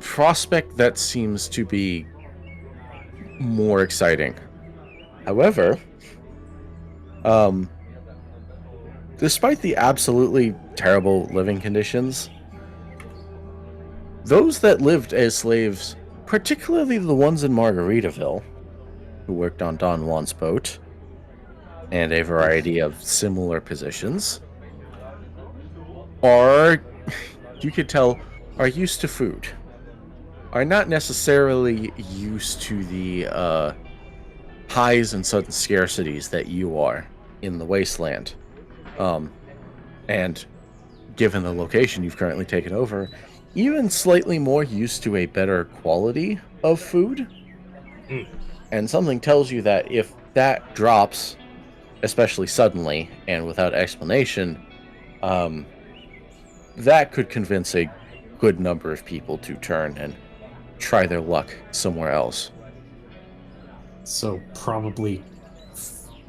prospect that seems to be more exciting. However, despite the absolutely terrible living conditions, those that lived as slaves, particularly the ones in Margaritaville, who worked on Don Juan's boat, and a variety of similar positions, are used to food, are not necessarily used to the highs and sudden scarcities that you are in the wasteland. And given the location you've currently taken over, even slightly more used to a better quality of food. And something tells you that if that drops, especially suddenly and without explanation, that could convince a good number of people to turn and try their luck somewhere else. So probably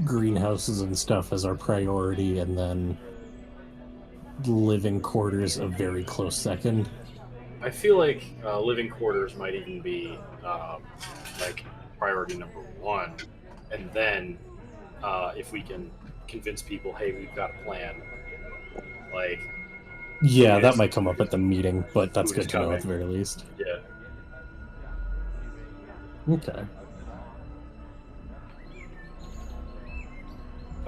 greenhouses and stuff as our priority, and then living quarters a very close second. I feel like living quarters might even be like priority number one, and then if we can convince people, hey, we've got a plan, like. Yeah, that might come up at the meeting, but that's good to know at the very least. Yeah. Okay.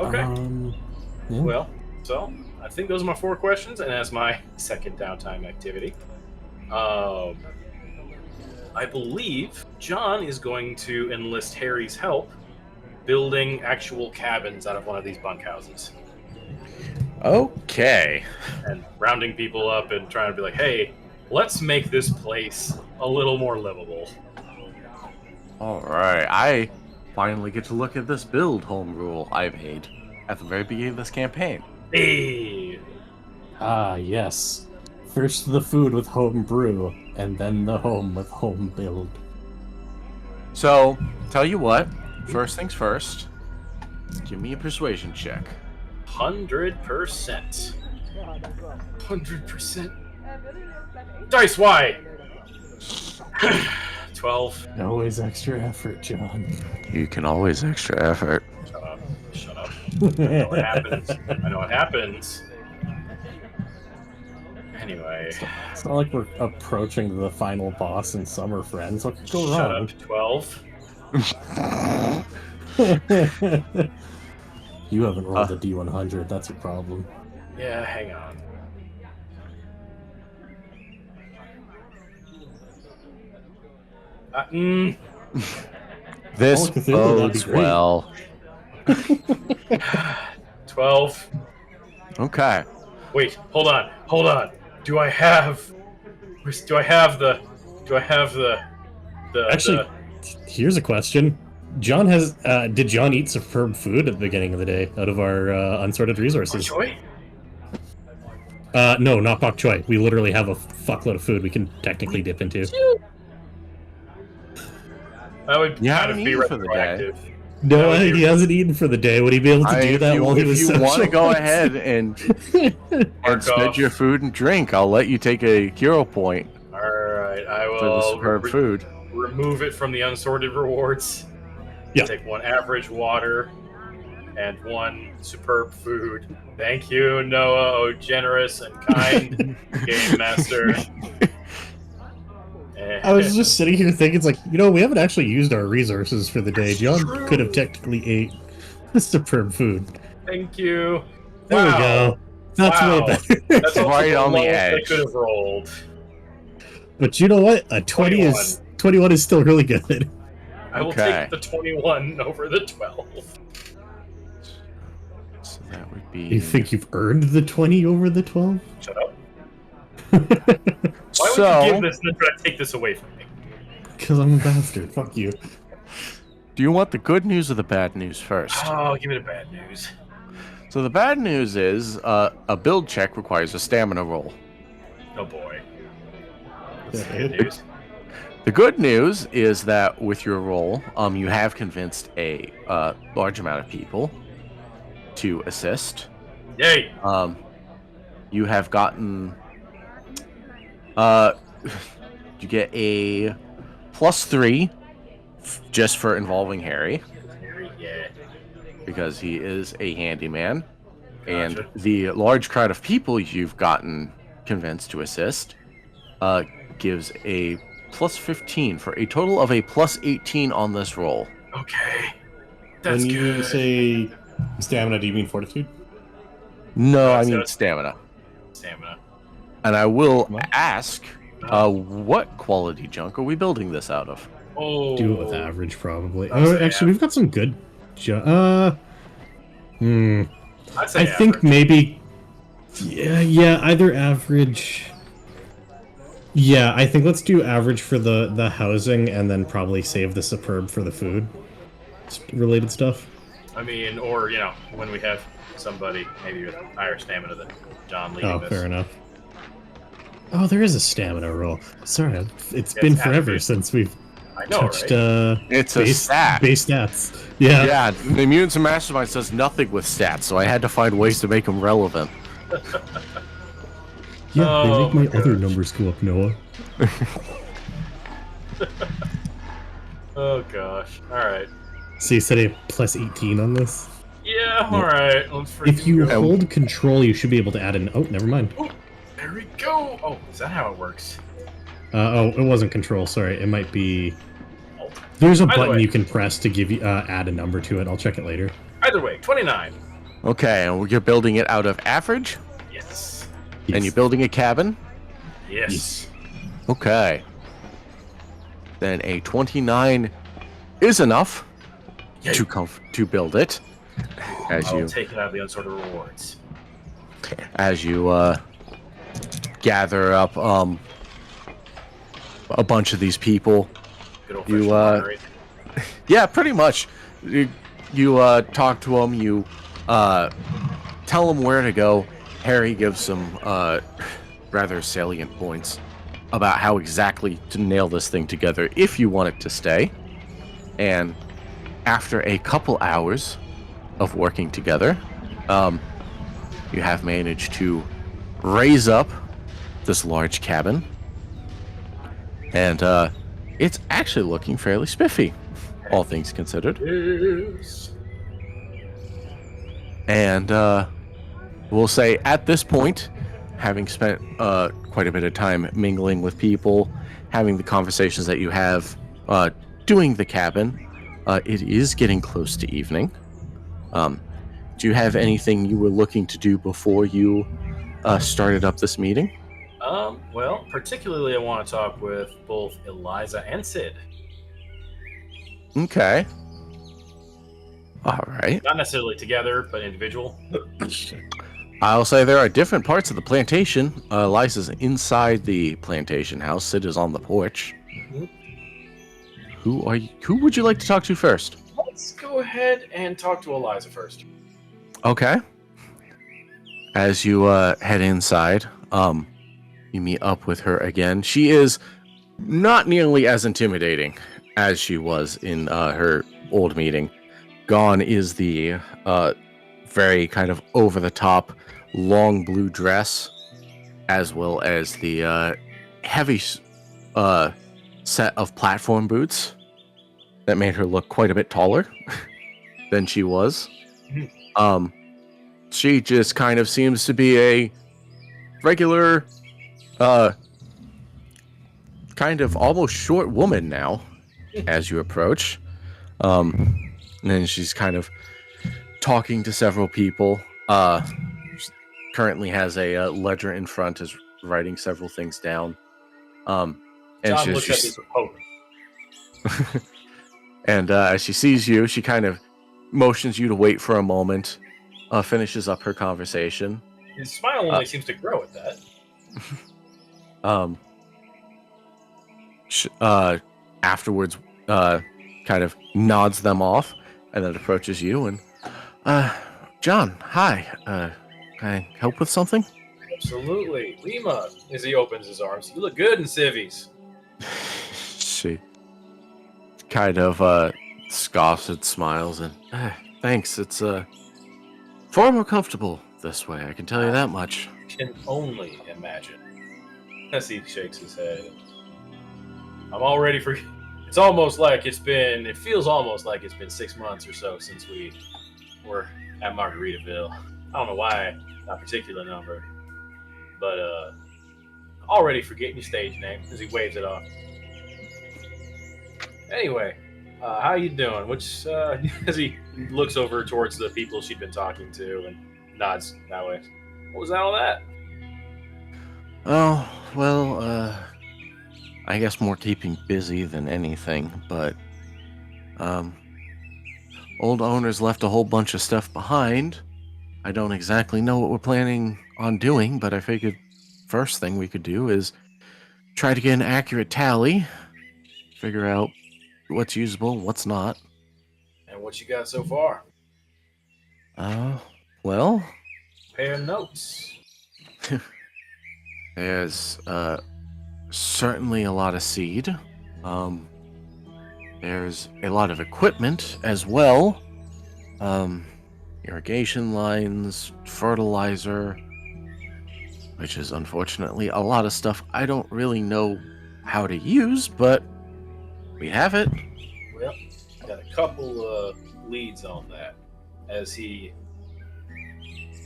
Okay. Yeah. Well, so I think those are my 4 questions, and as my second downtime activity, I believe John is going to enlist Harry's help building actual cabins out of one of these bunkhouses. Okay. and rounding people up and trying to be like, hey, let's make this place a little more livable. All right. I finally get to look at this build home rule I made at the very beginning of this campaign. Hey, Ah, yes. First the food with home brew, and then the home with home build. So, tell you what. First things first. Give me a persuasion check. 100%. 100%. Dice Y. 12. Always extra effort, John. You can always extra effort. Shut up. Shut up. I know what happens. I know what happens. Anyway. It's not like we're approaching the final boss in Summer Friends. What could go Shut wrong? up. 12. You haven't rolled a D100. That's a problem. Yeah, hang on. This Oh, Cthulhu, that'd be bodes great. well. 12. Okay. Wait, hold on. Do I have the Actually, here's a question. John has. Did John eat superb food at the beginning of the day out of our unsorted resources? Joy? No, not bok choy. We literally have a fuckload of food we can technically dip into. That would You kind of haven't be eaten for the day. retroactive. No, That would be- he hasn't eaten for the day. Would he be able to do that while he was if you want to go socializing? ahead and Mark spend off. your food and drink, I'll let you take a hero point All right, I for the will superb food. remove it from the unsorted rewards. Yeah. Take one average water and one superb food. Thank you, Noah, oh generous and kind game master. I was just sitting here thinking, it's like, we haven't actually used our resources for the day. John true. could have technically ate the superb food. Thank you. There we Wow. go. That's Wow. way better. That's also Right on the lowest edge. I could have rolled. But you know what? A 21 is still really good. I will Okay. take the 21 over the 12. So that would be. You think you've earned the 20 over the 12? Shut up. Why would So, you give this and try to take this away from me? Because I'm a bastard. Fuck you. do you want the good news or the bad news first? Oh, give me the bad news. So the bad news is a build check requires a stamina roll. Oh boy. That's the good news. The good news is that with your roll, you have convinced a large amount of people to assist. Yay! You have gotten you get a +3 just for involving Harry Yeah. because he is a handyman, and Gotcha. the large crowd of people you've gotten convinced to assist gives a +15 for a total of a +18 on this roll. Okay. That's When you good. say stamina, do you mean fortitude? No, I That's mean good. stamina. Stamina. And I will What? ask, what quality junk are we building this out of? Oh. Do it with average, probably. I'd say Actually, we've got some good. I'd say I think average. maybe. Yeah, either average. Yeah, I think let's do average for the housing, and then probably save the superb for the food related stuff. I mean, or, when we have somebody maybe with higher stamina than John leading Oh, this. fair enough. Oh, there is a stamina roll. Sorry, it's Yeah, been it's forever average. since we've I know, touched right? It's a base stat. base stats. Yeah. Yeah, the Mutants and Masterminds does nothing with stats, so I had to find ways to make them relevant. Yeah, Oh, they make my my other gosh. numbers go up, Noah. Oh, gosh. All right. So you said a +18 on this? Yeah, all right. Let's freaking If you go. hold control, you should be able to add an... Oh, never mind. There we go. Oh, is that how it works? It wasn't control, sorry. It might be... There's a Either button way. you can press to give you add a number to it. I'll check it later. Either way, 29. Okay, and you're building it out of average, Yes. and you're building a cabin. Yes. Okay. Then a 29 is enough Yay. to build it. As I'll you take it out of the unsorted rewards. as you gather up a bunch of these people. Good old-fashioned moderate. Yeah, pretty much. You talk to them. You tell them where to go. Harry gives some rather salient points about how exactly to nail this thing together if you want it to stay. And after a couple hours of working together, you have managed to raise up this large cabin. And it's actually looking fairly spiffy, all things considered. Yes. And we'll say at this point, having spent quite a bit of time mingling with people, having the conversations that you have, doing the cabin, it is getting close to evening. Do you have anything you were looking to do before you started up this meeting? Well, particularly I want to talk with both Eliza and Sid. Okay. All right. Not necessarily together, but individual. I'll say there are different parts of the plantation. Eliza's inside the plantation house. Sid is on the porch. Mm-hmm. Who would you like to talk to first? Let's go ahead and talk to Eliza first. Okay. As you head inside, you meet up with her again. She is not nearly as intimidating as she was in her old meeting. Gone is the very kind of over-the-top long blue dress, as well as the heavy set of platform boots that made her look quite a bit taller than she was. She just kind of seems to be a regular, kind of almost short woman now as you approach. And then she's kind of talking to several people. Currently has a ledger in front, is writing several things down. And John looks at his opponent. And as she sees you, she kind of motions you to wait for a moment, finishes up her conversation. His smile only seems to grow at that. Afterwards, kind of nods them off, and then approaches you and, John, hi. Can I help with something? Absolutely. Lima, as he opens his arms. You look good in civvies. She kind of scoffs and smiles and, thanks, it's far more comfortable this way, I can tell you that much. Can only imagine. As he shakes his head. I'm all ready for... It feels almost like it's been 6 months or so since we were at Margaritaville. I don't know why that particular number, but already forgetting your stage name as he waves it off. Anyway, how you doing? Which as he looks over towards the people she'd been talking to and nods that way. What was all that? Oh, well, I guess more keeping busy than anything, but old owners left a whole bunch of stuff behind. I don't exactly know what we're planning on doing, but I figured first thing we could do is try to get an accurate tally, figure out what's usable, what's not. And what you got so far? Well... Compare notes. There's, certainly a lot of seed. There's a lot of equipment as well. Irrigation lines, fertilizer, which is unfortunately a lot of stuff I don't really know how to use, but we have it. Well, got a couple leads on that as he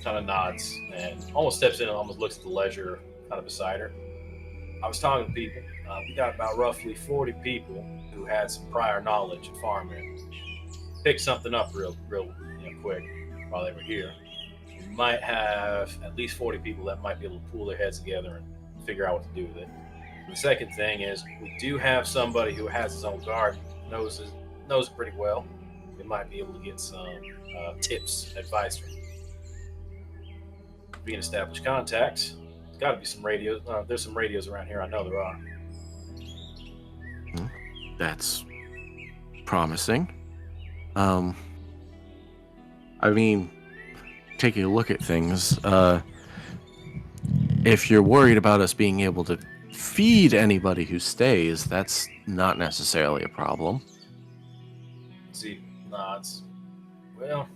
kind of nods and almost steps in and almost looks at the ledger kind of beside her. I was talking to people. We got about roughly 40 people who had some prior knowledge of farming. Picked something up real quick while they were here. We might have at least 40 people that might be able to pull their heads together and figure out what to do with it. The second thing is we do have somebody who has his own garden, knows it pretty well. We might be able to get some tips, advice from him. be an established contact. There's got to be some radios. There's some radios around here. I know there are. That's promising. I mean, taking a look at things, if you're worried about us being able to feed anybody who stays, that's not necessarily a problem. See, nods. Well,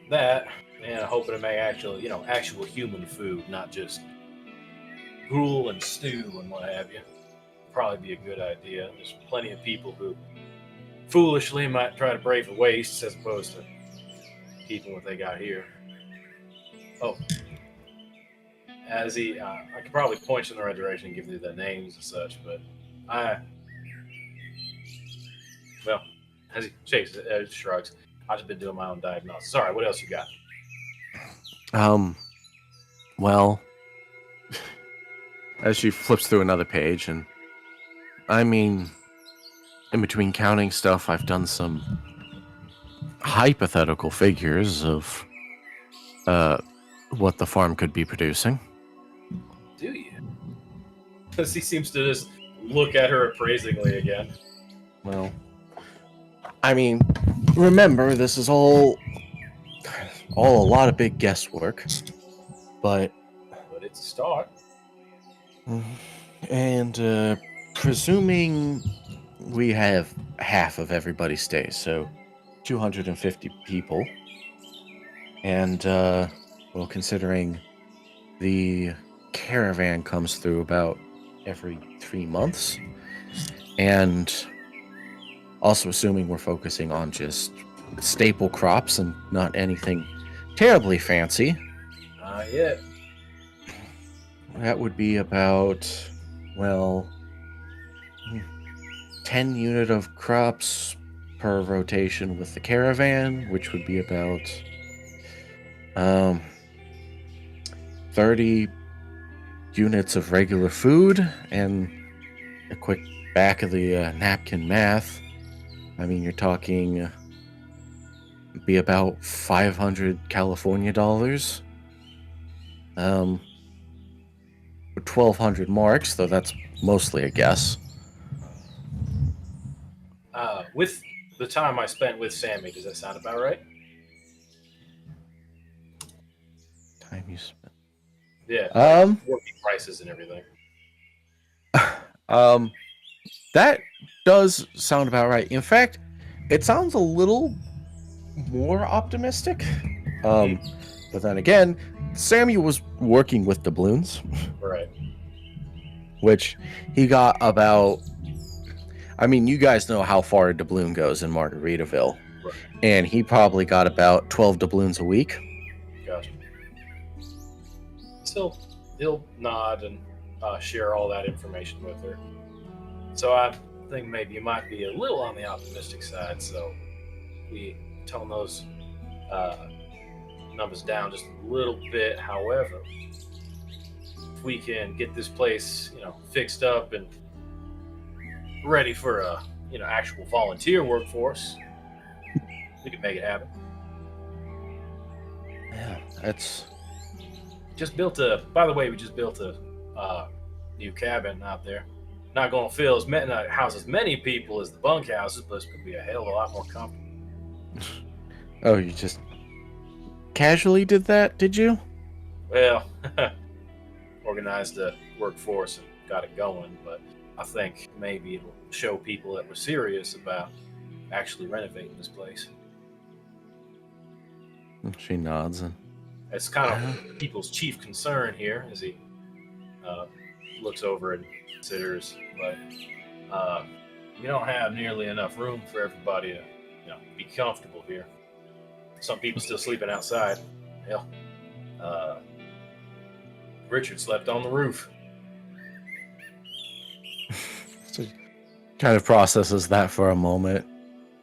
that, and hoping to make actual human food, not just gruel and stew and what have you. Probably be a good idea. There's plenty of people who foolishly might try to brave the wastes as opposed to keeping what they got here. Oh, as I could probably point you in the right direction and give you the names and such, but as he shakes, shrugs. I've just been doing my own diagnosis. Sorry, what else you got? Well, as she flips through another page, and I mean, in between counting stuff, I've done some hypothetical figures of what the farm could be producing. Do you? Because he seems to just look at her appraisingly again. Well, I mean, remember, this is all a lot of big guesswork, but it's a start. And presuming we have half of everybody stays, so 250 people, and well, considering the caravan comes through about every 3 months, and also assuming we're focusing on just staple crops and not anything terribly fancy. Not yet. That would be about, well, 10 unit of crops per rotation with the caravan, which would be about 30 units of regular food, and a quick back of the napkin math. I mean, you're talking be about 500 California dollars. 1,200 marks, though that's mostly a guess. With the time I spent with Sammy, does that sound about right? Time you spent. Yeah. Working prices and everything. That does sound about right. In fact, it sounds a little more optimistic. But then again, Sammy was working with doubloons. Right. Which he got about... I mean, you guys know how far a doubloon goes in Margaritaville. Right. And he probably got about 12 doubloons a week. Gotcha. Still, he'll nod and share all that information with her. So I think maybe you might be a little on the optimistic side, so we tone those numbers down just a little bit. However, if we can get this place, fixed up and ready for a, actual volunteer workforce, we can make it happen. Yeah, that's... By the way, we just built a new cabin out there. Not going to house as many people as the bunkhouses, but it's going to be a hell of a lot more comfortable. Oh, you just casually did that, did you? Well, organized a workforce and got it going, but I think maybe it'll show people that we're serious about actually renovating this place. She nods. And it's kind of people's chief concern here as he looks over and considers, but we don't have nearly enough room for everybody to be comfortable here. Some people still sleeping outside. Hell, Richard slept on the roof. So kind of processes that for a moment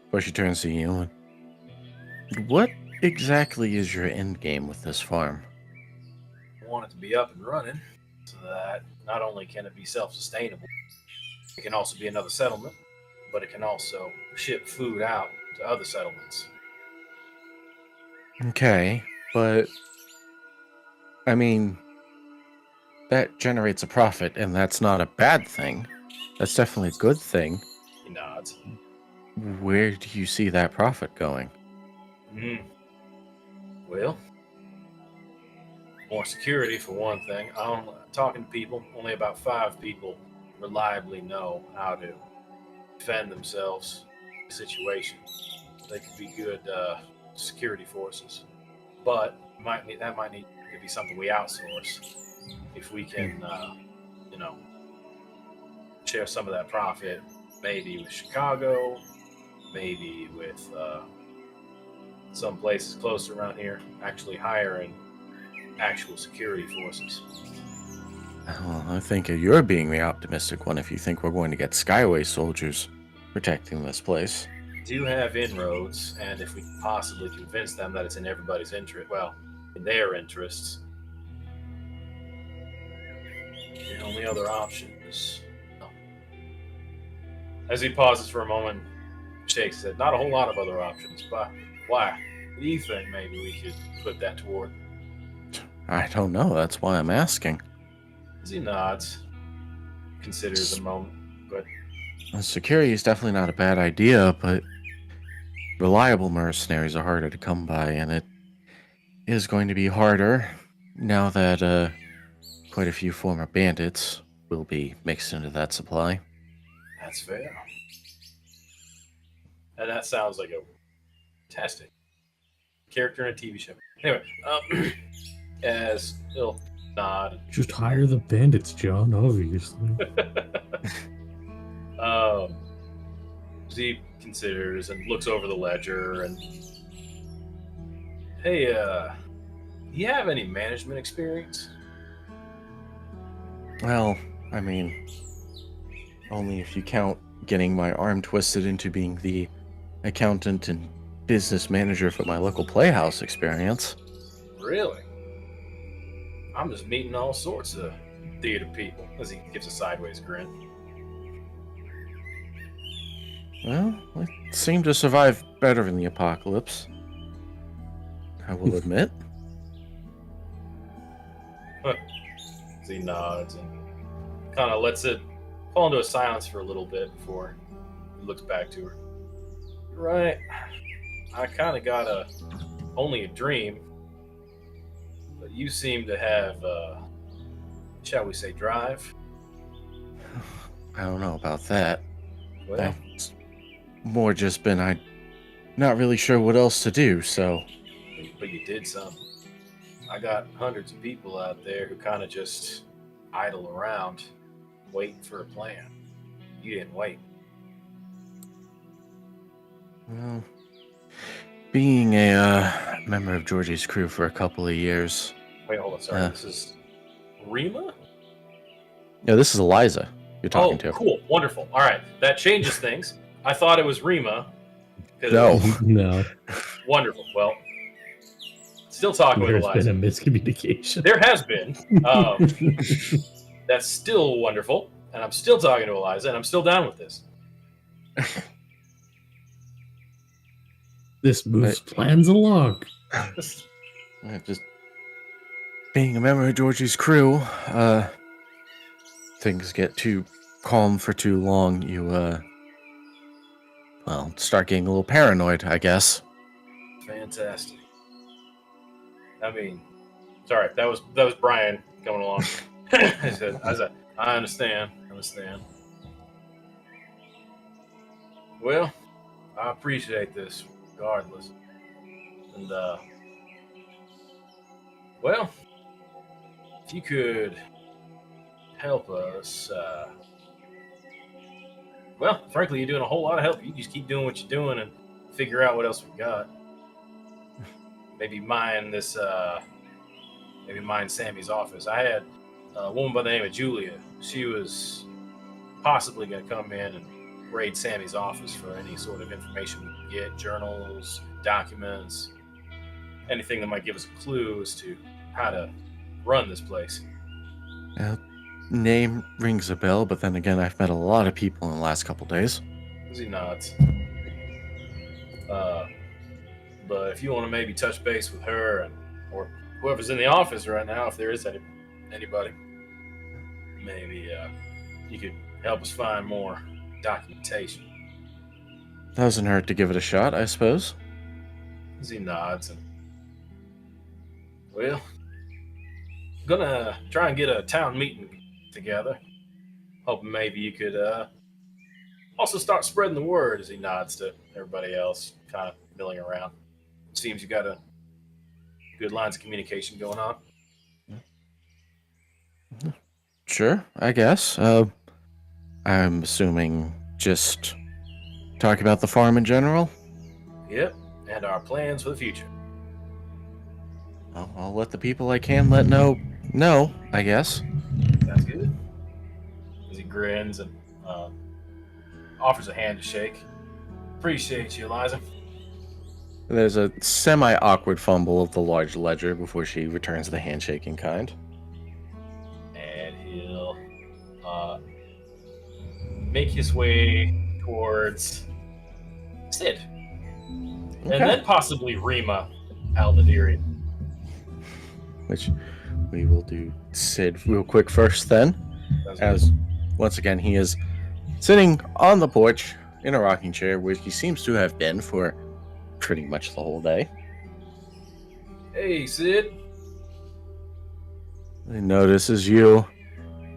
before she turns to you. What exactly is your end game with this farm? I want it to be up and running so that not only can it be self-sustainable, it can also be another settlement, but it can also ship food out to other settlements. Okay, but I mean, that generates a profit, and that's not a bad thing. That's definitely a good thing. He nods. Where do you see that profit going? Well, more security for one thing. Talking to people, only about 5 people reliably know how to defend themselves in a situation. They could be good security forces, but that might need to be something we outsource. If we can, share some of that profit, maybe with Chicago, maybe with some places closer around here, actually hiring actual security forces. Well, I think you're being the optimistic one if you think we're going to get Skyway soldiers protecting this place. Do have inroads, and if we can possibly convince them that it's in everybody's interest, well, in their interests, the only other option is. As he pauses for a moment, shakes his head. Not a whole lot of other options, but why? What do you think maybe we could put that toward? I don't know. That's why I'm asking. As he nods, considers a moment. But security is definitely not a bad idea, but reliable mercenaries are harder to come by, and it is going to be harder now that quite a few former bandits will be mixed into that supply. That's fair. And that sounds like a fantastic character in a TV show. Anyway, as he'll nod. Just hire the bandits, John, obviously. Zeke considers and looks over the ledger and, hey, do you have any management experience? Well, I mean, only if you count getting my arm twisted into being the accountant and business manager for my local playhouse experience. Really? I'm just meeting all sorts of theater people, as he gives a sideways grin. Well, I seem to survive better in the apocalypse, I will admit. As he nods and kind of lets it fall into a silence for a little bit before he looks back to her. Right. I kind of got only a dream, but you seem to have, shall we say, drive? I don't know about that. Well, It's more just been I'm not really sure what else to do, so... but you did something. I got hundreds of people out there who kind of just idle around, waiting for a plan. You didn't wait. Well, being a member of Georgie's crew for a couple of years... Wait, hold on, sorry. This is Rima? No, this is Eliza you're talking to. Oh, cool. Wonderful. All right. That changes things. I thought it was Rima. No. No. Wonderful. Well, still talking with There's Eliza. been a miscommunication. There has been. That's still wonderful. And I'm still talking to Eliza, and I'm still down with this. This moves plans along. Just being a member of Georgie's crew, things get too calm for too long. You, start getting a little paranoid, I guess. Fantastic. I mean, sorry, that was Brian coming along. I said, I understand. Well, I appreciate this regardless. And, well, if you could help us, well, frankly, you're doing a whole lot of help. You just keep doing what you're doing and figure out what else we got. Maybe mine Sammy's office. I had a woman by the name of Julia. She was possibly going to come in and raid Sammy's office for any sort of information we could get, journals, documents, anything that might give us a clue as to how to run this place. Name rings a bell, but then again, I've met a lot of people in the last couple days. As he nods. But if you want to maybe touch base with her or whoever's in the office right now, if there is anybody, maybe you could help us find more documentation. Doesn't hurt to give it a shot, I suppose. As he nods and, well, gonna try and get a town meeting together. Hoping maybe you could also start spreading the word. As he nods to everybody else, kind of milling around. It seems you got a good lines of communication going on. Sure, I guess. I'm assuming just talk about the farm in general. Yep, and our plans for the future. I'll let the people I can let know, I guess. That's good. As he grins and offers a hand to shake. Appreciate you, Eliza. There's a semi-awkward fumble of the large ledger before she returns the handshaking kind. And he'll make his way towards Sid. Okay. And then possibly Rima Aldadiri. Which we will do Sid real quick first then. As once again he is sitting on the porch in a rocking chair, which he seems to have been for pretty much the whole day. Hey, Sid. He notices you,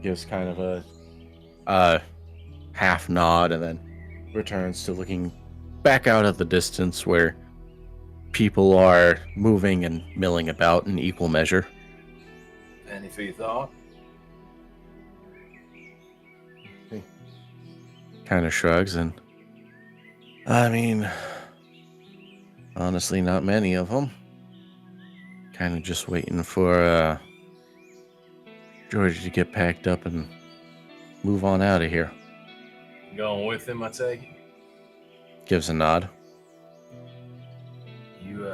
gives kind of a half nod, and then returns to looking back out at the distance where people are moving and milling about in equal measure. Any for your thought? Kind of shrugs and, I mean, honestly, not many of them. Kind of just waiting for George to get packed up and move on out of here. Going with him, I take it? Gives a nod. You,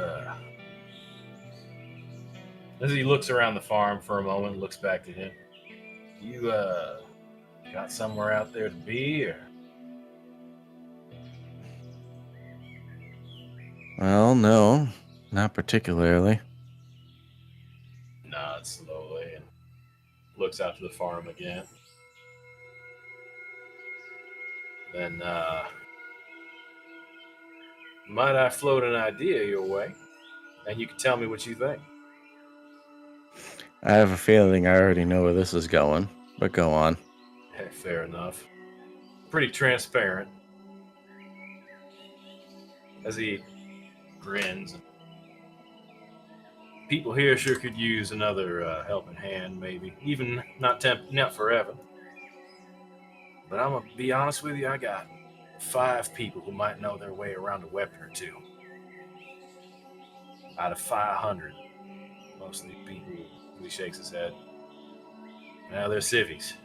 as he looks around the farm for a moment and looks back to him, you, got somewhere out there to be, or? Well, no, not particularly. Nods slowly and looks out to the farm again. Then, might I float an idea your way? And you can tell me what you think. I have a feeling I already know where this is going, but go on. Hey, fair enough. Pretty transparent. As he grins. People here sure could use another helping hand, maybe. Even not forever. But I'm gonna be honest with you, I got 5 people who might know their way around a weapon or two. Out of 500. Most of these people, he shakes his head. Now they're civvies.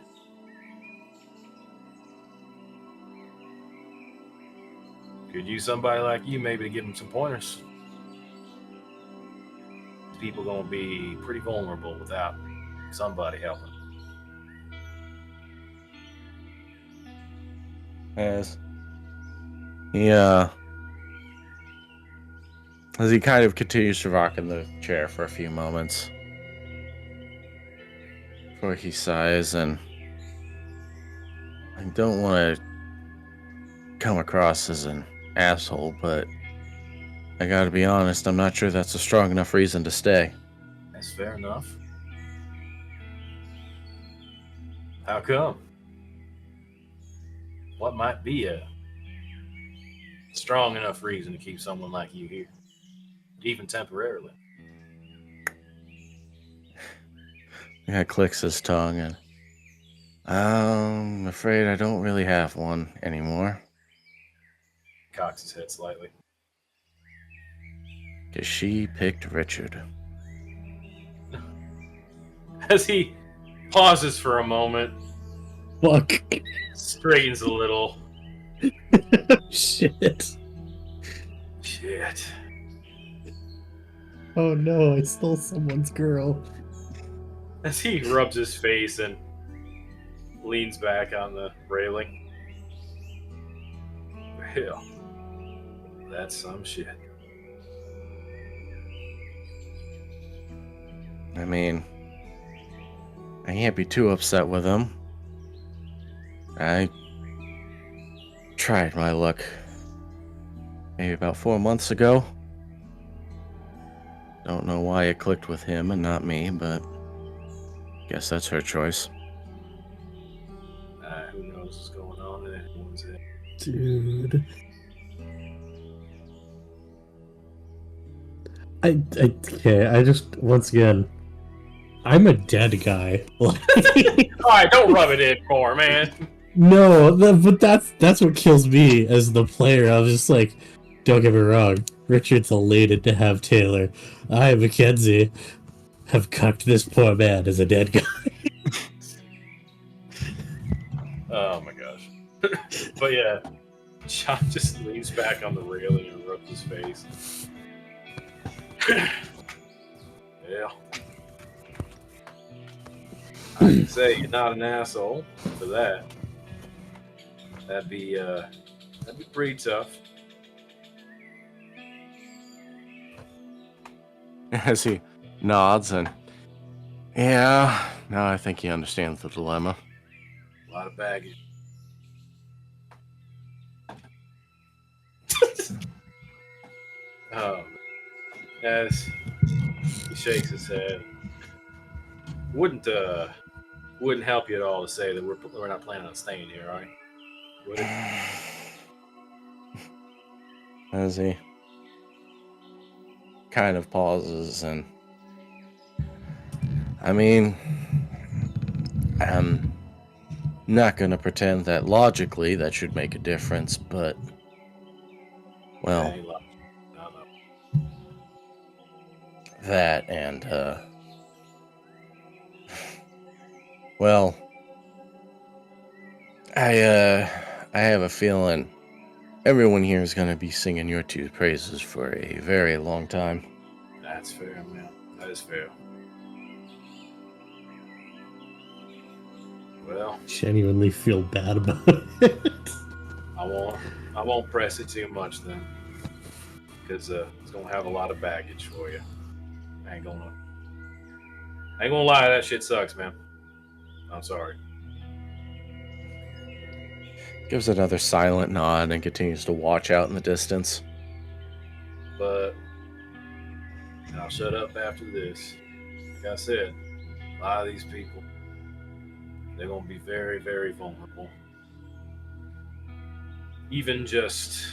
Could use somebody like you maybe to give them some pointers. People gonna be pretty vulnerable without somebody helping. As he kind of continues to rock in the chair for a few moments before he sighs, and I don't want to come across as an asshole, but I gotta be honest, I'm not sure that's a strong enough reason to stay. That's fair enough. How come? What might be a strong enough reason to keep someone like you here, even temporarily? Yeah, clicks his tongue, and I'm afraid I don't really have one anymore. Cocks his head slightly. 'Cause she picked Richard. As he pauses for a moment, Fuck. straightens a little. Shit. Shit. Oh no, I stole someone's girl. As he rubs his face and leans back on the railing. Hell, that's some shit. I mean, I can't be too upset with him. I tried my luck maybe about 4 months ago. Don't know why it clicked with him and not me, but guess that's her choice. Who knows what's going on in anyone's head. Dude. I just, once again, I'm a dead guy. All right, don't rub it in more, man. No, but that's what kills me as the player. I was just like, don't get me wrong, Richard's elated to have Taylor. I, Mackenzie, have cucked this poor man as a dead guy. Oh my gosh. But yeah, John just leans back on the railing and rubs his face. Yeah. I can say you're not an asshole for that. That'd be pretty tough. As he nods and, yeah, now I think he understands the dilemma. A lot of baggage. As he shakes his head, wouldn't help you at all to say that we're not planning on staying here, right? Would it? As he kind of pauses and, I mean, I'm not gonna pretend that logically that should make a difference, but, well, Hey, look, no. that and, well, I have a feeling everyone here is gonna be singing your two praises for a very long time. That's fair, man. That is fair. Well, Genuinely feel bad about it. I won't press it too much then, because it's gonna have a lot of baggage for you. I ain't gonna lie, that shit sucks, man. I'm sorry. Gives another silent nod and continues to watch out in the distance. But I'll shut up after this. Like I said, a lot of these people, they're gonna be very, very vulnerable. Even just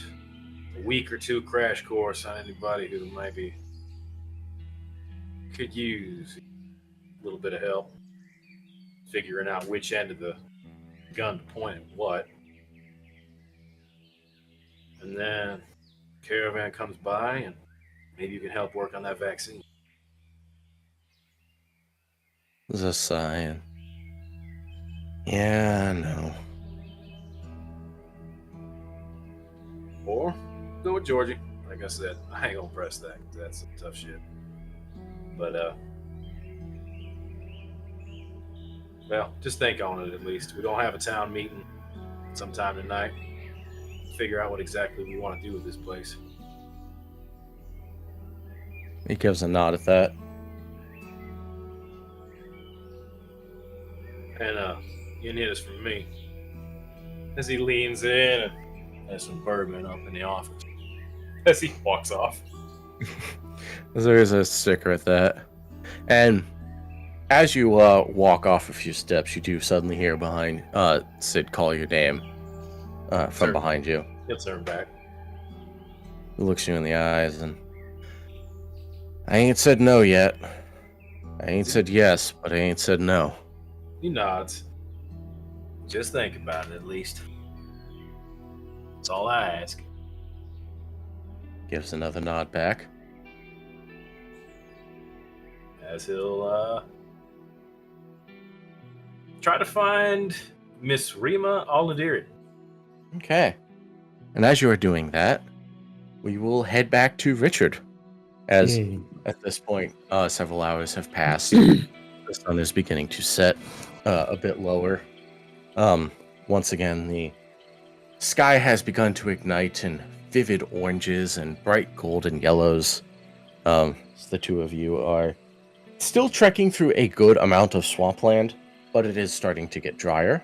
a week or two crash course on anybody who maybe could use a little bit of help figuring out which end of the gun to point at what. And then caravan comes by and maybe you can help work on that vaccine. There's a sigh and, yeah, I know. Or go with Georgie. Like I said, I ain't gonna press that. That's some tough shit. But well, just think on it at least. We don't have a town meeting sometime tonight. Figure out what exactly we want to do with this place. He gives a nod at that. And you can hear this from me. As he leans in and has some bourbon up in the office. As he walks off. There is a sticker at that. And as you walk off a few steps, you do suddenly hear behind Sid call your name from behind you. He'll turn back. He looks you in the eyes and, I ain't said no yet. I ain't said yes, but I ain't said no. He nods. Just think about it at least. That's all I ask. Gives another nod back. As he'll try to find Miss Rima Aladiri. Okay. And as you are doing that, we will head back to Richard. As Yay. at this point, several hours have passed. The sun is beginning to set a bit lower. Once again, the sky has begun to ignite in vivid oranges and bright golden yellows. The two of you are Still trekking through a good amount of swampland, but it is starting to get drier.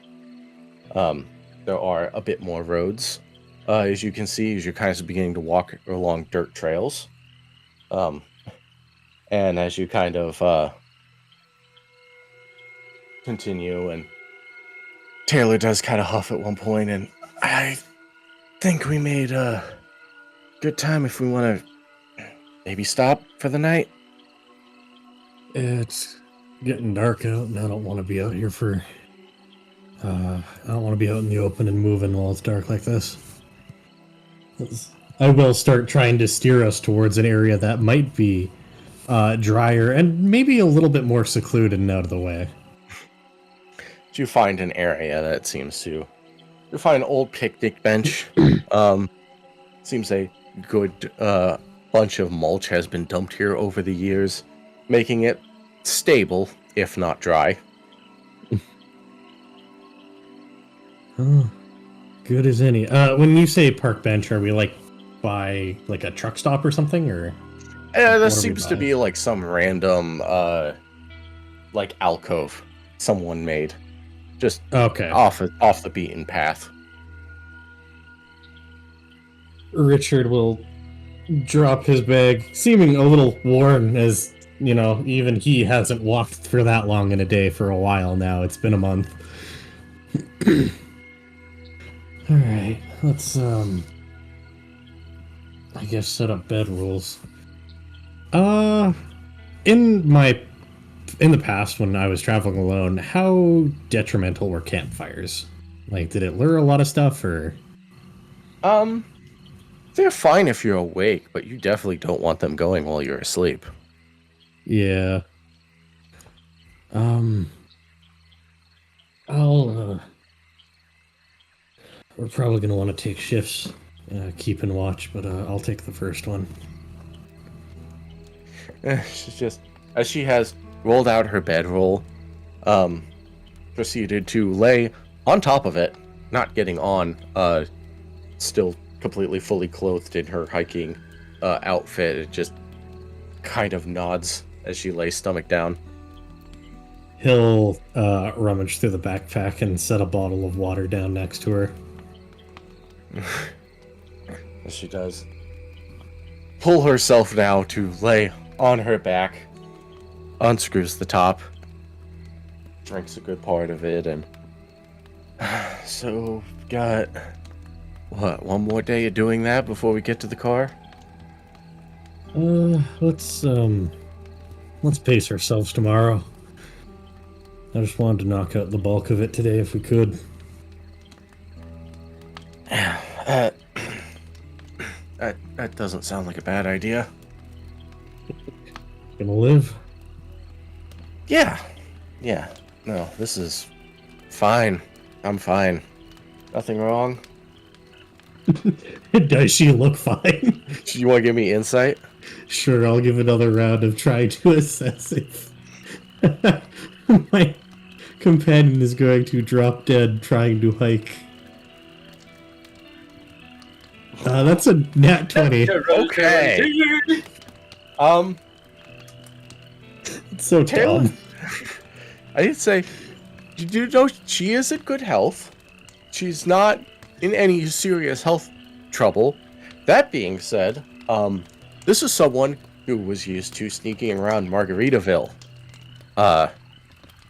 There are a bit more roads, as you can see, as you're kind of beginning to walk along dirt trails. And as you kind of continue, and Taylor does kind of huff at one point, and I think we made a good time if we want to maybe stop for the night. It's getting dark out, and I don't want to be out here for. I don't want to be out in the open and moving while it's dark like this. I will start trying to steer us towards an area that might be drier and maybe a little bit more secluded and out of the way. You find an area that seems to... You find an old picnic bench. Seems a good bunch of mulch has been dumped here over the years, making it stable, if not dry. Oh, good as any. When you say park bench, are we like by like a truck stop or something, or? Yeah, this seems to be like some random like alcove someone made, just okay, off the beaten path. Richard will drop his bag, seeming a little worn, as you know, even he hasn't walked for that long in a day for a while now. It's been a month. All right, let's I guess set up bed rules. In the past when I was traveling alone, how detrimental were campfires? Like, did it lure a lot of stuff, or? They're fine if you're awake, but you definitely don't want them going while you're asleep. Yeah. We're probably going to want to take shifts, keeping watch, but I'll take the first one. She's just, as she has rolled out her bedroll, proceeded to lay on top of it, not getting on, still completely fully clothed in her hiking outfit. It just kind of nods as she lays stomach down. He'll rummage through the backpack and set a bottle of water down next to her. As she does pull herself now to lay on her back, unscrews the top, drinks a good part of it, and so got what, one more day of doing that before we get to the car? Let's pace ourselves tomorrow. I just wanted to knock out the bulk of it today if we could. That doesn't sound like a bad idea. Gonna live? Yeah. No, this is fine. I'm fine. Nothing wrong. Does she look fine? You want to give me insight? Sure, I'll give another round of trying to assess if my companion is going to drop dead trying to hike. That's a nat 20. Okay. It's so Taylor, dumb. I did say, you know, she is in good health. She's not in any serious health trouble. That being said, this is someone who was used to sneaking around Margaritaville,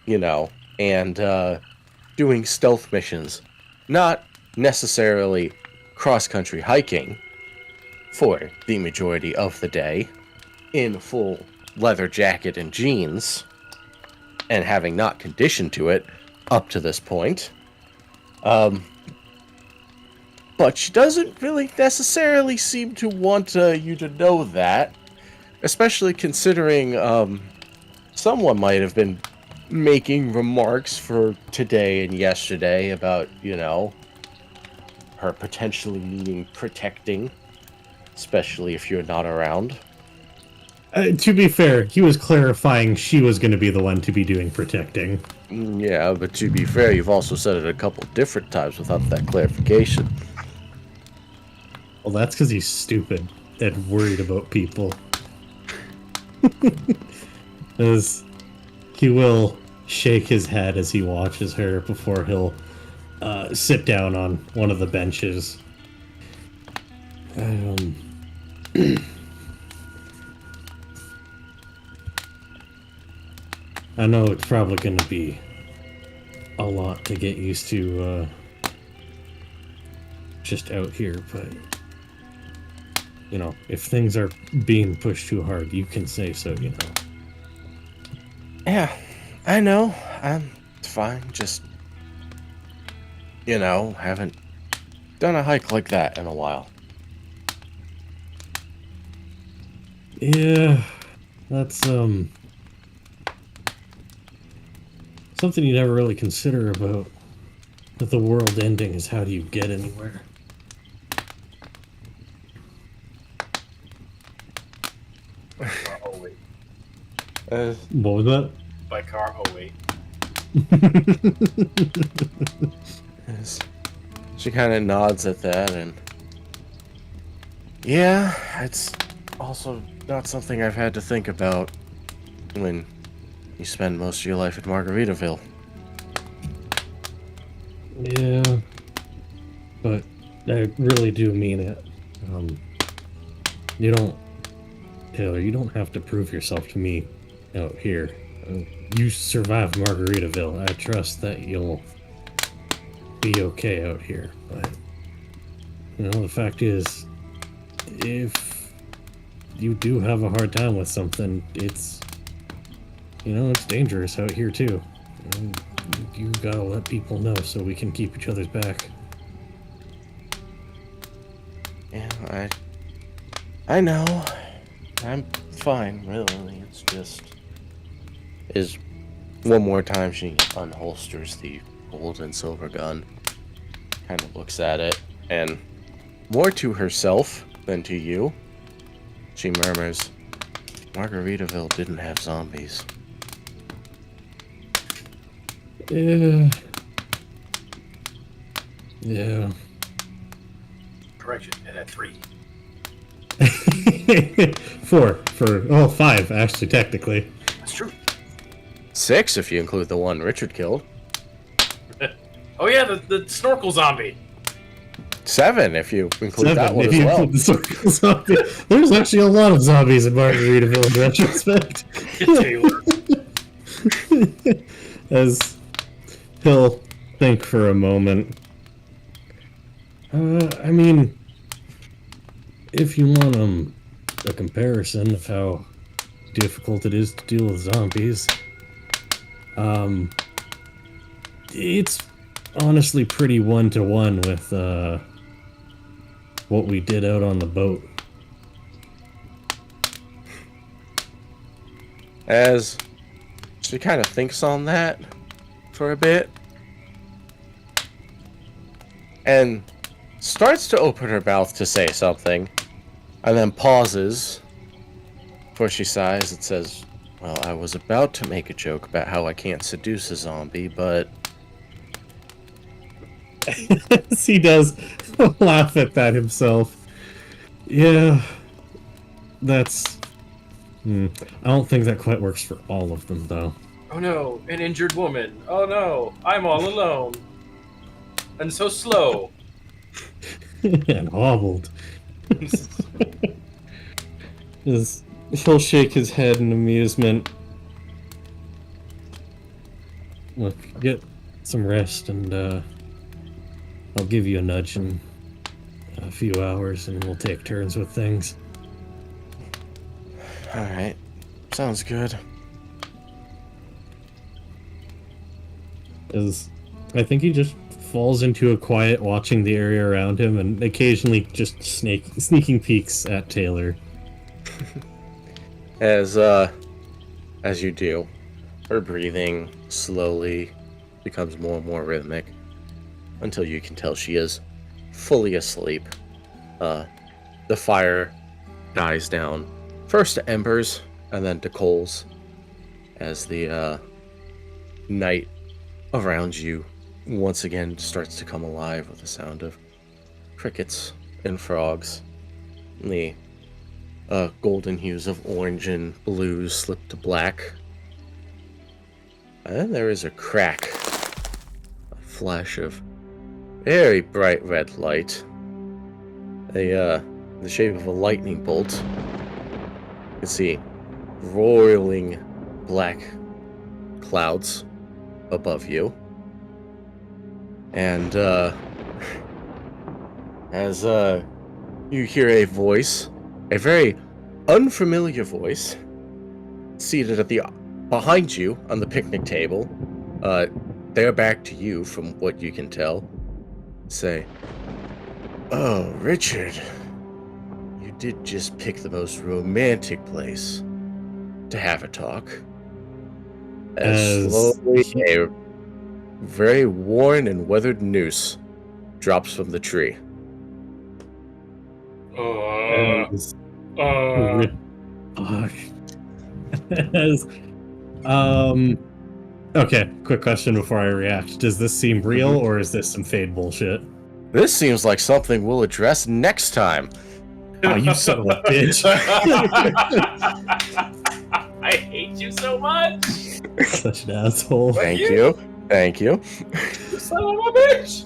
you know, and doing stealth missions, not necessarily cross-country hiking for the majority of the day, in full leather jacket and jeans, and having not conditioned to it up to this point. But she doesn't really necessarily seem to want you to know that, especially considering someone might have been making remarks for today and yesterday about, you know, her potentially needing protecting, especially if you're not around. To be fair, he was clarifying she was going to be the one to be doing protecting. Yeah, but to be fair, you've also said it a couple different times without that clarification. Well, that's because he's stupid and worried about people. As he will shake his head as he watches her before he'll sit down on one of the benches. I know it's probably going to be a lot to get used to just out here, but you know, if things are being pushed too hard, you can say so, you know. Yeah, I know. It's fine. Just, you know, haven't done a hike like that in a while. Yeah, that's something you never really consider about the world ending is how do you get anywhere? Oh wait. What was that? By car. Oh wait. Yes. She kind of nods at that, and yeah, it's also not something I've had to think about when you spend most of your life in Margaritaville. Yeah, but I really do mean it. Taylor, you don't have to prove yourself to me out here. You survived Margaritaville. I trust that you'll be okay out here. But, you know, the fact is, if you do have a hard time with something, it's dangerous out here too. You gotta let people know so we can keep each other's back. Yeah, I know. I'm fine, really. It's just is one more time she unholsters the gold and silver gun, kind of looks at it, and more to herself than to you, she murmurs, Margaritaville didn't have zombies. Yeah. Correction. It had 3. 4 for 5 actually technically. That's true. 6 if you include the one Richard killed. Oh yeah, the snorkel zombie. 7 if you include 7 that one if as you well. include the circle zombie. There's actually a lot of zombies in Margaritaville in retrospect. Taylor. As he'll think for a moment. I mean, if you want a comparison of how difficult it is to deal with zombies, it's honestly pretty 1-to-1 with what we did out on the boat. As she kind of thinks on that for a bit and starts to open her mouth to say something and then pauses before she sighs and says, well, I was about to make a joke about how I can't seduce a zombie, but He does laugh at that himself. Yeah, that's... I don't think that quite works for all of them, though. Oh no, an injured woman. Oh no, I'm all alone. And so slow. And hobbled. He'll shake his head in amusement. Look, get some rest, and I'll give you a nudge in a few hours, and we'll take turns with things. alright, sounds good. I think he just falls into a quiet watching the area around him and occasionally just sneaking peeks at Taylor. As you do, her breathing slowly becomes more and more rhythmic until you can tell she is fully asleep. The fire dies down, first to embers and then to coals, as the night around you once again starts to come alive with the sound of crickets and frogs. The golden hues of orange and blues slip to black And then there is a crack, a flash of very bright red light, the shape of a lightning bolt. You can see roiling black clouds above you, and as you hear a voice, a very unfamiliar voice, seated at the behind you on the picnic table, their back to you from what you can tell, say, "Oh, Richard, you did just pick the most romantic place to have a talk." As slowly a very worn and weathered noose drops from the tree. As, as, okay, quick question before I react. Does this seem real or is this some fade bullshit? This seems like something we'll address next time. Oh, you son of a bitch. I hate you so much. Such an asshole. Thank you. Thank you. You son of a bitch.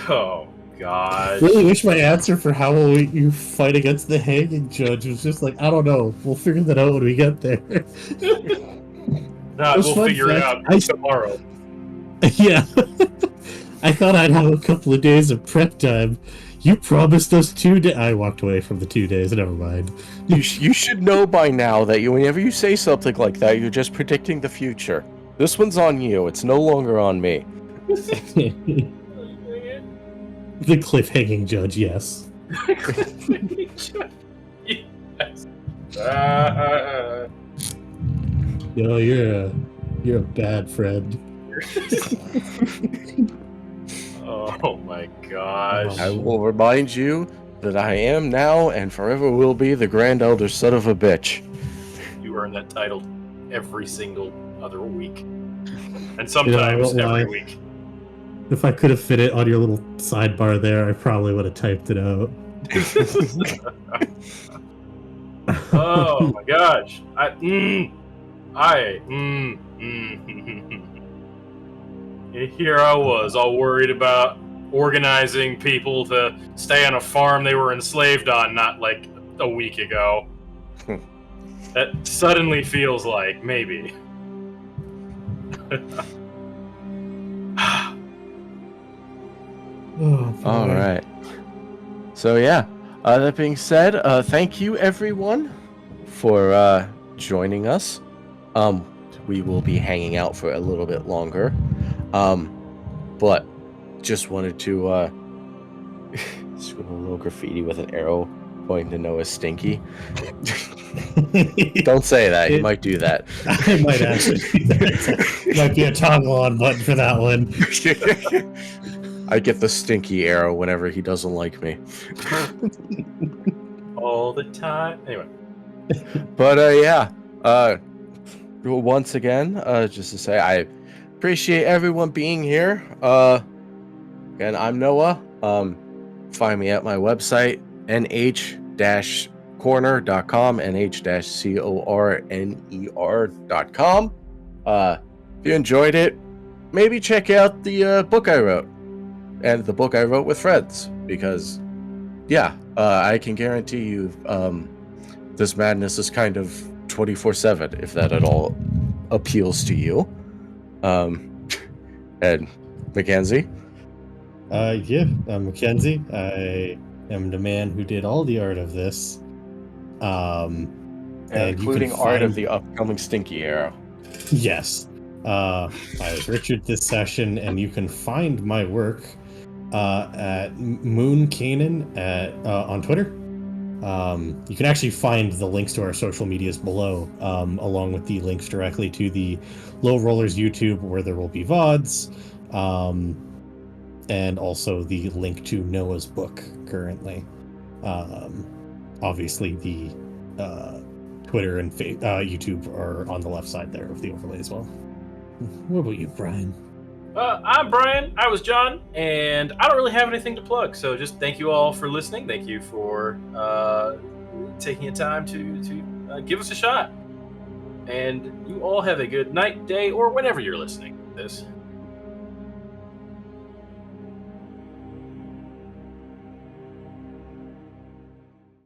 Oh, God. Really wish my answer for how will you fight against the hanging judge was just like, I don't know. We'll figure that out when we get there. Nah, we'll figure it out tomorrow. Yeah. I thought I'd have a couple of days of prep time. You promised us 2 days. I walked away from the 2 days. Never mind. You should know by now that whenever you say something like that, you're just predicting the future. This one's on you. It's no longer on me. The cliffhanging judge, yes. Yes. Yo, you're a bad friend. Oh my gosh. I will remind you that I am now and forever will be the Grand Elder son of a bitch. You earn that title every single other week. And sometimes every week. If I could have fit it on your little sidebar there, I probably would have typed it out. Oh my gosh. Here I was, all worried about organizing people to stay on a farm they were enslaved on not like a week ago. That suddenly feels like maybe. All right. So yeah, that being said, thank you everyone for joining us. We will be hanging out for a little bit longer, but just wanted to scribble a little graffiti with an arrow pointing to Noah Stinky. Don't say that. You might do that. I might actually do that. Might be a toggle on button for that one. I get the stinky arrow whenever he doesn't like me. All the time. Anyway. But yeah. Once again, just to say I appreciate everyone being here. Again, I'm Noah. Find me at my website, nh-corner.com, nh-corner.com. If you enjoyed it, maybe check out the book I wrote. And the book I wrote with friends, because, yeah, I can guarantee you this madness is kind of 24/7, if that at all appeals to you. And Mackenzie? Yeah, I'm Mackenzie. I am the man who did all the art of this. And including art of the upcoming Stinky Arrow. Yes. I was Richard this session, and you can find my work at Moon Kanan on Twitter. You can actually find the links to our social medias below, along with the links directly to the Low Rollers YouTube, where there will be VODs, and also the link to Noah's book currently. Obviously, the Twitter and YouTube are on the left side there of the overlay as well. What about you, Brian? I'm Brian. I was John, and I don't really have anything to plug. So just thank you all for listening. Thank you for taking the time to give us a shot. and you all have a good night, day, or whenever you're listening to this.